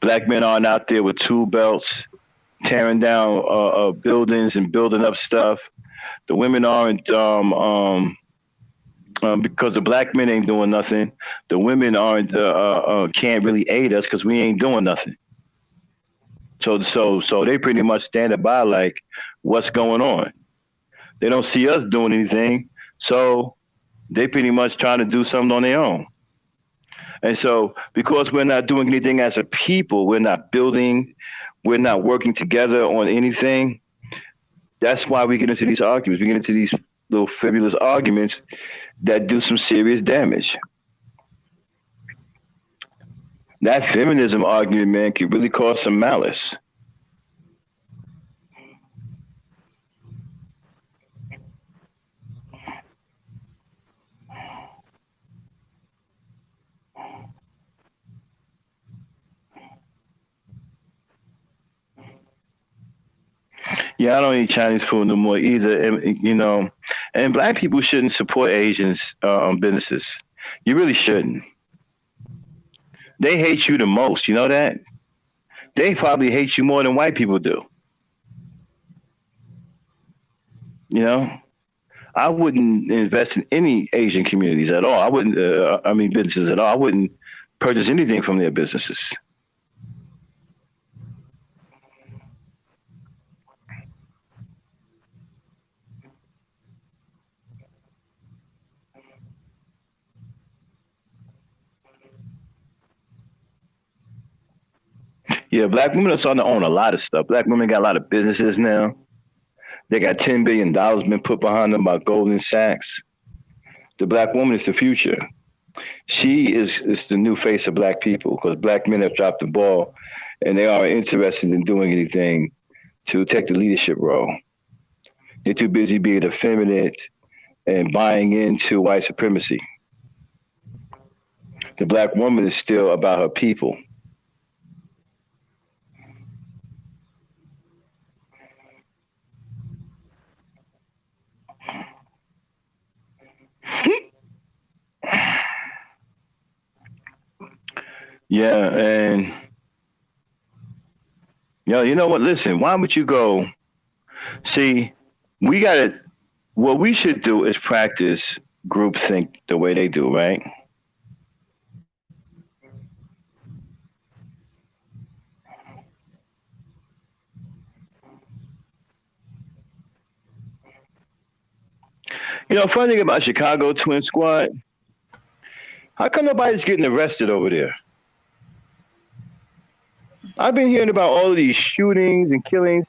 Black men aren't out there with tool belts, tearing down buildings and building up stuff. The women aren't because the black men ain't doing nothing. The women aren't can't really aid us because we ain't doing nothing. So they pretty much standing by like, what's going on? They don't see us doing anything, so they pretty much trying to do something on their own. And so, because we're not doing anything as a people, we're not building, we're not working together on anything. That's why we get into these arguments. We get into these little fabulous arguments that do some serious damage. That feminism argument, man, could really cause some malice. Yeah, I don't eat Chinese food no more either. And, and black people shouldn't support Asians businesses. You really shouldn't. They hate you the most. You know that? They probably hate you more than white people do. You know, I wouldn't invest in any Asian communities at all. I wouldn't. I mean, businesses at all. I wouldn't purchase anything from their businesses. Yeah, black women are starting to own a lot of stuff. Black women got a lot of businesses now. They got $10 billion been put behind them by Goldman Sachs. The black woman is the future. She is the new face of black people because black men have dropped the ball and they aren't interested in doing anything to take the leadership role. They're too busy being effeminate and buying into white supremacy. The black woman is still about her people. Yeah, and you know what? Listen, why would you go? See, we got to. What we should do is practice groupthink the way they do, right? Funny thing about Chicago Twin Squad, how come nobody's getting arrested over there? I've been hearing about all of these shootings and killings.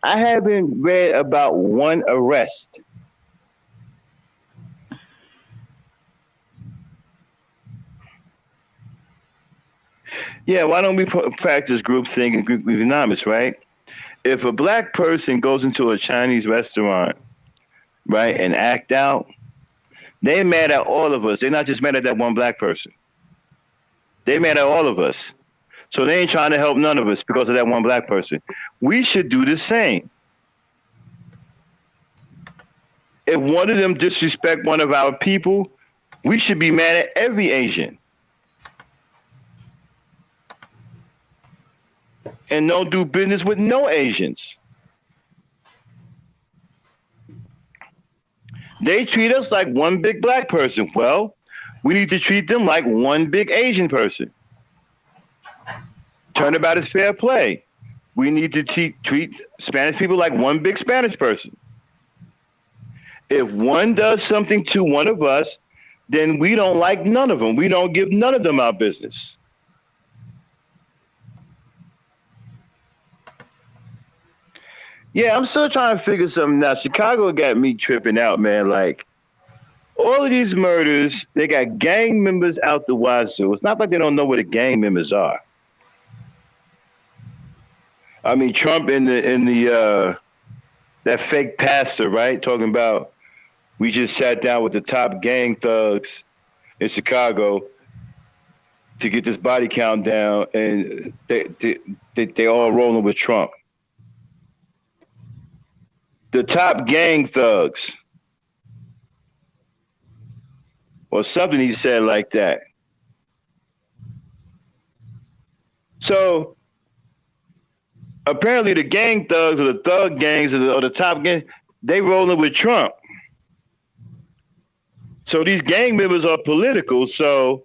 I haven't read about one arrest. Yeah, why don't we practice groupthink and group economics, right? If a black person goes into a Chinese restaurant, right, and act out, they're mad at all of us. They're not just mad at that one black person. They're mad at all of us. So they ain't trying to help none of us because of that one black person. We should do the same. If one of them disrespect one of our people, we should be mad at every Asian. And don't do business with no Asians. They treat us like one big black person. Well, we need to treat them like one big Asian person. Turnabout is fair play. We need to treat Spanish people like one big Spanish person. If one does something to one of us, then we don't like none of them. We don't give none of them our business. Yeah, I'm still trying to figure something out. Chicago got me tripping out, man. Like, all of these murders, they got gang members out the wazoo. It's not like they don't know where the gang members are. I mean, Trump in the that fake pastor, right? Talking about we just sat down with the top gang thugs in Chicago to get this body count down, and they all rolling with Trump. The top gang thugs, or something he said like that. So apparently the gang thugs or the thug gangs or the top gang, they rolling with Trump. So these gang members are political, so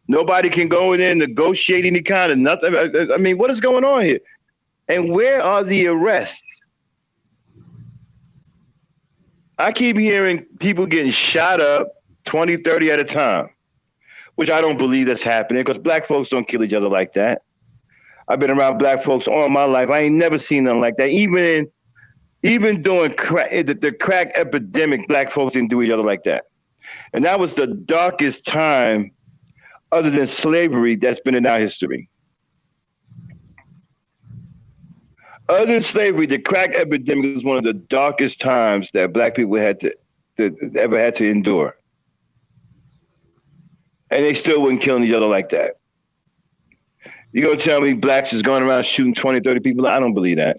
nobody can go in there and negotiate any kind of nothing. I mean, what is going on here? And where are the arrests? I keep hearing people getting shot up 20, 30 at a time, which I don't believe that's happening because black folks don't kill each other like that. I've been around black folks all my life. I ain't never seen nothing like that. Even during the crack epidemic, black folks didn't do each other like that. And that was the darkest time other than slavery that's been in our history. Other than slavery, the crack epidemic is one of the darkest times that black people that ever had to endure. And they still wasn't killing each other like that. You gonna tell me blacks is going around shooting 20, 30 people? I don't believe that.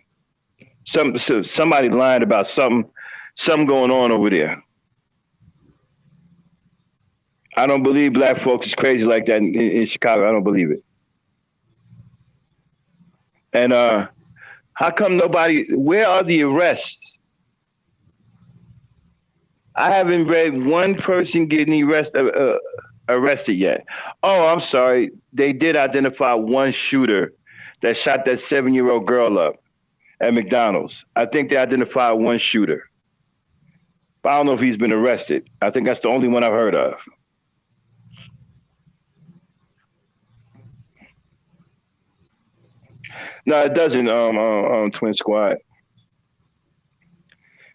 Somebody lying about something going on over there. I don't believe black folks is crazy like that in Chicago. I don't believe it. And how come nobody? Where are the arrests? I haven't read one person getting arrested yet. Oh, I'm sorry. They did identify one shooter that shot that 7-year-old girl up at McDonald's. I think they identified one shooter. But I don't know if he's been arrested. I think that's the only one I've heard of. No, it doesn't, Twin Squad.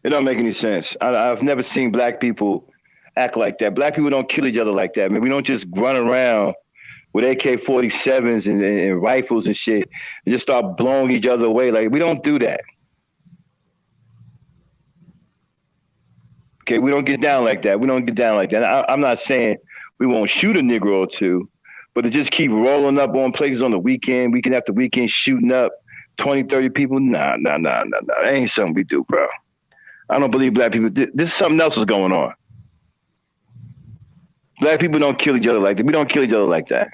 It don't make any sense. I've never seen black people act like that. Black people don't kill each other like that, man. We don't just run around with AK-47s and rifles and shit and just start blowing each other away. Like, we don't do that. Okay, we don't get down like that. We don't get down like that. I'm not saying we won't shoot a Negro or two, but to just keep rolling up on places on the weekend after weekend, shooting up 20, 30 people, nah. That ain't something we do, bro. I don't believe black people. This is something else is going on. Black people don't kill each other like that. We don't kill each other like that.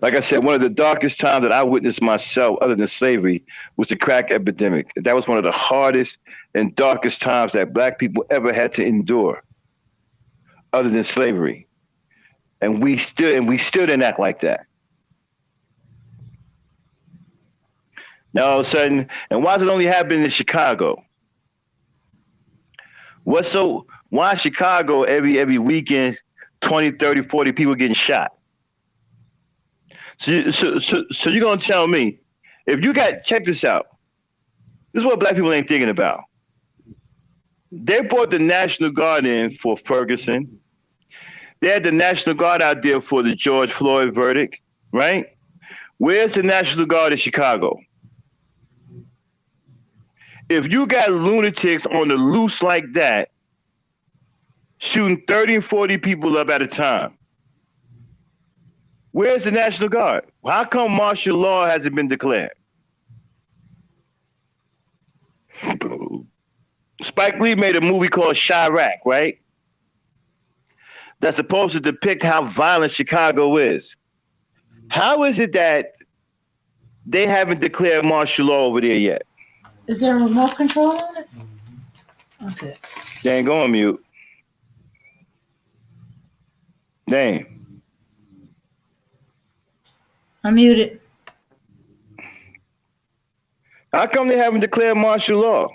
Like I said, one of the darkest times that I witnessed myself, other than slavery, was the crack epidemic. That was one of the hardest and darkest times that black people ever had to endure, other than slavery. And we still didn't act like that. Now all of a sudden, and why is it only happening in Chicago? Why Chicago every weekend, 20, 30, 40 people getting shot? So you're gonna tell me, if you got, check this out. This is what black people ain't thinking about. They brought the National Guard in for Ferguson. They had the National Guard out there for the George Floyd verdict, right? Where's the National Guard in Chicago? If you got lunatics on the loose like that, shooting 30 and 40 people up at a time, where's the National Guard? How come martial law hasn't been declared? Spike Lee made a movie called Chirac, right? That's supposed to depict how violent Chicago is. How is it that they haven't declared martial law over there yet? Is there a remote control on it? Okay. Dang, go on mute. Dang. I'm muted. How come they haven't declared martial law?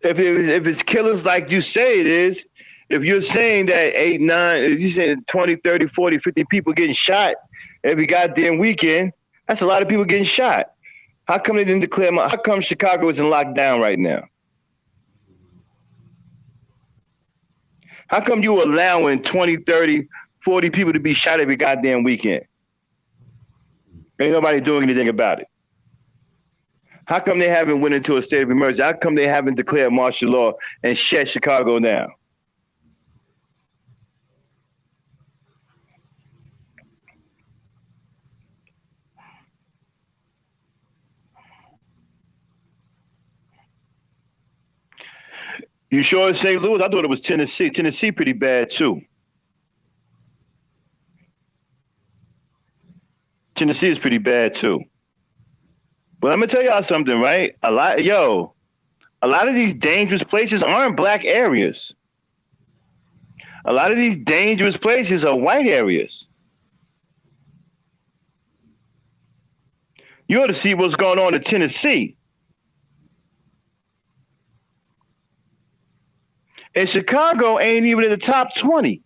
If it's killers like you say it is, if you're saying that 8, 9, if you're saying 20, 30, 40, 50 people getting shot every goddamn weekend, that's a lot of people getting shot. How come they didn't declare? How come Chicago is in lockdown right now? How come you allowing 20, 30, 40 people to be shot every goddamn weekend? Ain't nobody doing anything about it. How come they haven't went into a state of emergency? How come they haven't declared martial law and shut Chicago down? You sure it's St. Louis? I thought it was Tennessee. Tennessee pretty bad too. Tennessee is pretty bad too. But I'm gonna tell y'all something, right? A lot of these dangerous places aren't black areas. A lot of these dangerous places are white areas. You ought to see what's going on in Tennessee. And Chicago ain't even in the top 20.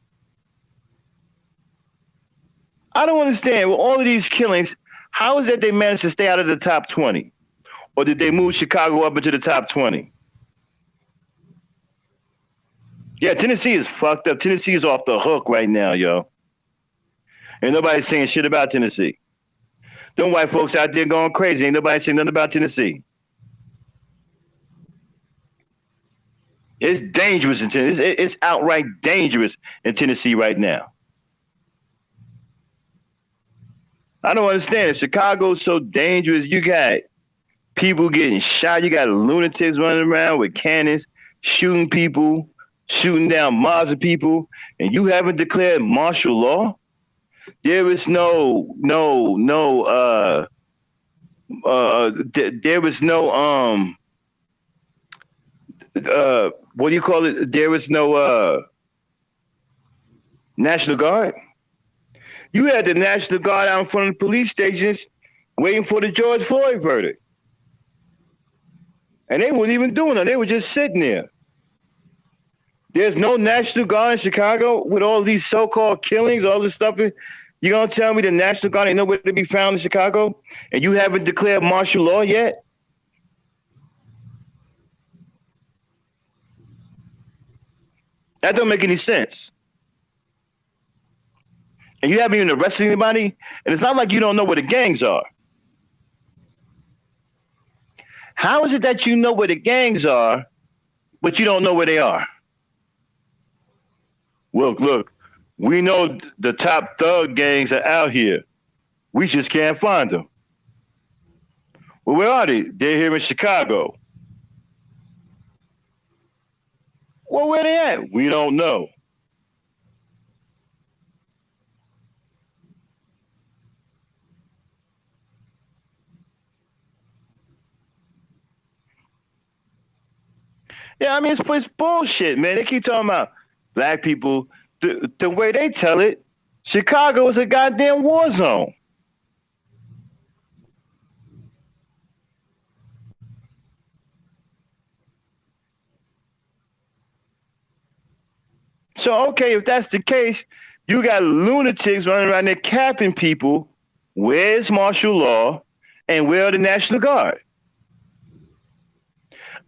I don't understand, with all of these killings, how is it they managed to stay out of the top 20? Or did they move Chicago up into the top 20? Yeah, Tennessee is fucked up. Tennessee is off the hook right now, yo. Ain't nobody saying shit about Tennessee. Them white folks out there going crazy. Ain't nobody saying nothing about Tennessee. It's dangerous in Tennessee. It's outright dangerous in Tennessee right now. I don't understand. If Chicago's so dangerous, you got people getting shot. You got lunatics running around with cannons, shooting people, shooting down mobs of people, and you haven't declared martial law. There is there was no what do you call it? There was no National Guard. You had the National Guard out in front of the police stations waiting for the George Floyd verdict. And they weren't even doing it. They were just sitting there. There's no National Guard in Chicago with all these so-called killings, all this stuff. You gonna tell me the National Guard ain't nowhere to be found in Chicago, and you haven't declared martial law yet? That don't make any sense. And you haven't even arrested anybody, and it's not like you don't know where the gangs are. How is it that you know where the gangs are, but you don't know where they are? Look, we know the top thug gangs are out here. We just can't find them. Well, where are they? They're here in Chicago. Well, where they at? We don't know. Yeah, I mean, it's bullshit, man. They keep talking about black people. The way they tell it, Chicago is a goddamn war zone. So, okay, if that's the case, you got lunatics running around there capping people. Where's martial law? And where are the National Guard?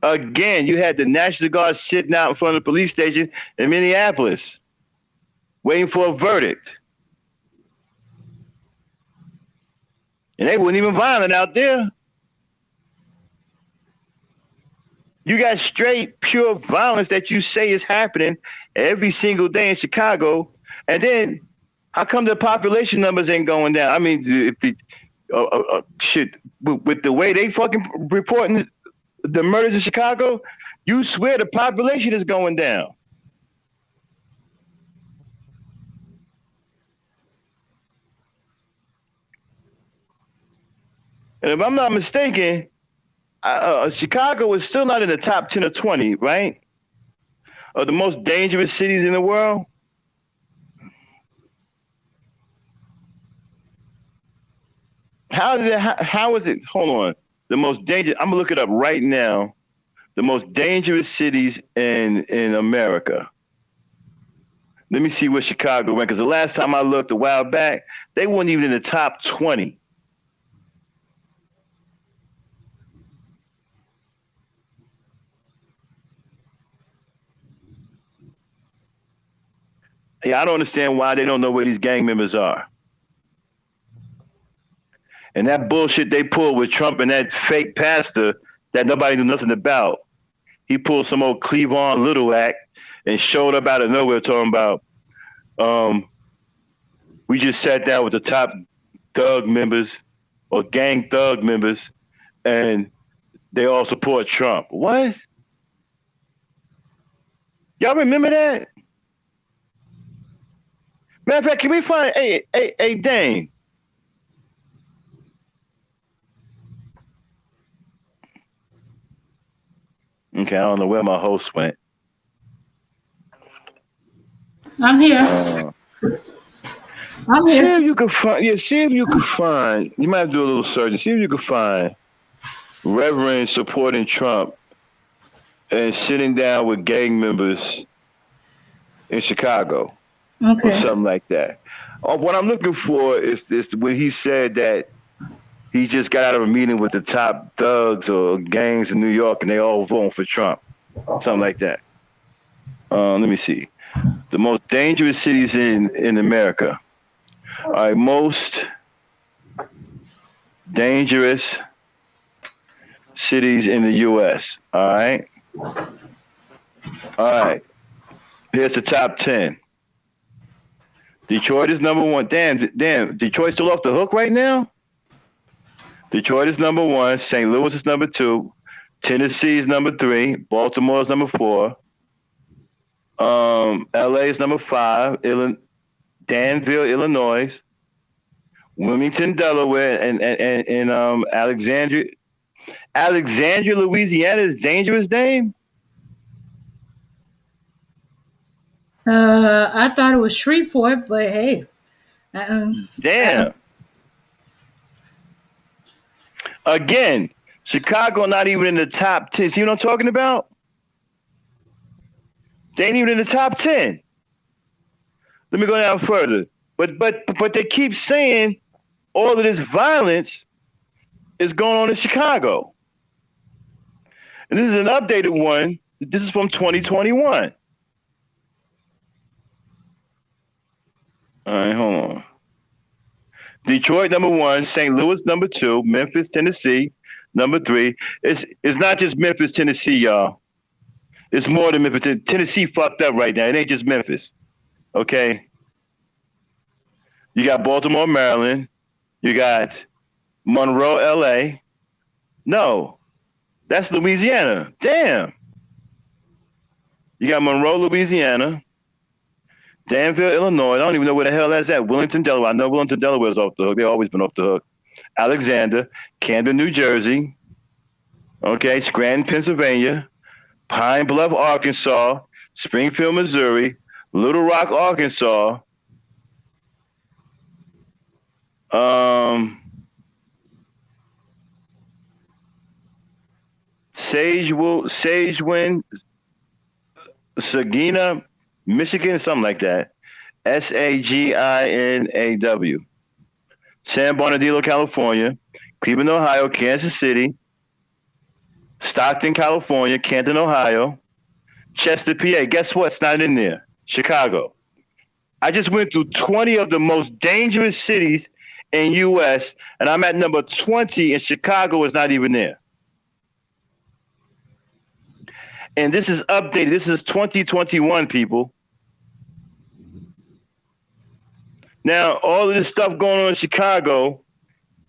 Again, you had the National Guard sitting out in front of the police station in Minneapolis, waiting for a verdict. And they weren't even violent out there. You got straight, pure violence that you say is happening every single day in Chicago. And then how come the population numbers ain't going down? I mean, shit, with the way they fucking reporting the murders in Chicago, you swear the population is going down. And if I'm not mistaken, Chicago is still not in the top 10 or 20, right? Of the most dangerous cities in the world. How is it? Hold on. The most dangerous. I'm gonna look it up right now. The most dangerous cities in America. Let me see where Chicago went. Because the last time I looked a while back, they weren't even in the top 20. Yeah, I don't understand why they don't know where these gang members are. And that bullshit they pulled with Trump and that fake pastor that nobody knew nothing about. He pulled some old Cleavon Little act and showed up out of nowhere talking about, we just sat down with the top thug members or gang thug members and they all support Trump. What? Y'all remember that? Matter of fact, can we find a Dane? Okay, I don't know where my host went. I'm here. I'm here. See if you can find. Yeah, see if you can find. You might have to do a little search. See if you can find Reverend supporting Trump and sitting down with gang members in Chicago, or something like that. What I'm looking for is when he said that he just got out of a meeting with the top thugs or gangs in New York and they all voting for Trump. Something like that. Let me see. The most dangerous cities in America. All right, most dangerous cities in the U.S. All right. All right. Here's the top 10. Detroit is number one. Damn. Detroit's still off the hook right now? Detroit is number one. St. Louis is number two. Tennessee is number three. Baltimore is number four. LA is number five. Danville, Illinois. Wilmington, Delaware, and Alexandria, Louisiana is dangerous name. I thought it was Shreveport, but hey, Damn. Again, Chicago not even in the top 10. See what I'm talking about? They ain't even in the top 10. Let me go down further. But they keep saying all of this violence is going on in Chicago. And this is an updated one. This is from 2021. All right, hold on. Detroit number one, St. Louis number two, Memphis, Tennessee number three. It's not just Memphis, Tennessee, y'all. It's more than Memphis. Tennessee fucked up right now. It ain't just Memphis. Okay. You got Baltimore, Maryland. You got Monroe, LA. No, that's Louisiana. Damn. You got Monroe, Louisiana. Danville, Illinois. I don't even know where the hell that's at. Wilmington, Delaware. I know Wilmington, Delaware is off the hook. They've always been off the hook. Alexander, Camden, New Jersey. Okay, Scranton, Pennsylvania. Pine Bluff, Arkansas. Springfield, Missouri. Little Rock, Arkansas. Sagewind, Saginaw, Michigan, something like that. Saginaw. San Bernardino, California. Cleveland, Ohio. Kansas City. Stockton, California. Canton, Ohio. Chester, PA. Guess what? It's not in there. Chicago. I just went through 20 of the most dangerous cities in U.S., and I'm at number 20, and Chicago is not even there. And this is updated. This is 2021, people. Now, all of this stuff going on in Chicago,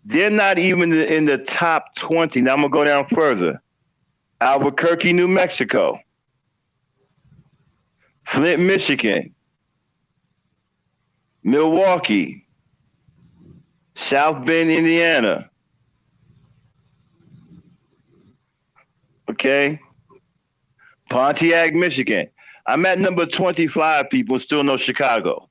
they're not even in the top 20. Now, I'm going to go down further. Albuquerque, New Mexico. Flint, Michigan. Milwaukee. South Bend, Indiana. Okay. Pontiac, Michigan. I'm at number 25, people, still no Chicago.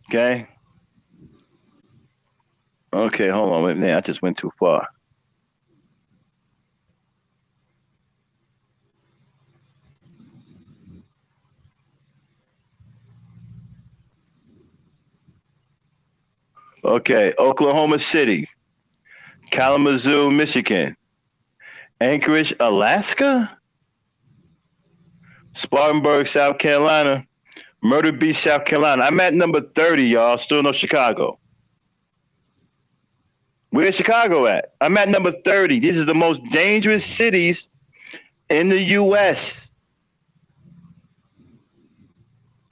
Okay. Okay, hold on. Wait a minute. I just went too far. Okay, Oklahoma City, Kalamazoo, Michigan, Anchorage, Alaska, Spartanburg, South Carolina, Myrtle Beach, South Carolina. I'm at number 30, y'all. Still no Chicago. Where's Chicago at? I'm at number 30. These are the most dangerous cities in the U.S.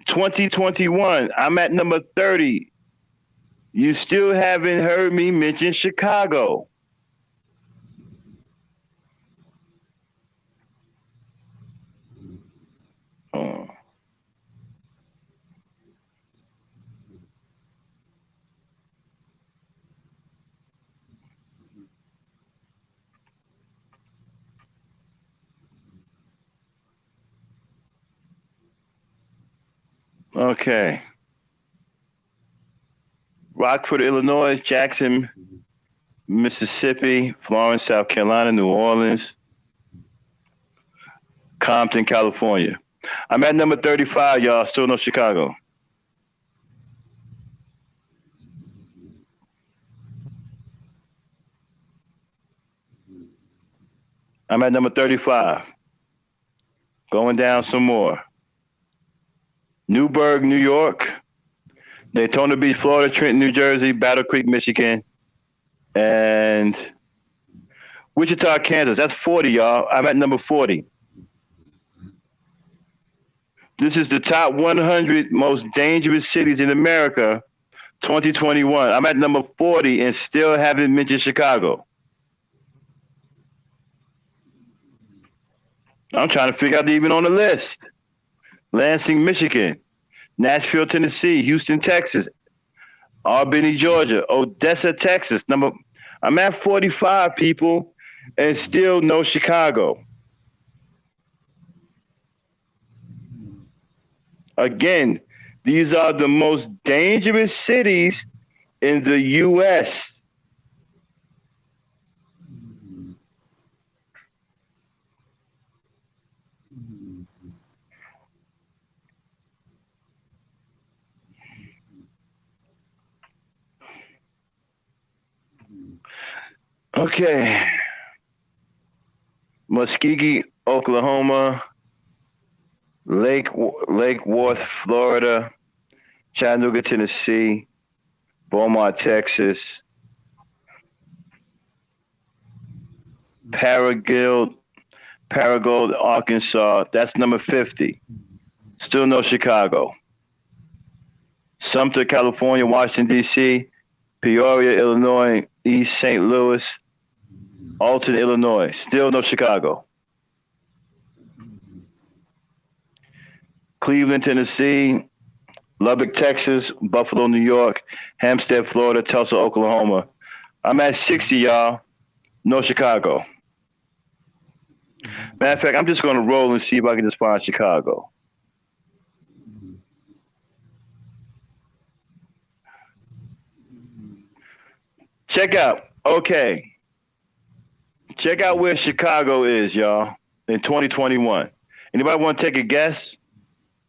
2021. I'm at number 30. You still haven't heard me mention Chicago. Oh. Okay. Rockford, Illinois, Jackson, Mississippi, Florence, South Carolina, New Orleans, Compton, California. I'm at number 35, y'all. Still no Chicago. I'm at number 35. Going down some more. Newburgh, New York. Daytona Beach, Florida. Trenton, New Jersey. Battle Creek, Michigan. And Wichita, Kansas. That's 40, y'all. I'm at number 40. This is the top 100 most dangerous cities in America, 2021. I'm at number 40 and still haven't mentioned Chicago. I'm trying to figure out even on the list. Lansing, Michigan. Nashville, Tennessee. Houston, Texas. Albany, Georgia. Odessa, Texas. I'm at 45, people, and still no Chicago. Again, these are the most dangerous cities in the U.S. Okay. Muskogee, Oklahoma. Lake Worth, Florida. Chattanooga, Tennessee. Beaumont, Texas. Paragould, Arkansas. That's number 50. Still no Chicago. Sumter, California. Washington, D.C. Peoria, Illinois. East St. Louis. Alton, Illinois. Still no Chicago. Cleveland, Tennessee. Lubbock, Texas. Buffalo, New York. Hampstead, Florida. Tulsa, Oklahoma. I'm at 60, y'all. No Chicago. Matter of fact, I'm just going to roll and see if I can just find Chicago. Check out. Okay. Check out where Chicago is, y'all, in 2021. Anybody want to take a guess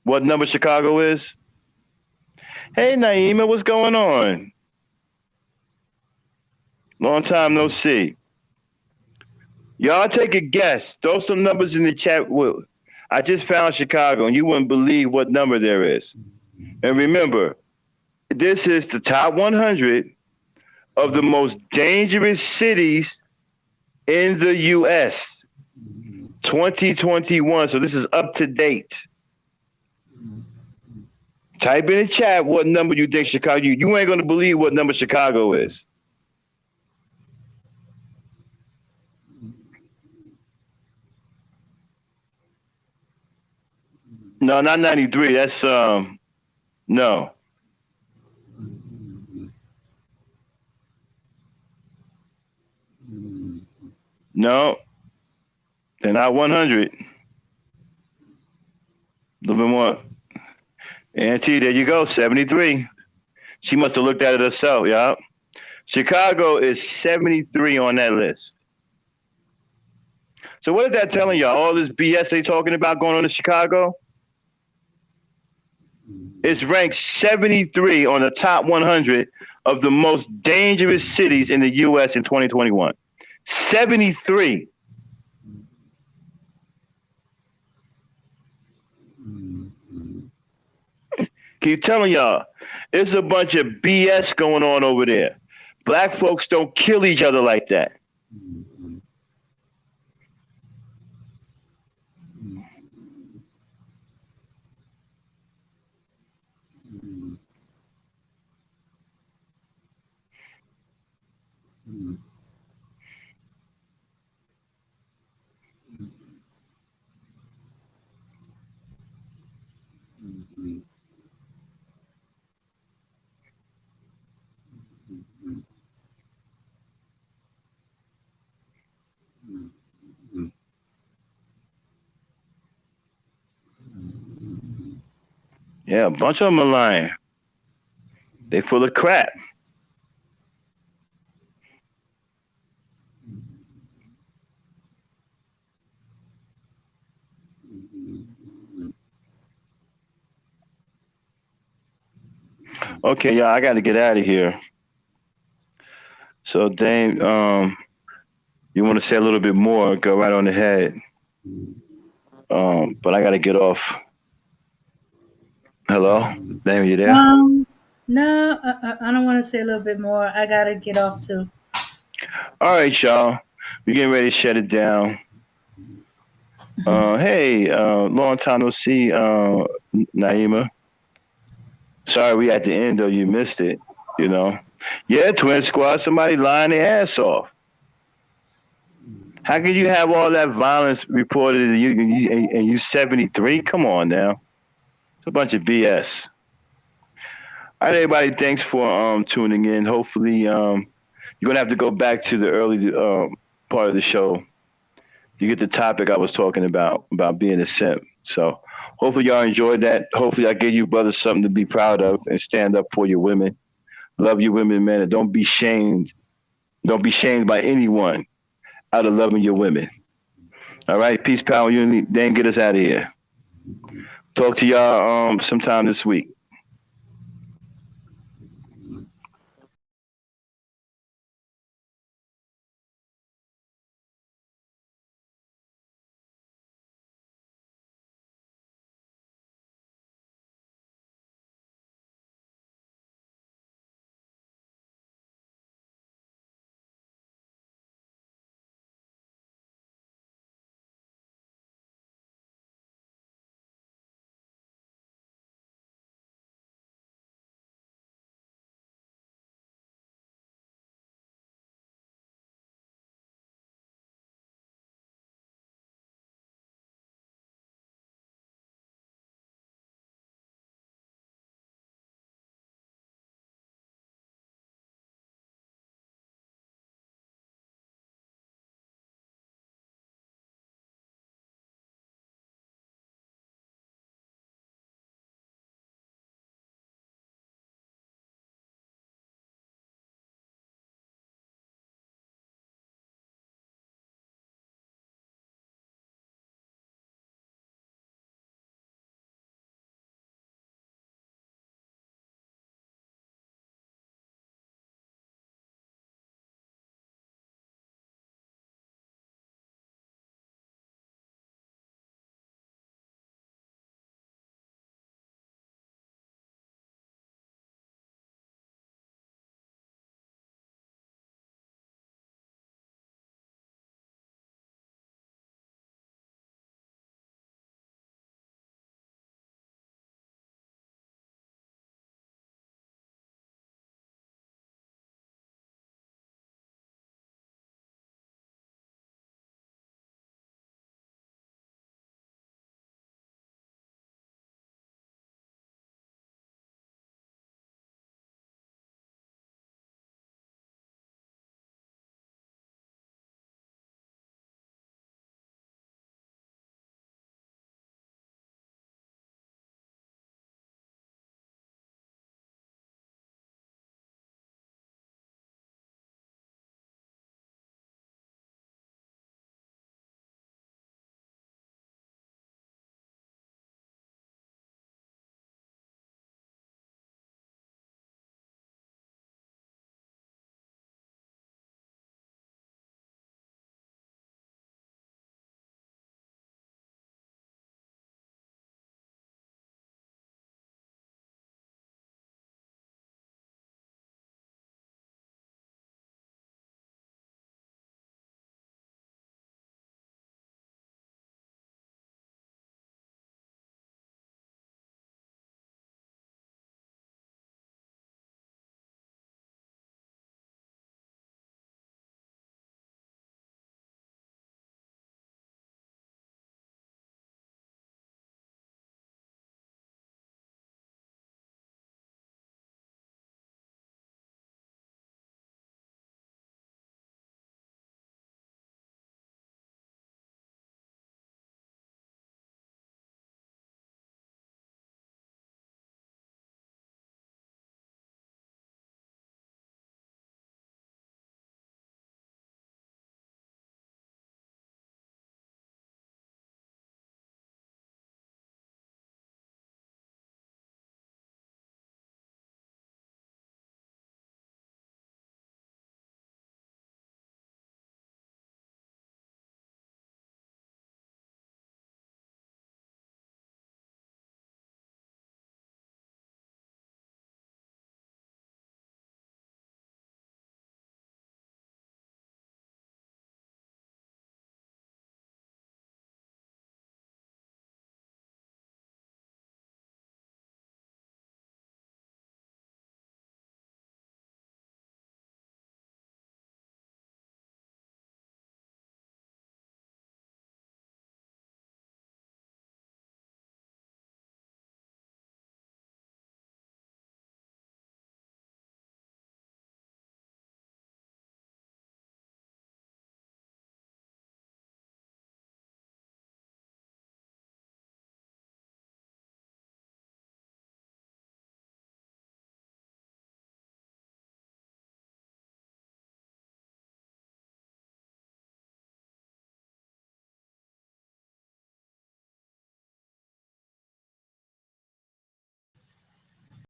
what number Chicago is? Hey, Naima, what's going on? Long time no see. Y'all take a guess. Throw some numbers in the chat. I just found Chicago, and you wouldn't believe what number there is. And remember, this is the top 100 of the most dangerous cities in the U.S. 2021. So this is up to date. Type in the chat what number you think Chicago. You ain't gonna believe what number Chicago is. No, not 93. That's no. No, they're not 100. A little bit more. Auntie, there you go, 73. She must have looked at it herself, yeah. Chicago is 73 on that list. So what is that telling y'all? All this BS they talking about going on in Chicago? It's ranked 73 on the top 100 of the most dangerous cities in the U.S. in 2021. 73. Keep telling y'all, it's a bunch of BS going on over there. Black folks don't kill each other like that. Yeah, a bunch of them are lying. They full of crap. Okay, yeah, I got to get out of here. So, Dame, you want to say a little bit more, go right on ahead. But I got to get off. Hello? Damn, you there? Um, no, I don't want to say a little bit more. I gotta get off too. All right, y'all. We're getting ready to shut it down. Hey, long time no see, Naima. Sorry we at the end though. You missed it. You know. Yeah, Twin Squad. Somebody lying their ass off. How can you have all that violence reported and you 73? Come on now. It's a bunch of BS. All right, everybody. Thanks for tuning in. Hopefully, you're gonna have to go back to the early part of the show. You get the topic I was talking about being a simp. So hopefully y'all enjoyed that. Hopefully I gave you brothers something to be proud of and stand up for your women. Love your women, man, and don't be shamed. Don't be shamed by anyone out of loving your women. All right, peace, power, unity. Then get us out of here. Talk to y'all sometime this week.